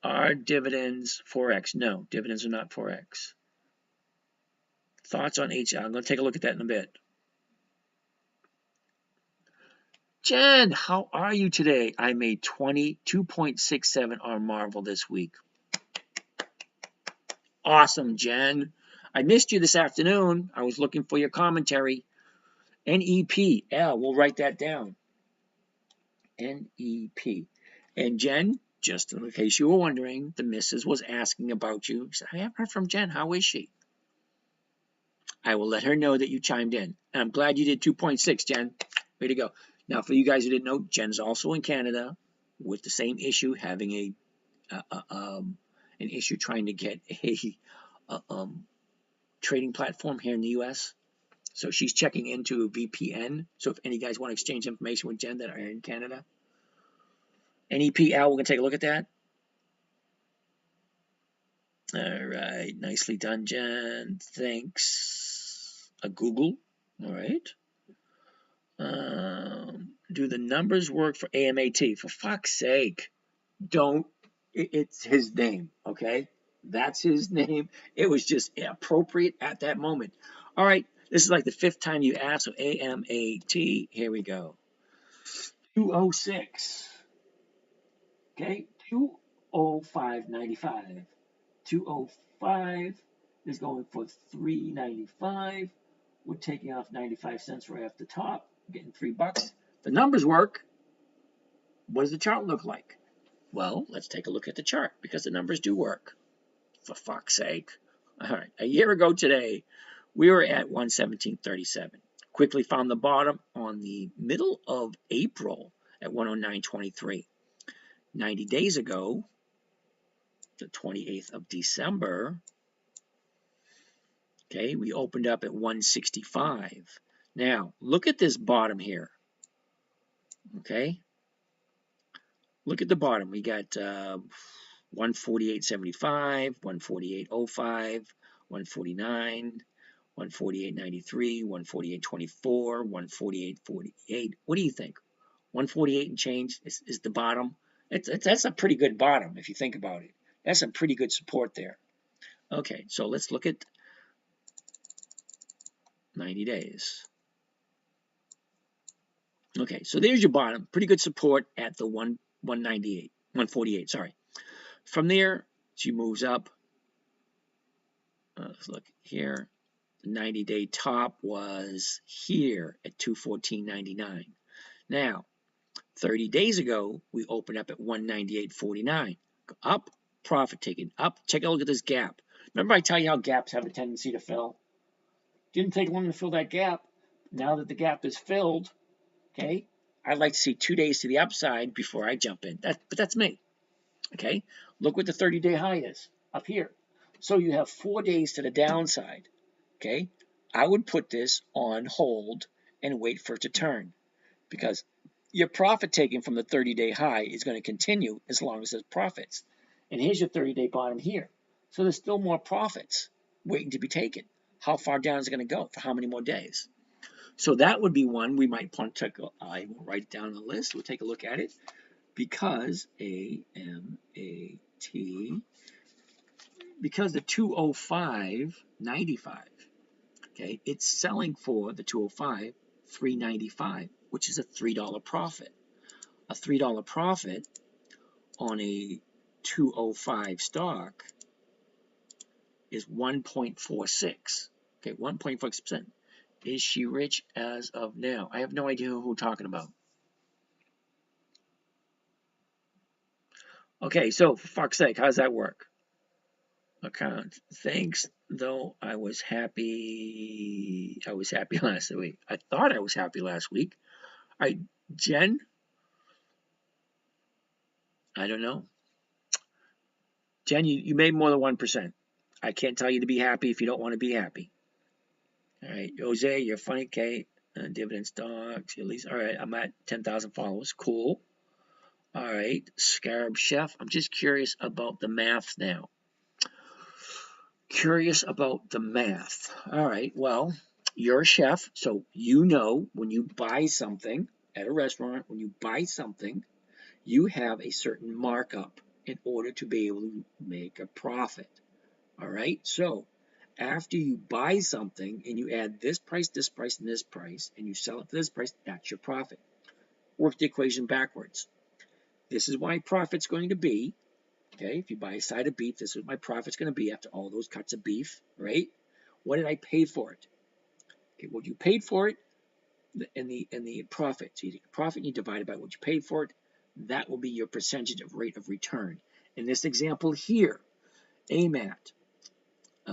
Are dividends 4x? No, dividends are not 4x. Thoughts on HL? I'm going to take a look at that in a bit. Jen, how are you today? I made 22.67 on Marvel this week. Awesome, Jen. I missed you this afternoon. I was looking for your commentary. NEP. L, we'll write that down. NEP. And Jen, just in case you were wondering, the missus was asking about you. She said, I haven't heard from Jen. How is she? I will let her know that you chimed in. And I'm glad you did 2.6, Jen. Way to go. Now, for you guys who didn't know, Jen's also in Canada with the same issue, having an issue trying to get a trading platform here in the U.S. So she's checking into a VPN. So if any guys want to exchange information with Jen that are in Canada, NEPL, we're going to take a look at that. All right, nicely done, Jen. Thanks. A Google. All right. Do the numbers work for AMAT? For fuck's sake, don't. It's his name, okay? That's his name. It was just appropriate at that moment. All right, this is like the 5th time you asked, so AMAT. Here we go. 206. Okay, 205.95. 205 is going for $3.95. We're taking off 95 cents right off the top, getting $3. The numbers work. What does the chart look like? Well, let's take a look at the chart because the numbers do work. For fuck's sake. All right, a year ago today, we were at 117.37. Quickly found the bottom on the middle of April at 109.23. 90 days ago, the 28th of December, okay, we opened up at 165. Now, look at this bottom here. Okay? Look at the bottom. We got 148.75, 148.05, 149, 148.93, 148.24, 148.48. What do you think? 148 and change is the bottom. That's a pretty good bottom if you think about it. That's some pretty good support there. Okay, so let's look at 90 days. Okay, so there's your bottom. Pretty good support at the 148, sorry. From there, she moves up. Let's look here. The 90-day top was here at 214.99. Now, 30 days ago, we opened up at 198.49. Up, profit taking. Up, take a look at this gap. Remember I tell you how gaps have a tendency to fill? Didn't take long to fill that gap. Now that the gap is filled, okay, I'd like to see 2 days to the upside before I jump in. But that's me. Okay, look what the 30-day high is up here. So you have 4 days to the downside. Okay, I would put this on hold and wait for it to turn, because your profit taken from the 30-day high is going to continue as long as there's profits. And here's your 30-day bottom here. So there's still more profits waiting to be taken. How far down is it going to go? For how many more days? So that would be one we might want to, I will write it down on the list. We'll take a look at it. Because AMAT, because the 205.95, okay, it's selling for the 205, $3.95, which is a $3 profit. A $3 profit on a 205 stock is 1.46. Okay, 1.46%. Is she rich as of now? I have no idea who we're talking about. Okay, so for fuck's sake, how does that work? Account. Thanks, though I was happy. I was happy last week. I thought I was happy last week. All right, Jen. I don't know. Jen, you made more than 1%. I can't tell you to be happy if you don't want to be happy. All right, Jose, you're funny, Kate. Dividend stocks, at least. All right, I'm at 10,000 followers. Cool. All right, Scarab Chef. I'm just curious about the math now. Curious about the math. All right, well, you're a chef, so you know when you buy something at a restaurant, when you buy something, you have a certain markup in order to be able to make a profit. All right, so after you buy something and you add this price, and this price, and you sell it for this price, that's your profit. Work the equation backwards. This is my profit's going to be, okay, if you buy a side of beef, this is what my profit's going to be after all those cuts of beef, right? What did I pay for it? Okay, what you paid for it and the profit. So you take the profit and you divide it by what you paid for it. That will be your percentage of rate of return. In this example here, AMAT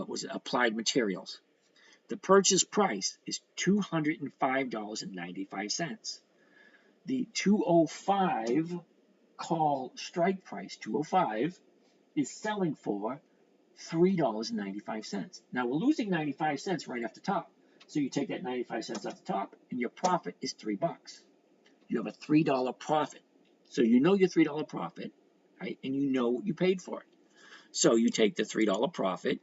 was Applied Materials. The purchase price is $205.95. The 205 call strike price, 205, is selling for $3.95. Now we're losing 95 cents right off the top. So you take that 95 cents off the top and your profit is $3. You have a $3 profit. So you know your $3 profit, right? And you know what you paid for it. So you take the $3 profit,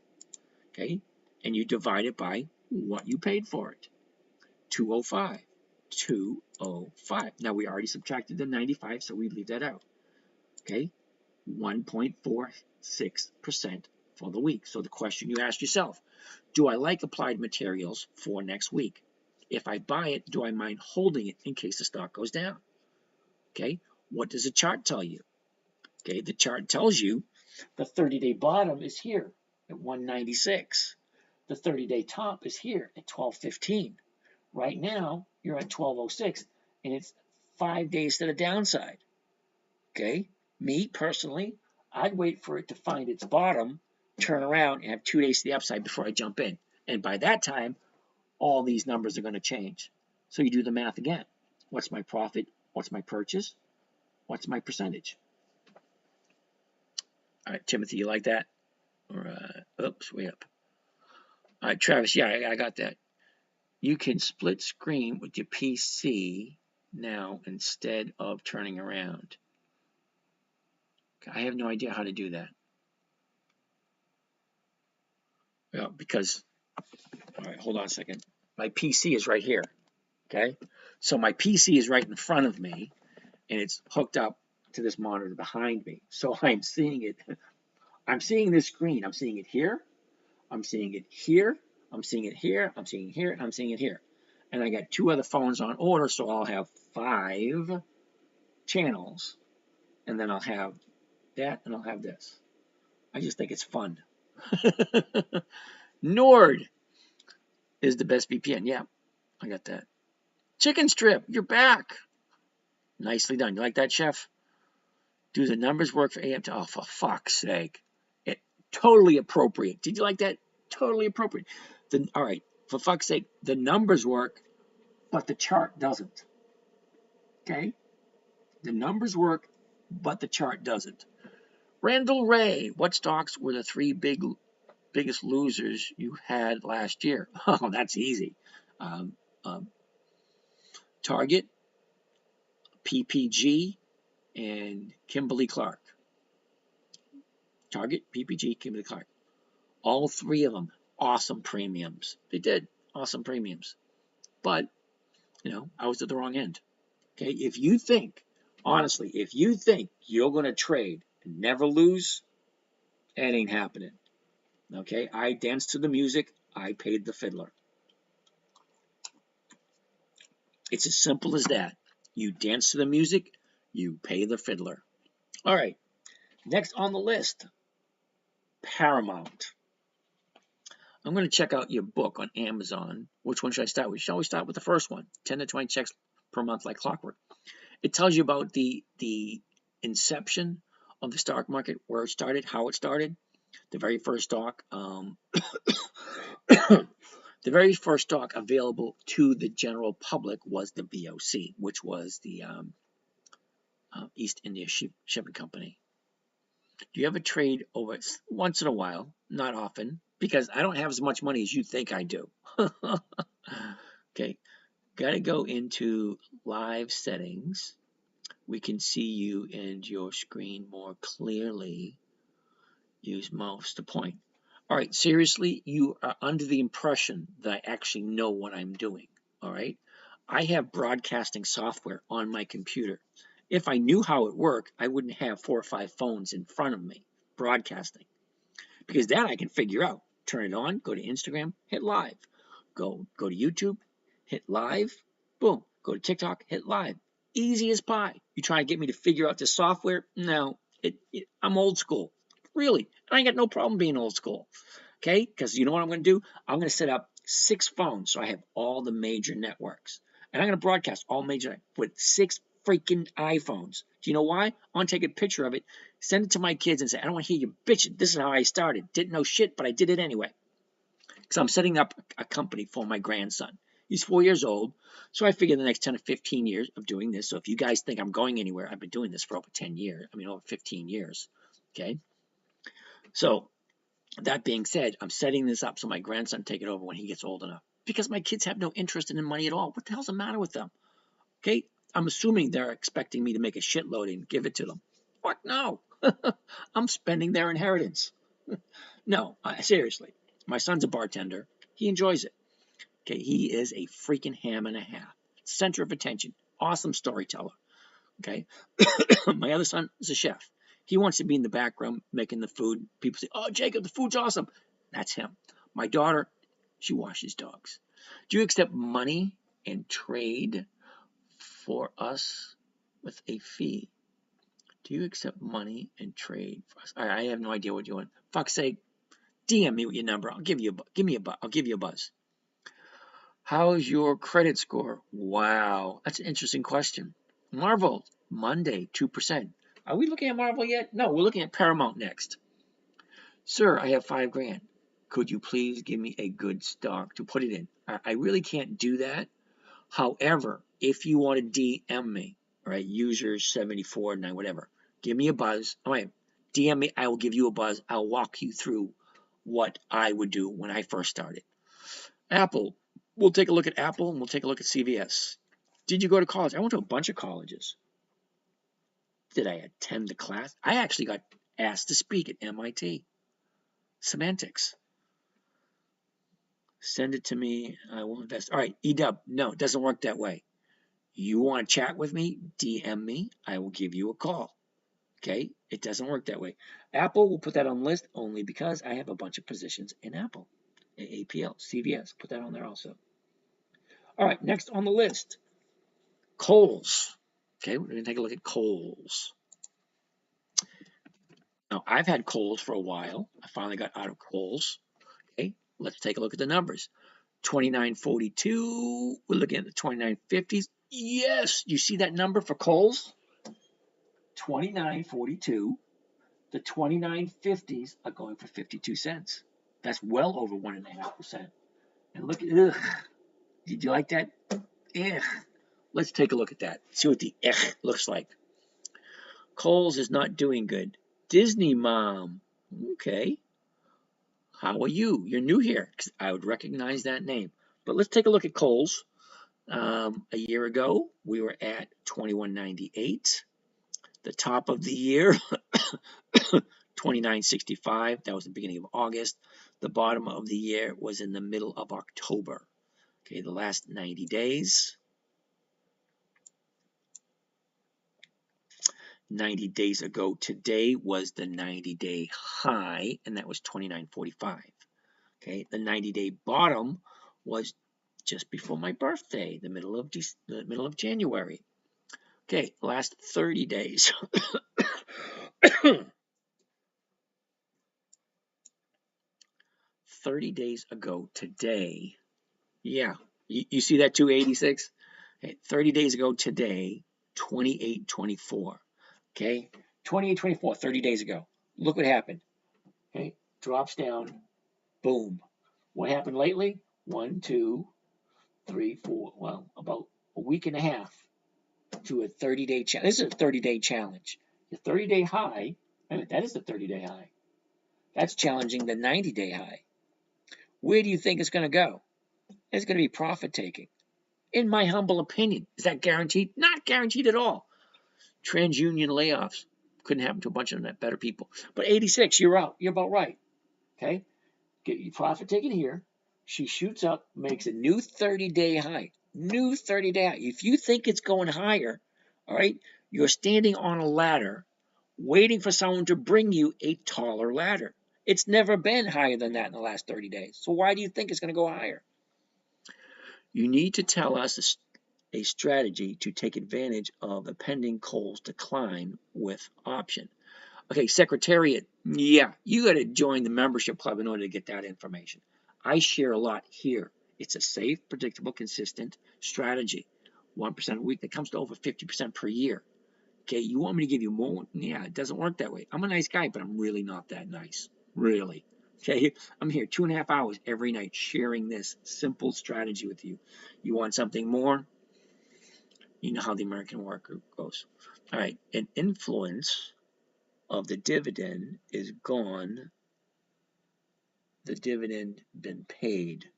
okay, and you divide it by what you paid for it. 205. 205. Now we already subtracted the 95, so we leave that out. Okay? 1.46% for the week. So the question you ask yourself, do I like Applied Materials for next week? If I buy it, do I mind holding it in case the stock goes down? Okay? What does the chart tell you? Okay, the chart tells you the 30-day bottom is here at 196. The 30-day top is here at 1215. Right now, you're at 1206, and it's 5 days to the downside. Okay? Me, personally, I'd wait for it to find its bottom, turn around, and have 2 days to the upside before I jump in. And by that time, all these numbers are going to change. So you do the math again. What's my profit? What's my purchase? What's my percentage? All right, Timothy, you like that? Or, oops, way up. All right, Travis, yeah, I got that. You can split screen with your PC now instead of turning around. I have no idea how to do that. Well, because, all right, hold on a second. My PC is right here, okay? So my PC is right in front of me, and it's hooked up to this monitor behind me. So I'm seeing it. I'm seeing this screen. I'm seeing it here. I'm seeing it here. I'm seeing it here. I'm seeing it here. And I'm seeing it here. And I got 2 other phones on order, so I'll have 5 channels. And then I'll have that, and I'll have this. I just think it's fun. Nord is the best VPN. Yeah, I got that. Chicken Strip, you're back. Nicely done. You like that, Chef? Do the numbers work for AM? Oh, for fuck's sake. Totally appropriate. Did you like that? Totally appropriate. All right, for fuck's sake, the numbers work, but the chart doesn't. Okay? The numbers work, but the chart doesn't. Randall Ray, what stocks were the 3 biggest losers you had last year? Oh, that's easy. Target, PPG, and Kimberly-Clark. Target, PPG, Kimberly-Clark. All three of them, awesome premiums. They did, awesome premiums. But, you know, I was at the wrong end. Okay, if you think, honestly, if you think you're going to trade and never lose, it ain't happening. Okay, I danced to the music, I paid the fiddler. It's as simple as that. You dance to the music, you pay the fiddler. All right, next on the list, Paramount. I'm going to check out your book on Amazon. Which one should I start with? You should always start with the first one, 10 to 20 checks per month like clockwork. It tells you about the inception of the stock market, where it started, how it started. The very first stock, the very first stock available to the general public was the VOC, which was the East India Shipping Company. Do you ever trade over once in a while? Not often, because I don't have as much money as you think I do. Okay, got to go into live settings. We can see you and your screen more clearly. Use mouse to point. All right, seriously, you are under the impression that I actually know what I'm doing. All right, I have broadcasting software on my computer. If I knew how it worked, I wouldn't have 4 or 5 phones in front of me broadcasting, because that I can figure out. Turn it on, go to Instagram, hit live. Go to YouTube, hit live, boom. Go to TikTok, hit live. Easy as pie. You try to get me to figure out the software? No, I'm old school. Really, I ain't got no problem being old school. Okay, because you know what I'm going to do? I'm going to set up 6 phones so I have all the major networks. And I'm going to broadcast all major with 6 freaking iPhones. Do you know why? I want to take a picture of it, send it to my kids and say, I don't want to hear you bitching. This is how I started. Didn't know shit, but I did it anyway. Because I'm setting up a company for my grandson. He's 4 years old, so I figure the next 10 to 15 years of doing this. So if you guys think I'm going anywhere, I've been doing this for over 10 years. Over 15 years. Okay? So that being said, I'm setting this up so my grandson take it over when he gets old enough. Because my kids have no interest in money at all. What the hell's the matter with them? Okay? I'm assuming they're expecting me to make a shitload and give it to them. What? No. I'm spending their inheritance. No, seriously. My son's a bartender. He enjoys it. Okay, he is a freaking ham and a half. Center of attention. Awesome storyteller. Okay. My other son is a chef. He wants to be in the background making the food. People say, oh, Jacob, the food's awesome. That's him. My daughter, she washes dogs. Do you accept money and trade for us with a fee? Do you accept money and trade for us? I have no idea what you want. Fuck's sake, DM me with your number. I'll give you a buzz. How's your credit score? Wow, that's an interesting question. Marvel, Monday, 2%. Are we looking at Marvel yet? No, we're looking at Paramount next. Sir, I have $5,000. Could you please give me a good stock to put it in? I really can't do that. However, if you want to DM me, all right, user 7499, whatever, give me a buzz. All right, DM me. I will give you a buzz. I'll walk you through what I would do when I first started. Apple. We'll take a look at Apple and we'll take a look at CVS. Did you go to college? I went to a bunch of colleges. Did I attend the class? I actually got asked to speak at MIT. Semantics. Send it to me. I will invest. All right, EW. No, it doesn't work that way. You want to chat with me? DM me. I will give you a call. Okay? It doesn't work that way. Apple, will put that on the list only because I have a bunch of positions in Apple. APL, CVS, put that on there also. All right, next on the list, Kohl's. Okay, we're going to take a look at Kohl's. Now, I've had Kohl's for a while. I finally got out of Kohl's. Okay, let's take a look at the numbers. 29.42. We're looking at the 29.50s. Yes, you see that number for Kohl's? 29.42. The 29.50s are going for 52 cents. That's well over 1.5%. And look at it. Did you like that? Ugh. Let's take a look at that. See what the looks like. Kohl's is not doing good. Disney Mom. Okay. How are you? You're new here. I would recognize that name. But let's take a look at Kohl's. A year ago, we were at 21.98. The top of the year, 29.65. That was the beginning of August. The bottom of the year was in the middle of October. Okay, the last 90 days. 90 days ago today was the 90-day high, and that was 29.45. Okay, the 90-day bottom was just before my birthday, the middle of January. Okay, last 30 days. 30 days ago today. Yeah, you see that 286? Okay, 30 days ago today, 28.24. Okay, 28.24, 30 days ago. Look what happened. Okay, drops down, boom. What happened lately? 1, 2, 3, 4, well, about a week and a half to a 30-day challenge. This is a 30-day challenge. The 30-day high, that is the 30-day high. That's challenging the 90-day high. Where do you think it's going to go? It's going to be profit taking. In my humble opinion, is that guaranteed? Not guaranteed at all. TransUnion layoffs couldn't happen to a bunch of better people. But 86, you're out. You're about right. Okay? Get your profit taken here. She shoots up, makes a new 30-day high. New 30-day high. If you think it's going higher, all right, you're standing on a ladder waiting for someone to bring you a taller ladder. It's never been higher than that in the last 30 days. So why do you think it's going to go higher? You need to tell us a strategy to take advantage of the pending coal's decline with option. Okay, Secretariat, yeah, you got to join the membership club in order to get that information. I share a lot here. It's a safe, predictable, consistent strategy. 1% a week that comes to over 50% per year. Okay, you want me to give you more? Yeah, it doesn't work that way. I'm a nice guy, but I'm really not that nice. Really. Okay, I'm here 2.5 hours every night sharing this simple strategy with you. You want something more? You know how the American worker goes. All right, an influence of the dividend is gone. The dividend been paid.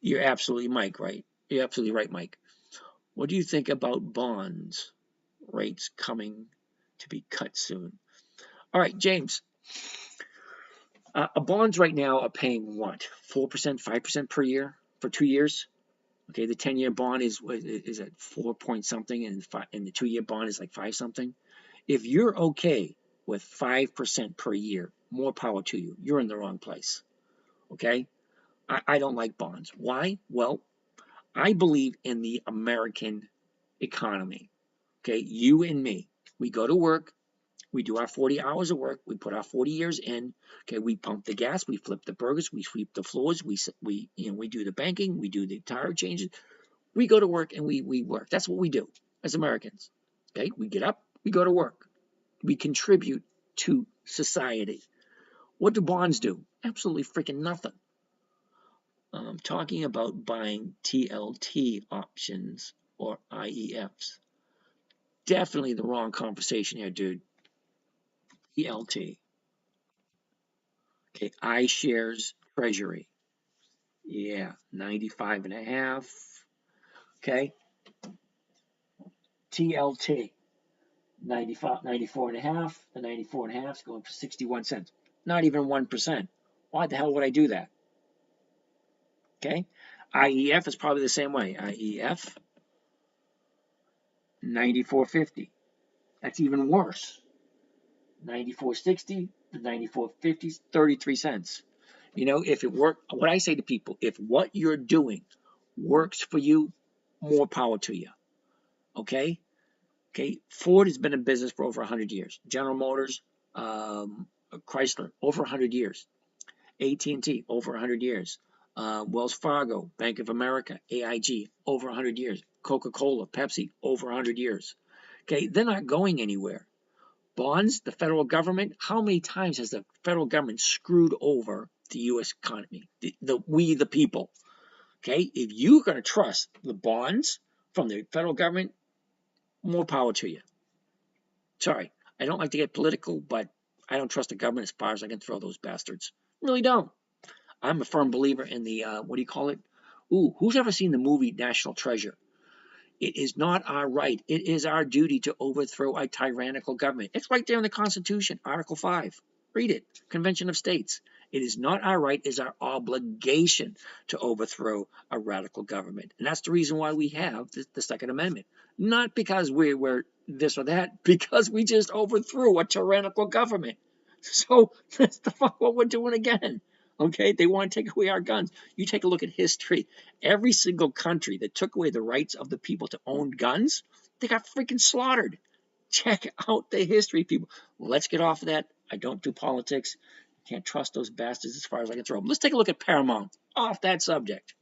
You're absolutely Mike, right? You're absolutely right, Mike. What do you think about bonds? Rates coming to be cut soon. All right, James. Bonds right now are paying what? 4%, 5% per year for 2 years? Okay, the 10-year bond is at 4 point something, and the 2-year bond is like 5 something. If you're okay with 5% per year, more power to you. You're in the wrong place. Okay? I don't like bonds. Why? Well, I believe in the American economy. Okay, you and me. We go to work. We do our 40 hours of work. We put our 40 years in. Okay, we pump the gas. We flip the burgers. We sweep the floors. We do the banking. We do the tire changes. We go to work and we work. That's what we do as Americans. Okay, we get up. We go to work. We contribute to society. What do bonds do? Absolutely freaking nothing. Talking about buying TLT options or IEFs. Definitely the wrong conversation here, dude. TLT. Okay, iShares Treasury. Yeah, 95.5. Okay. TLT. 94.5. The 94.5 is going for 61 cents. Not even 1%. Why the hell would I do that? Okay. IEF is probably the same way. IEF. 94.50. That's even worse. 94.60 to 94.50, 33 cents. You know, if it works, what I say to people, if what you're doing works for you, more power to you. Okay? Okay, Ford has been in business for over 100 years. General Motors, Chrysler, over 100 years. AT&T, over 100 years. Wells Fargo, Bank of America, AIG, over 100 years. Coca-Cola, Pepsi, over 100 years. Okay, they're not going anywhere. Bonds, the federal government, how many times has the federal government screwed over the U.S. economy? We, the people. Okay, if you're going to trust the bonds from the federal government, more power to you. Sorry, I don't like to get political, but I don't trust the government as far as I can throw those bastards. Really don't. I'm a firm believer in the, what do you call it? Ooh, who's ever seen the movie National Treasure? It is not our right. It is our duty to overthrow a tyrannical government. It's right there in the Constitution, Article 5. Read it, Convention of States. It is not our right, it is our obligation to overthrow a radical government. And that's the reason why we have the Second Amendment. Not because we're this or that, because we just overthrew a tyrannical government. So that's the fuck what we're doing again. Okay, they want to take away our guns. You take a look at history. Every single country that took away the rights of the people to own guns, they got freaking slaughtered. Check out the history, people. Let's get off of that. I don't do politics. Can't trust those bastards as far as I can throw them. Let's take a look at Paramount. Off that subject.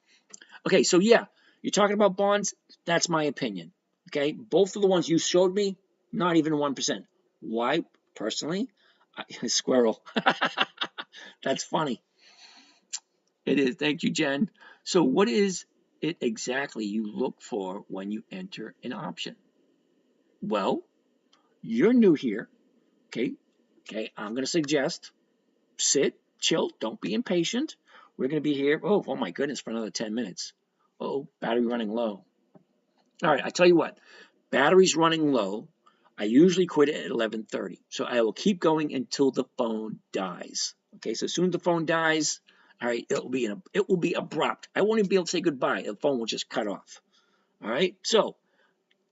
Okay, so yeah, you're talking about bonds. That's my opinion. Okay, both of the ones you showed me, not even 1%. Why? Personally, squirrel. That's funny. It is. Thank you, Jen. So what is it exactly you look for when you enter an option? Well, you're new here. Okay. Okay. I'm going to suggest sit, chill, don't be impatient. We're going to be here. Oh my goodness, for another 10 minutes. Oh, battery running low. All right. I tell you what, battery's running low. I usually quit it at 11:30. So I will keep going until the phone dies. Okay. So as soon as the phone dies, all right, it will be abrupt. I won't even be able to say goodbye. The phone will just cut off. All right. So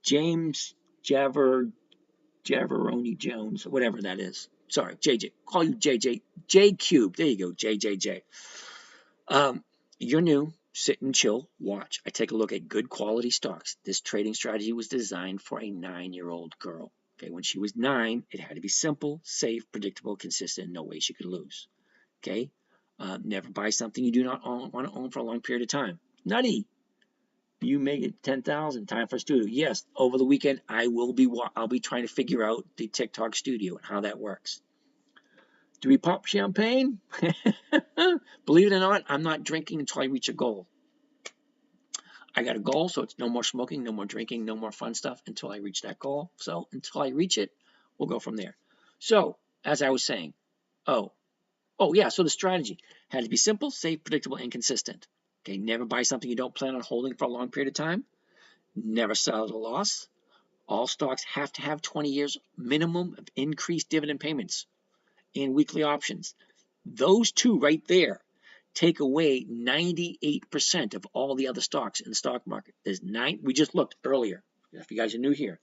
James Javeroni Jones, whatever that is. Sorry, JJ. Call you JJ. J Cube. There you go, JJJ. You're new. Sit and chill. Watch. I take a look at good quality stocks. This trading strategy was designed for a 9-year-old girl. Okay, when she was 9, it had to be simple, safe, predictable, consistent. No way she could lose. Okay. Never buy something you do not want to own for a long period of time. Nutty. You make it 10,000. Time for studio. Yes, over the weekend I'll be trying to figure out the TikTok studio and how that works. Do we pop champagne? Believe it or not, I'm not drinking until I reach a goal. I got a goal, so it's no more smoking, no more drinking, no more fun stuff until I reach that goal. So until I reach it, we'll go from there. So as I was saying, so the strategy had to be simple, safe, predictable, and consistent. Okay, never buy something you don't plan on holding for a long period of time. Never sell at a loss. All stocks have to have 20 years minimum of increased dividend payments and weekly options. Those two right there take away 98% of all the other stocks in the stock market. We just looked earlier. If you guys are new here,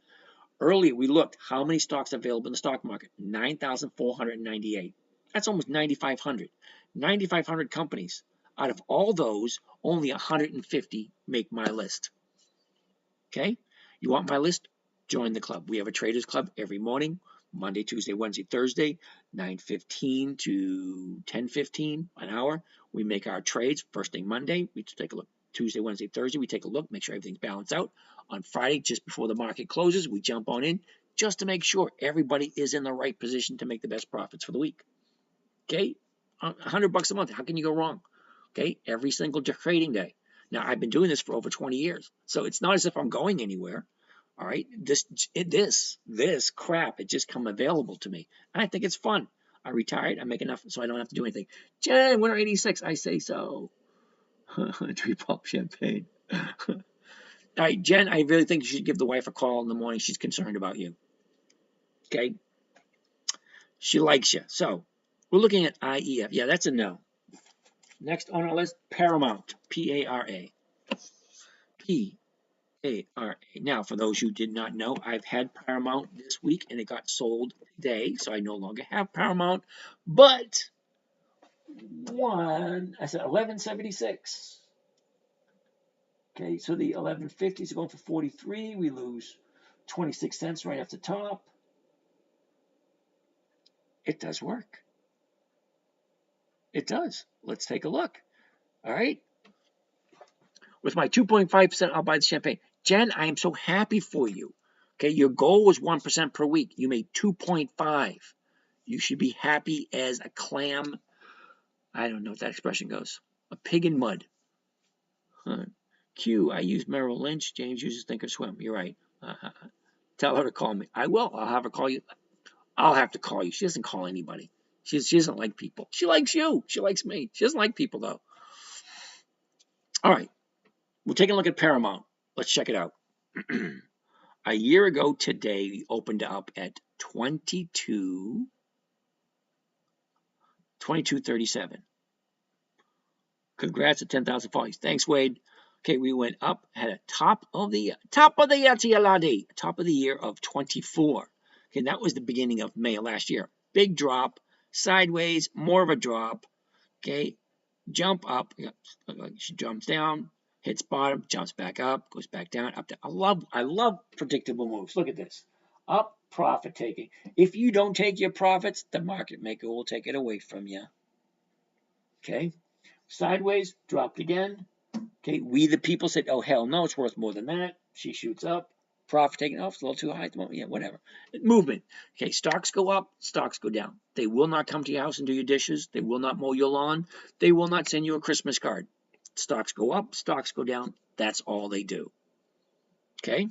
earlier we looked how many stocks are available in the stock market. 9,498. That's almost 9,500. 9,500 companies. Out of all those, only 150 make my list. Okay? You want my list? Join the club. We have a traders club every morning, Monday, Tuesday, Wednesday, Thursday, 9:15 to 10:15, an hour. We make our trades first thing Monday. We take a look. Tuesday, Wednesday, Thursday, we take a look, make sure everything's balanced out. On Friday, just before the market closes, we jump on in just to make sure everybody is in the right position to make the best profits for the week. Okay? $100 a month. How can you go wrong? Okay? Every single trading day. Now, I've been doing this for over 20 years, so it's not as if I'm going anywhere. All right, this crap, it just come available to me, and I think it's fun. I retired, I make enough so I don't have to do anything. Jen, winner 86, I say so. 3 pop champagne. All right, Jen, I really think you should give the wife a call in the morning. She's concerned about you. Okay, she likes you. So we're looking at IEF. Yeah, that's a no. Next on our list, Paramount, P-A-R-A. P-A-R-A. Now, for those who did not know, I've had Paramount this week, and it got sold today, so I no longer have Paramount. But I said 11.76. Okay, so the 11.50 is going for 43. We lose 26 cents right off the top. It does work. It does. Let's take a look. All right. With my 2.5%, I'll buy the champagne. Jen, I am so happy for you. Okay, your goal was 1% per week. You made 2.5. You should be happy as a clam. I don't know if that expression goes. A pig in mud. Q, I use Merrill Lynch. James uses Thinkorswim. You're right. Tell her to call me. I will. I'll have her call you. I'll have to call you. She doesn't call anybody. She doesn't like people. She likes you. She likes me. She doesn't like people, though. All right. We're taking a look at Paramount. Let's check it out. A year ago today, we opened up at 22.37. Congrats at 10,000 followers. Thanks, Wade. Okay, we went up, had a top of the year of 24. Okay, that was the beginning of May of last year. Big drop, sideways, more of a drop. Okay, jump up. She jumps down, hits bottom, jumps back up, goes back down, up down. I love predictable moves. Look at this. Up, profit taking. If you don't take your profits, the market maker will take it away from you. Okay, sideways, dropped again. Okay, we the people said, oh hell no, it's worth more than that. She shoots up, profit taking off, it's a little too high at the moment. Yeah, whatever. Movement. Okay, stocks go up, stocks go down. They will not come to your house and do your dishes. They will not mow your lawn. They will not send you a Christmas card. Stocks go up, stocks go down. That's all they do. Okay,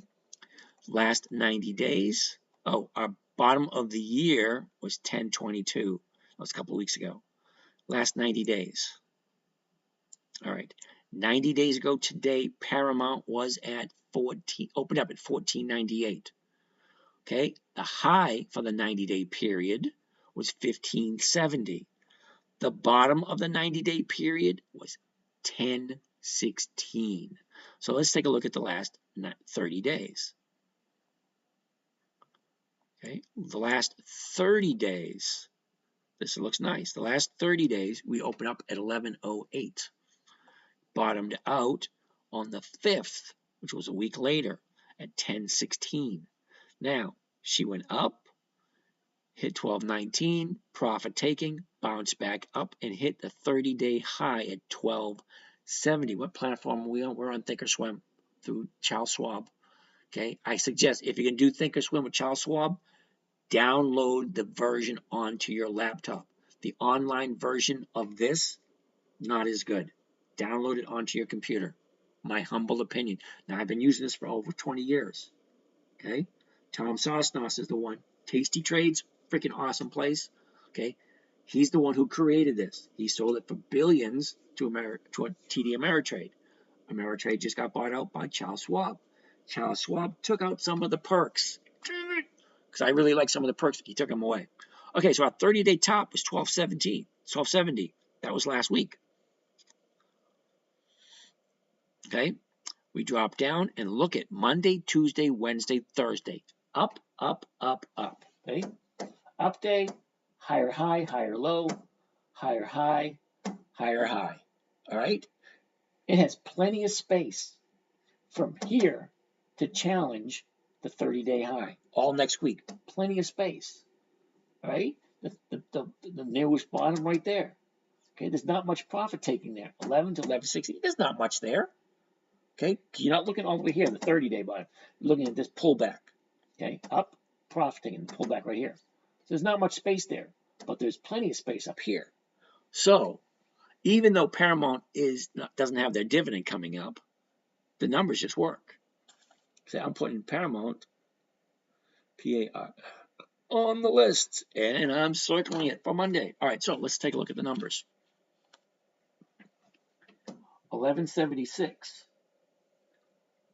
last 90 days. Oh, our bottom of the year was 1022. That was a couple of weeks ago. Last 90 days. All right. 90 days ago today, Paramount was at opened up at 14.98. Okay, the high for the 90-day period was 15.70. The bottom of the 90-day period was 10.16. So let's take a look at the last 30 days. Okay, the last 30 days, this looks nice. The last 30 days, we open up at 11.08. Bottomed out on the 5th, which was a week later, at 10.16. Now, she went up, hit 12.19, profit taking, bounced back up, and hit the 30-day high at 12.70. What platform are we on? We're on Thinkorswim through Charles Schwab. Okay, I suggest if you can do Thinkorswim with Charles Schwab, download the version onto your laptop. The online version of this, not as good. Download it onto your computer. My humble opinion. Now, I've been using this for over 20 years. Okay? Tom Sosnos is the one. Tasty Trades, freaking awesome place. Okay? He's the one who created this. He sold it for billions to TD Ameritrade. Ameritrade just got bought out by Charles Schwab. Charles Schwab took out some of the perks. Because I really like some of the perks. He took them away. Okay, so our 30-day top was 12.70. That was last week. Okay, we drop down and look at Monday, Tuesday, Wednesday, Thursday. Up, up, up, up. Okay, up day, higher high, higher low, higher high, higher high. All right, it has plenty of space from here to challenge the 30-day high all next week. Plenty of space. All right, the newest bottom right there. Okay, there's not much profit taking there. 11 to 11.60. There's not much there. Okay, you're not looking all the way here, the 30-day bottom. You're looking at this pullback. Okay, up, profiting, and pullback right here. So there's not much space there, but there's plenty of space up here. So even though Paramount doesn't have their dividend coming up, the numbers just work. So I'm putting Paramount, PAR, on the list, and I'm circling it for Monday. All right, so let's take a look at the numbers. 1176.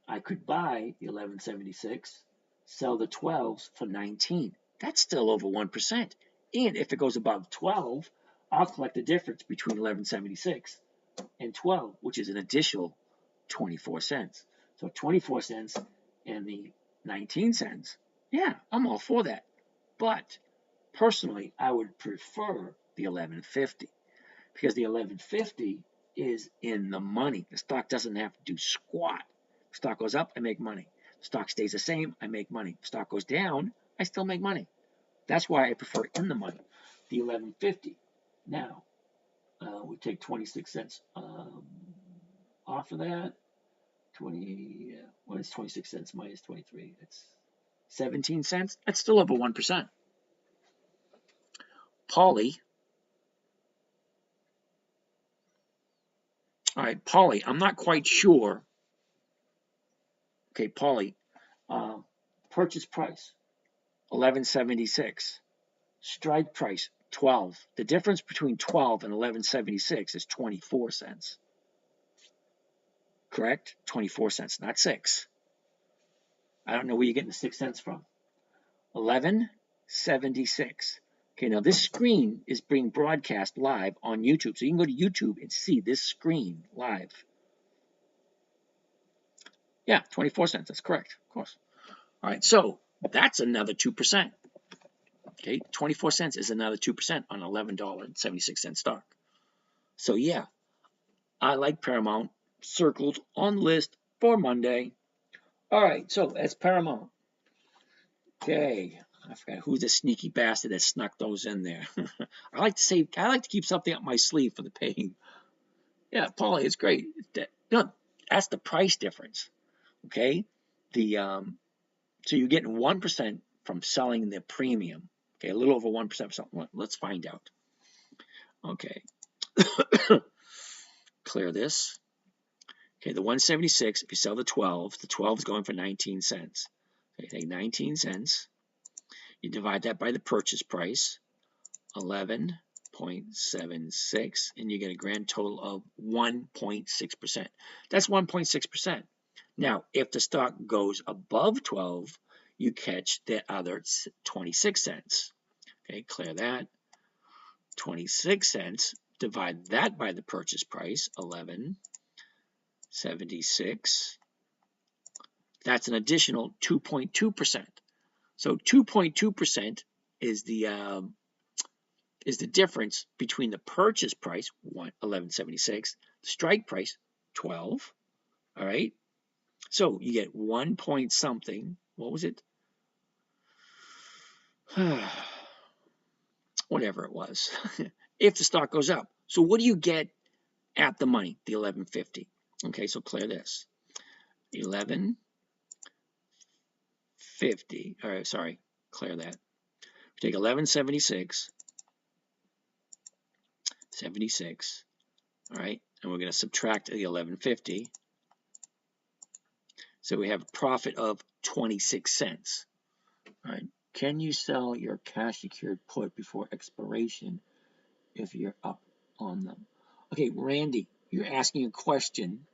I could buy the 1176, sell the 12s for 19. That's still over 1%. And if it goes above 12, I'll collect the difference between 1176 and 12, which is an additional 24 cents. So 24 cents and the 19 cents. Yeah, I'm all for that. But personally, I would prefer the 1150 because the 1150 is in the money. The stock doesn't have to do squat. Stock goes up, I make money. Stock stays the same, I make money. Stock goes down, I still make money. That's why I prefer in the money, the 1150. Now, we take 26 cents off of that. What is 26 cents minus 23? It's 17 cents. That's still over 1%. Poly. All right, Poly, I'm not quite sure. Okay, Poly, purchase price, 1176. Strike price, 12. The difference between 12 and 1176 is 24 cents. correct? 24 cents, not 6. I don't know where you're getting the 6 cents from. 11.76. Okay, now this screen is being broadcast live on YouTube. So you can go to YouTube and see this screen live. Yeah, 24 cents. That's correct, of course. All right, so that's another 2%. Okay, 24 cents is another 2% on $11.76 stock. So yeah, I like Paramount, circled on the list for Monday. All right, so that's Paramount. Okay, I forgot who's the sneaky bastard that snuck those in there. I like to keep something up my sleeve for the paying. Yeah, Paulie, it's great. That's the price difference. Okay, so you're getting 1% from selling the premium. Okay, a little over 1% something. Let's find out. Okay, clear this. Okay, the 176, if you sell the 12 is going for 19 cents. Okay, take 19 cents. You divide that by the purchase price, 11.76, and you get a grand total of 1.6%. That's 1.6%. Now, if the stock goes above 12, you catch the other 26 cents. Okay, clear that. 26 cents, divide that by the purchase price, 11.76. That's an additional 2.2%. So 2.2% is the difference between the purchase price, 11.76, the strike price, 12. All right. So you get 1 point something. What was it? Whatever it was. If the stock goes up. So what do you get at the money? The 11.50. Okay, so clear this. 11.50. All right, sorry. Clear that. We take 11.76. 76. All right, and we're going to subtract the 11.50. So we have a profit of 26 cents. All right, can you sell your cash secured put before expiration if you're up on them? Okay, Randy, you're asking a question.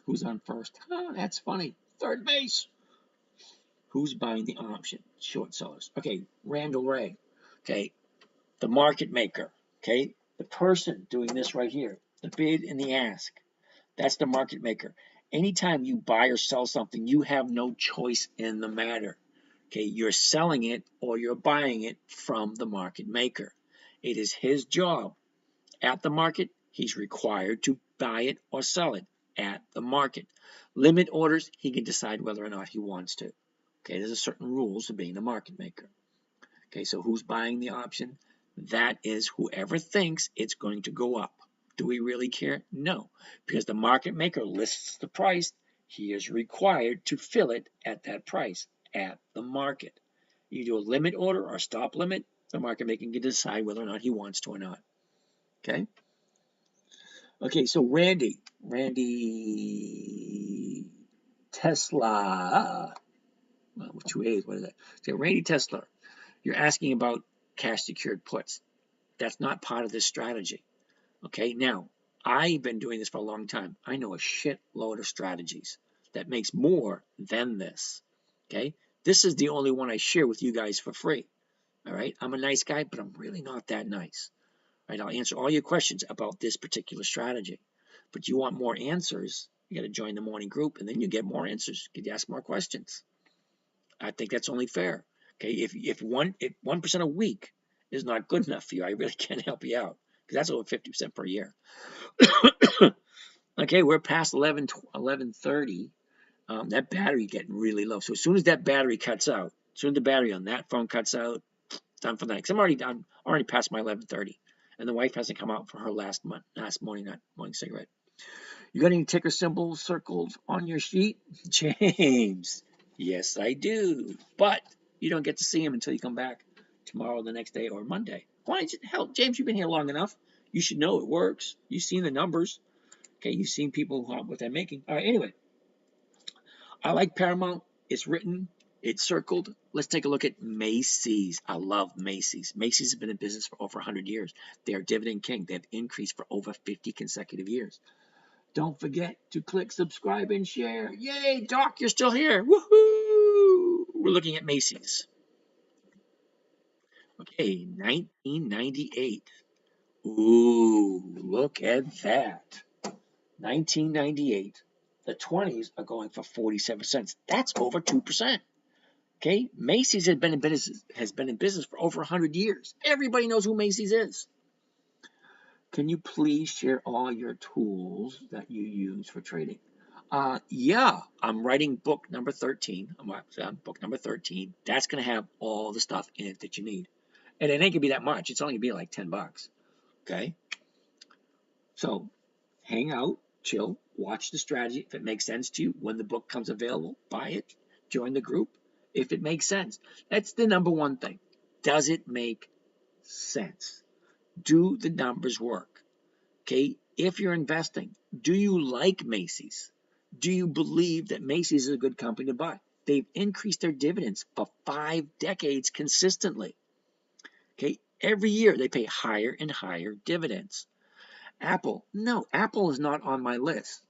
Who's on first? Oh, that's funny. Third base. Who's buying the option? Short sellers. Okay, Randall Ray. Okay, the market maker. Okay, the person doing this right here, the bid and the ask. That's the market maker. Anytime you buy or sell something, you have no choice in the matter. Okay, you're selling it or you're buying it from the market maker. It is his job at the market. He's required to buy it or sell it at the market. Limit orders, he can decide whether or not he wants to. Okay, there's a certain rules to being the market maker. Okay, so who's buying the option? That is whoever thinks it's going to go up. Do we really care? No, because the market maker lists the price. He is required to fill it at that price at the market. You do a limit order or a stop limit, the market maker can decide whether or not he wants to or not. Okay? Okay, so Randy Tesla, well, with 2 A's, what is that? So Randy Tesla, you're asking about cash secured puts. That's not part of this strategy. Okay, now, I've been doing this for a long time. I know a shitload of strategies that makes more than this. Okay, this is the only one I share with you guys for free. All right, I'm a nice guy, but I'm really not that nice. All right, I'll answer all your questions about this particular strategy. But you want more answers, you got to join the morning group, and then you get more answers. You can ask more questions. I think that's only fair. Okay, if 1% a week is not good enough for you, I really can't help you out because that's over 50% per year. Okay, we're past 11:30. That battery getting really low. So as soon as that battery cuts out, as soon as the battery on that phone cuts out, done for the night. Because I'm already past my 11:30, and the wife hasn't come out for her last morning cigarette. You got any ticker symbols circled on your sheet, James? Yes, I do. But you don't get to see them until you come back tomorrow, the next day, or Monday. Why? Hell, James, you've been here long enough. You should know it works. You've seen the numbers. Okay, you've seen people what they're making. All right, anyway. I like Paramount. It's written. It's circled. Let's take a look at Macy's. I love Macy's. Macy's has been in business for over 100 years. They are dividend king. They have increased for over 50 consecutive years. Don't forget to click subscribe and share. Yay, Doc, you're still here. Woohoo! We're looking at Macy's. Okay, 1998. Ooh, look at that. 1998. The 20s are going for 47 cents. That's over 2%. Okay, Macy's has been in business for over 100 years. Everybody knows who Macy's is. Can you please share all your tools that you use for trading? Yeah, I'm writing book number 13. I'm on book number 13. That's going to have all the stuff in it that you need. And it ain't going to be that much. It's only going to be like $10. Okay? So, hang out, chill, watch the strategy. If it makes sense to you, when the book comes available, buy it, join the group. If it makes sense. That's the number one thing. Does it make sense? Do the numbers work? Okay, if you're investing, do you like Macy's? Do you believe that Macy's is a good company to buy? They've increased their dividends for 5 decades consistently. Okay, every year they pay higher and higher dividends. Apple, no, Apple is not on my list.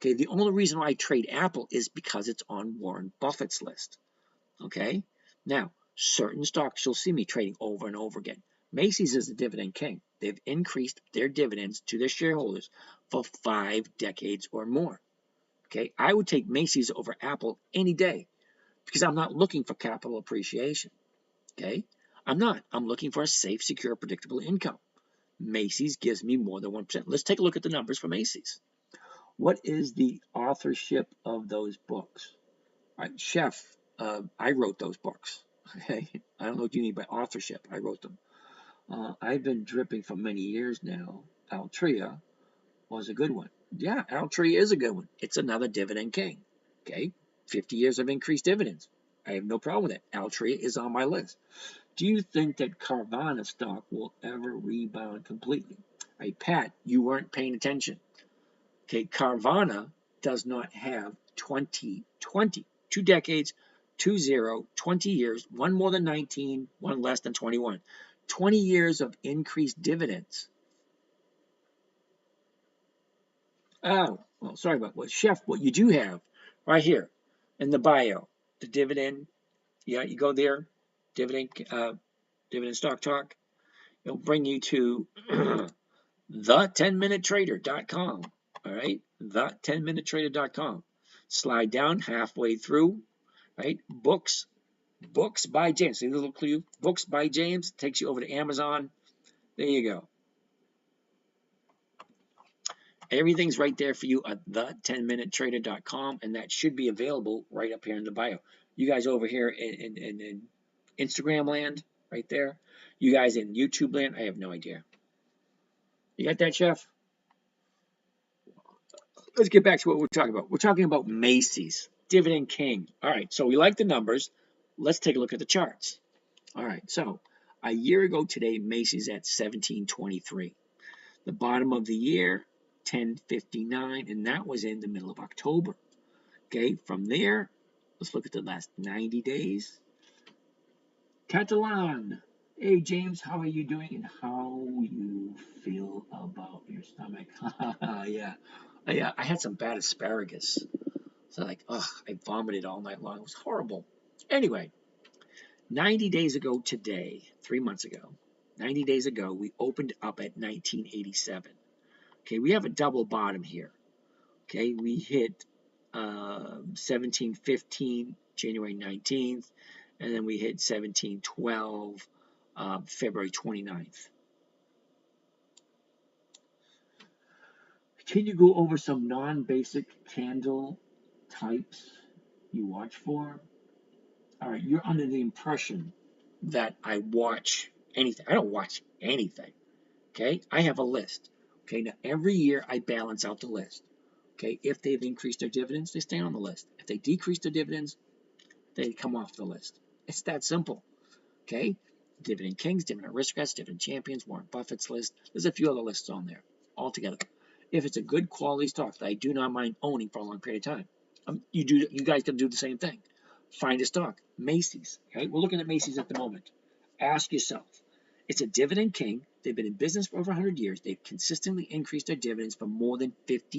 Okay, the only reason why I trade Apple is because it's on Warren Buffett's list. Okay, now certain stocks you'll see me trading over and over again. Macy's is the dividend king. They've increased their dividends to their shareholders for 5 decades or more. Okay, I would take Macy's over Apple any day because I'm not looking for capital appreciation. Okay, I'm not. I'm looking for a safe, secure, predictable income. Macy's gives me more than 1%. Let's take a look at the numbers for Macy's. What is the authorship of those books? All right, Chef, I wrote those books. Okay, I don't know what you mean by authorship. I wrote them. I've been dripping for many years now. Altria was a good one. Yeah, Altria is a good one. It's another dividend king. Okay, 50 years of increased dividends. I have no problem with it. Altria is on my list. Do you think that Carvana stock will ever rebound completely? Hey, Pat, you weren't paying attention. Okay, Carvana does not have 2020, 2 decades, 20 years, one more than 19, one less than 21. 20 years of increased dividends. Oh, well, sorry about what, Chef, what you do have right here in the bio, the dividend, yeah, you go there, dividend stock talk, it'll bring you to the10minutetrader.com, all right, the10minutetrader.com. Slide down halfway through, right, books by James, see the little clue, books by James, takes you over to Amazon, there you go. Everything's right there for you at the10minutetrader.com, and that should be available right up here in the bio. You guys over here in Instagram land, right there. You guys in YouTube land, I have no idea. You got that, Chef? Let's get back to what we're talking about. We're talking about Macy's, dividend king. All right, so we like the numbers. Let's take a look at the charts. All right, so a year ago today, Macy's at 1723. The bottom of the year, 1059, and that was in the middle of October. Okay, from there, let's look at the last 90 days. Catalan. Hey, James, how are you doing and how you feel about your stomach? Yeah. I had some bad asparagus. So I vomited all night long. It was horrible. Anyway, 90 days ago today, 3 months ago, 90 days ago, we opened up at 1987. Okay, we have a double bottom here. Okay, we hit 1715 January 19th, and then we hit 1712 February 29th. Can you go over some non-basic candle types you watch for? All right, you're under the impression that I watch anything. I don't watch anything. Okay, I have a list. Okay, now every year I balance out the list. Okay, if they've increased their dividends, they stay on the list. If they decrease their dividends, they come off the list. It's that simple. Okay, dividend kings, dividend aristocrats, dividend champions, Warren Buffett's list. There's a few other lists on there altogether. If it's a good quality stock that I do not mind owning for a long period of time, you guys can do the same thing. Find a stock. Macy's. Okay, we're looking at Macy's at the moment. Ask yourself, it's a dividend king. They've been in business for over 100 years. They've consistently increased their dividends for more than 5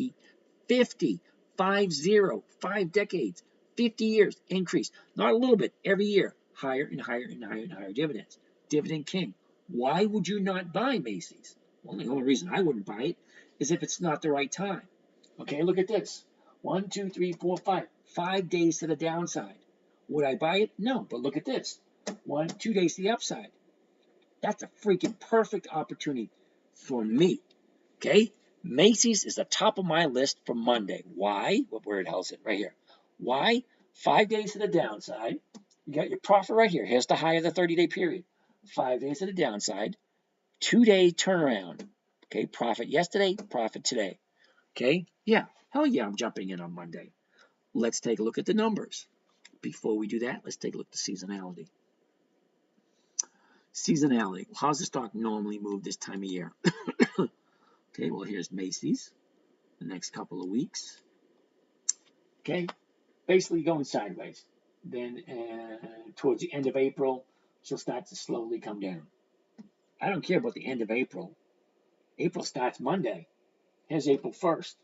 decades, 50 years increase. Not a little bit, every year, higher and higher and higher and higher dividends. Dividend king. Why would you not buy Macy's? Well, the only reason I wouldn't buy it is if it's not the right time. Okay, look at this. 1, 2, 3, 4, 5. 5 days to the downside. Would I buy it? No, but look at this. 1, 2 days to the upside. That's a freaking perfect opportunity for me. Okay? Macy's is the top of my list for Monday. Why? Where it held it? Right here. Why? 5 days to the downside. You got your profit right here. Here's the high of the 30-day period. 5 days to the downside. 2-day turnaround. Okay? Profit yesterday, profit today. Okay? Yeah. Hell yeah, I'm jumping in on Monday. Let's take a look at the numbers. Before we do that, let's take a look at the seasonality. Seasonality. How's the stock normally move this time of year? Okay, well, here's Macy's the next couple of weeks. Okay, basically going sideways. Then towards the end of April, she'll start to slowly come down. I don't care about the end of April. April starts Monday. Here's April 1st.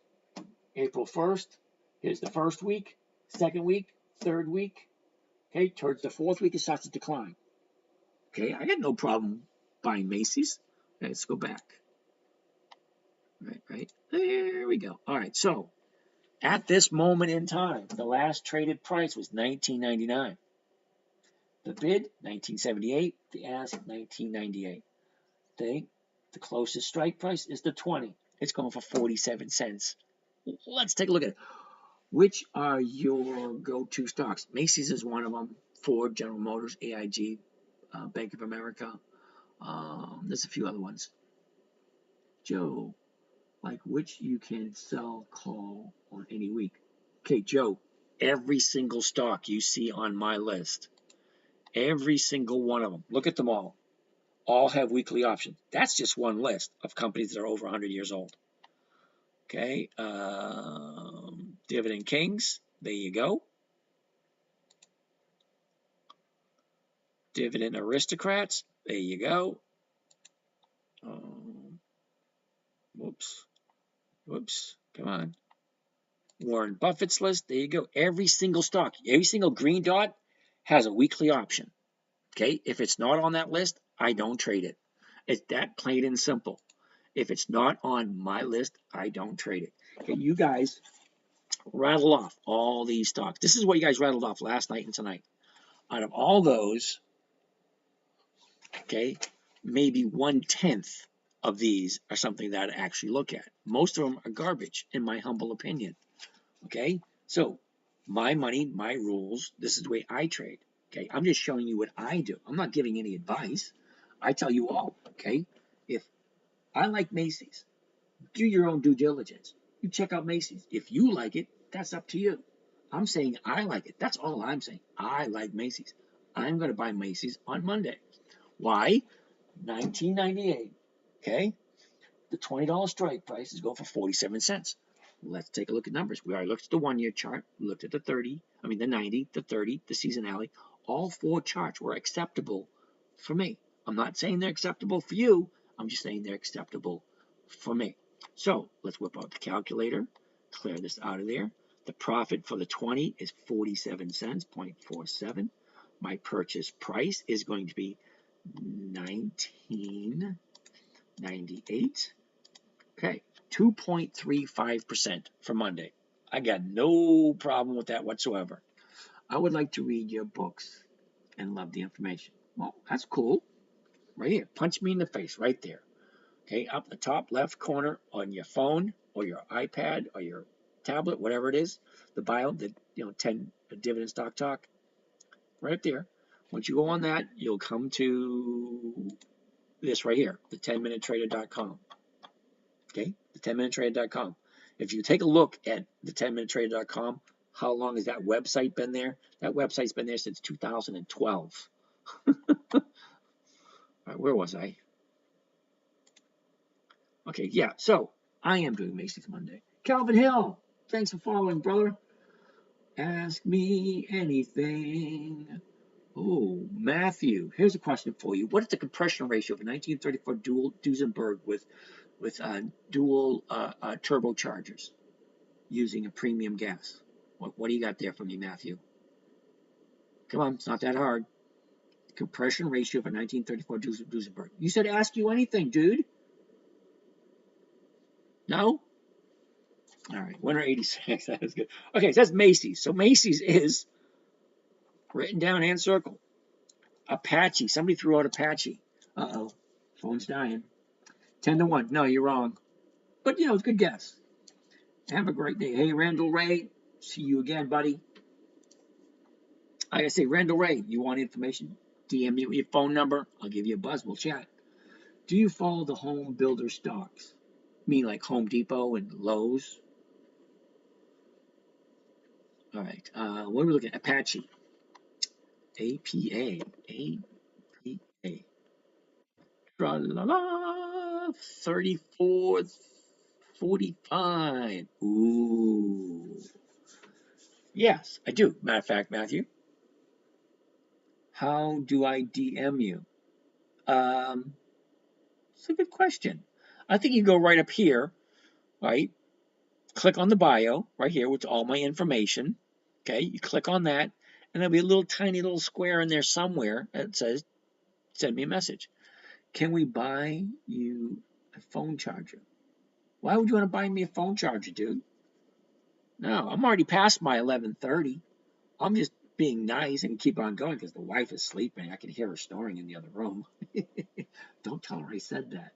April 1st, here's the first week, second week, third week. Okay, towards the fourth week, it starts to decline. Okay, I got no problem buying Macy's. Okay, let's go back. Right. There we go. All right, so at this moment in time, the last traded price was $19.99. The bid, $19.78. The ask, $19.98. The closest strike price is the 20. It's going for 47 cents. Let's take a look at it. Which are your go-to stocks? Macy's is one of them. Ford, General Motors, AIG, Bank of America. There's a few other ones. Joe, like which you can sell, call on any week. Okay, Joe, every single stock you see on my list, every single one of them, look at them all have weekly options. That's just one list of companies that are over 100 years old. Okay, Dividend Kings, there you go. Dividend Aristocrats, there you go. Whoops, come on. Warren Buffett's list, there you go. Every single stock, every single green dot has a weekly option. Okay, if it's not on that list, I don't trade it. It's that plain and simple. If it's not on my list, I don't trade it. Okay, you guys rattle off all these stocks. This is what you guys rattled off last night and tonight. Out of all those, okay, maybe 1/10 of these are something that I actually look at. Most of them are garbage, in my humble opinion. Okay, so my money, my rules, this is the way I trade. Okay, I'm just showing you what I do. I'm not giving any advice. I tell you all, okay, if I like Macy's, do your own due diligence. You check out Macy's. If you like it, that's up to you. I'm saying I like it. That's all I'm saying. I like Macy's. I'm going to buy Macy's on Monday. Why? $19.98. Okay? The $20 strike price is going for 47 cents. Let's take a look at numbers. We already looked at the 1-year chart. We looked at the 90, the 30, the seasonality. All 4 charts were acceptable for me. I'm not saying they're acceptable for you. I'm just saying they're acceptable for me. So let's whip out the calculator. Clear this out of there. The profit for the 20 is 47 cents, 0.47. My purchase price is going to be $19.98. Okay, 2.35% for Monday. I got no problem with that whatsoever. I would like to read your books and love the information. Well, that's cool. Right here. Punch me in the face right there. Okay, up the top left corner on your phone or your iPad or your tablet, whatever it is, the bio, the 10 dividend stock talk, right there. Once you go on that, you'll come to this right here, the 10minutetrader.com. Okay, the 10minutetrader.com. If you take a look at the 10minutetrader.com, how long has that website been there? That website's been there since 2012. All right, where was I? Okay, yeah, so I am doing Macy's Monday. Calvin Hill, thanks for following, brother. Ask me anything. Oh, Matthew, here's a question for you. What is the compression ratio of a 1934 Duesenberg with dual turbochargers using a premium gas? What do you got there for me, Matthew? Come on, it's not that hard. Compression ratio of a 1934 Duesenberg. You said ask you anything, dude. No? All right, winner 86. That is good. Okay, so that's Macy's. So Macy's is written down and circled. Apache. Somebody threw out Apache. Uh-oh. Phone's dying. 10-1. No, you're wrong. But, it's a good guess. Have a great day. Hey, Randall Ray. See you again, buddy. Like I say, Randall Ray, you want information? DM me with your phone number. I'll give you a buzz. We'll chat. Do you follow the home builder stocks? I mean, like Home Depot and Lowe's? All right. What are we looking at? Apache. APA. APA. Tra-la-la. 34.45. Ooh. Yes, I do. Matter of fact, Matthew. How do I DM you? It's a good question. I think you go right up here, right? Click on the bio right here with all my information. Okay, you click on that, and there'll be a little tiny little square in there somewhere that says send me a message. Can we buy you a phone charger? Why would you want to buy me a phone charger, dude? No, I'm already past my 11:30. I'm just being nice and keep on going because the wife is sleeping. I can hear her snoring in the other room. Don't tell her I said that.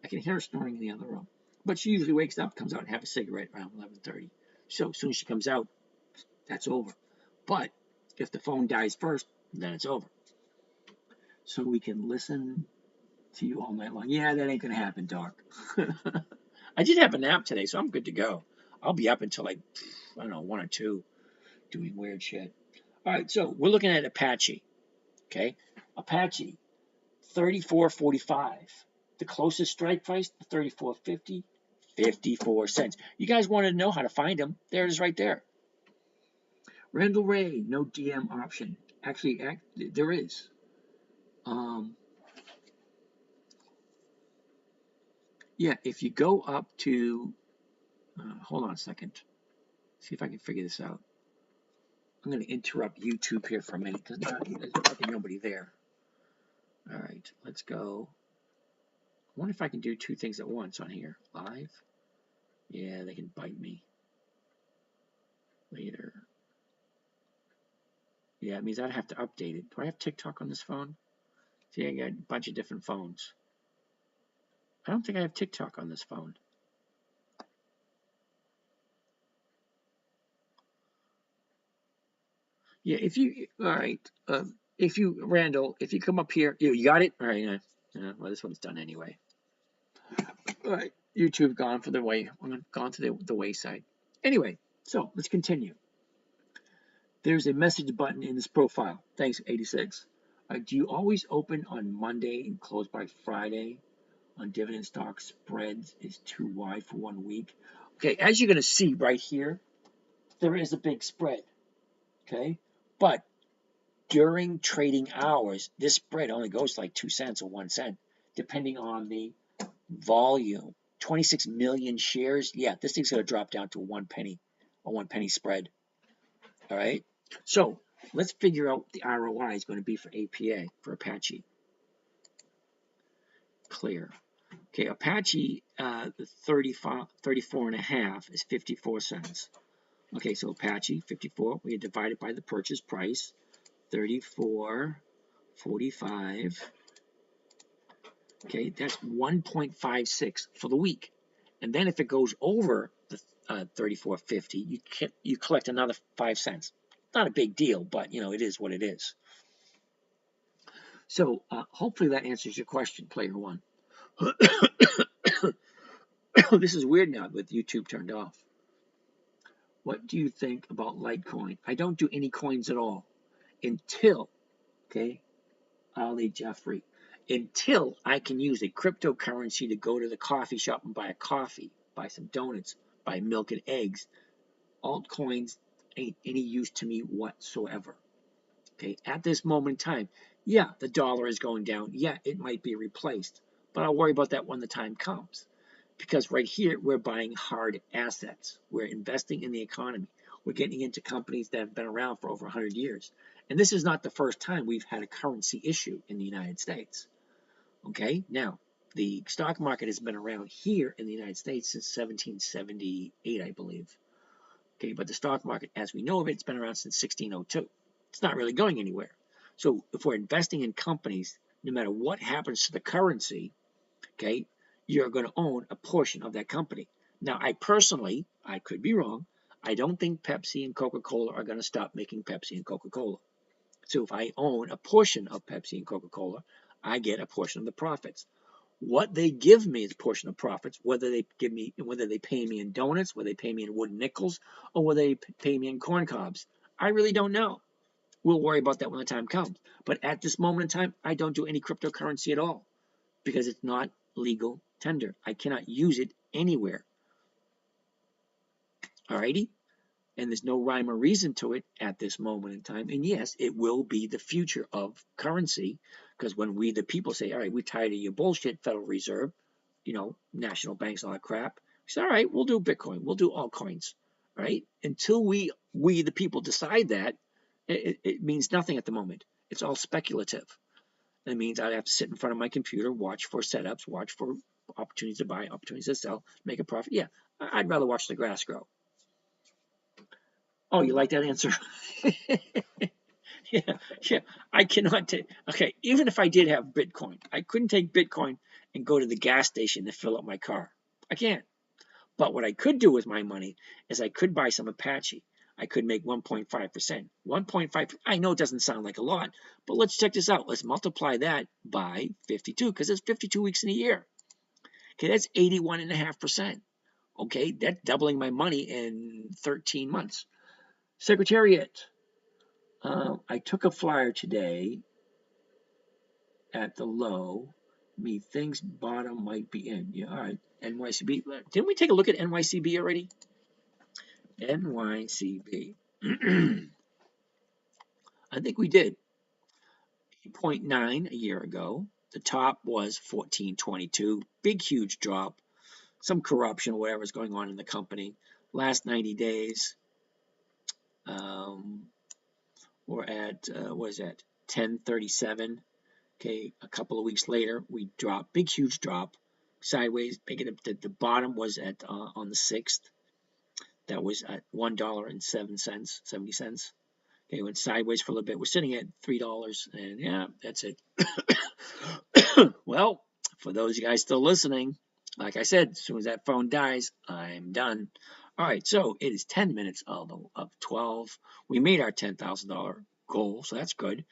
I can hear her snoring in the other room. But she usually wakes up, comes out and have a cigarette around 11:30. So as soon as she comes out, that's over. But if the phone dies first, then it's over. So we can listen to you all night long. Yeah, that ain't gonna happen, Doc. I did have a nap today, so I'm good to go. I'll be up until like, I don't know, 1 or 2 doing weird shit. All right, so we're looking at Apache. Okay, Apache, 34.45. The closest strike price, 34.50, 54 cents. You guys wanted to know how to find them? There it is right there. Randall Ray, no DM option. Actually, there is. Yeah, if you go up to, hold on a second. See if I can figure this out. I'm going to interrupt YouTube here for a minute because there's probably nobody there. All right, let's go. I wonder if I can do 2 things at once on here. Live. Yeah, they can bite me. Later. Yeah, it means I'd have to update it. Do I have TikTok on this phone? See, I got a bunch of different phones. I don't think I have TikTok on this phone. Yeah, all right, Randall, if you come up here, you got it? All right, well, this one's done anyway. All right, YouTube gone for the way, gone to the wayside. Anyway, so let's continue. There's a message button in this profile. Thanks, 86. Do you always open on Monday and close by Friday? On dividend stock spreads is too wide for 1 week. Okay, as you're going to see right here, there is a big spread. Okay, but during trading hours, this spread only goes like 2 cents or 1 cent, depending on the volume. 26 million shares. Yeah, this thing's going to drop down to 1 penny, a 1 penny spread. All right. So let's figure out what the ROI is going to be for APA, for Apache. Clear. Okay, Apache, the 34.5 is 54 cents. Okay, so Apache, 54, we divide it by the purchase price, 34.45. Okay, that's 1.56 for the week. And then if it goes over the 34.50, you collect another 5 cents. Not a big deal, but it is what it is. So hopefully that answers your question, player one. This is weird now with YouTube turned off. What do you think about Litecoin? I don't do any coins at all until, okay, Ali Jeffrey, until I can use a cryptocurrency to go to the coffee shop and buy a coffee, buy some donuts, buy milk and eggs. Altcoins ain't any use to me whatsoever. Okay, at this moment in time, yeah, the dollar is going down. Yeah, it might be replaced, but I'll worry about that when the time comes. Because right here, we're buying hard assets. We're investing in the economy. We're getting into companies that have been around for over 100 years. And this is not the first time we've had a currency issue in the United States. Okay, now, the stock market has been around here in the United States since 1778, I believe. Okay, but the stock market, as we know of it, it's been around since 1602. It's not really going anywhere. So if we're investing in companies, no matter what happens to the currency, okay, you're going to own a portion of that company. Now, I could be wrong, I don't think Pepsi and Coca-Cola are going to stop making Pepsi and Coca-Cola. So if I own a portion of Pepsi and Coca-Cola, I get a portion of the profits. What they give me is a portion of profits, whether they pay me in donuts, whether they pay me in wooden nickels, or whether they pay me in corn cobs. I really don't know. We'll worry about that when the time comes. But at this moment in time, I don't do any cryptocurrency at all because it's not legal tender. I cannot use it anywhere. Alrighty? And there's no rhyme or reason to it at this moment in time. And yes, it will be the future of currency, because when we, the people, say, all right, we're tired of your bullshit, Federal Reserve, national banks, all that crap, we say, all right, we'll do Bitcoin, we'll do altcoins, right? Until we, the people, decide that, it means nothing at the moment. It's all speculative. That means I'd have to sit in front of my computer, watch for setups, watch for opportunities to buy, opportunities to sell, make a profit. Yeah, I'd rather watch the grass grow. Oh, you like that answer? yeah. I cannot take. Okay, even if I did have Bitcoin, I couldn't take Bitcoin and go to the gas station to fill up my car. I can't. But what I could do with my money is I could buy some Apache. I could make 1.5%. 1.5. I know it doesn't sound like a lot, but let's check this out. Let's multiply that by 52 because it's 52 weeks in a year. Okay, that's 81.5%. Okay, that's doubling my money in 13 months. Secretariat. I took a flyer today at the low. Methinks bottom might be in. Yeah, all right. NYCB. Didn't we take a look at NYCB already? NYCB. I think we did. 8.9 a year ago. The top was 14.22. Big, huge drop. Some corruption, whatever's going on in the company. Last 90 days, we're at, what is that, 10.37. Okay, a couple of weeks later, we dropped, big, huge drop, sideways. The bottom was at on the 6th. That was at $1.07, Okay, went sideways for a little bit. We're sitting at $3, and yeah, that's it. Well, for those of you guys still listening, like I said, as soon as that phone dies, I'm done. All right, so it is 10 minutes of 12. We made our $10,000 goal, so that's good.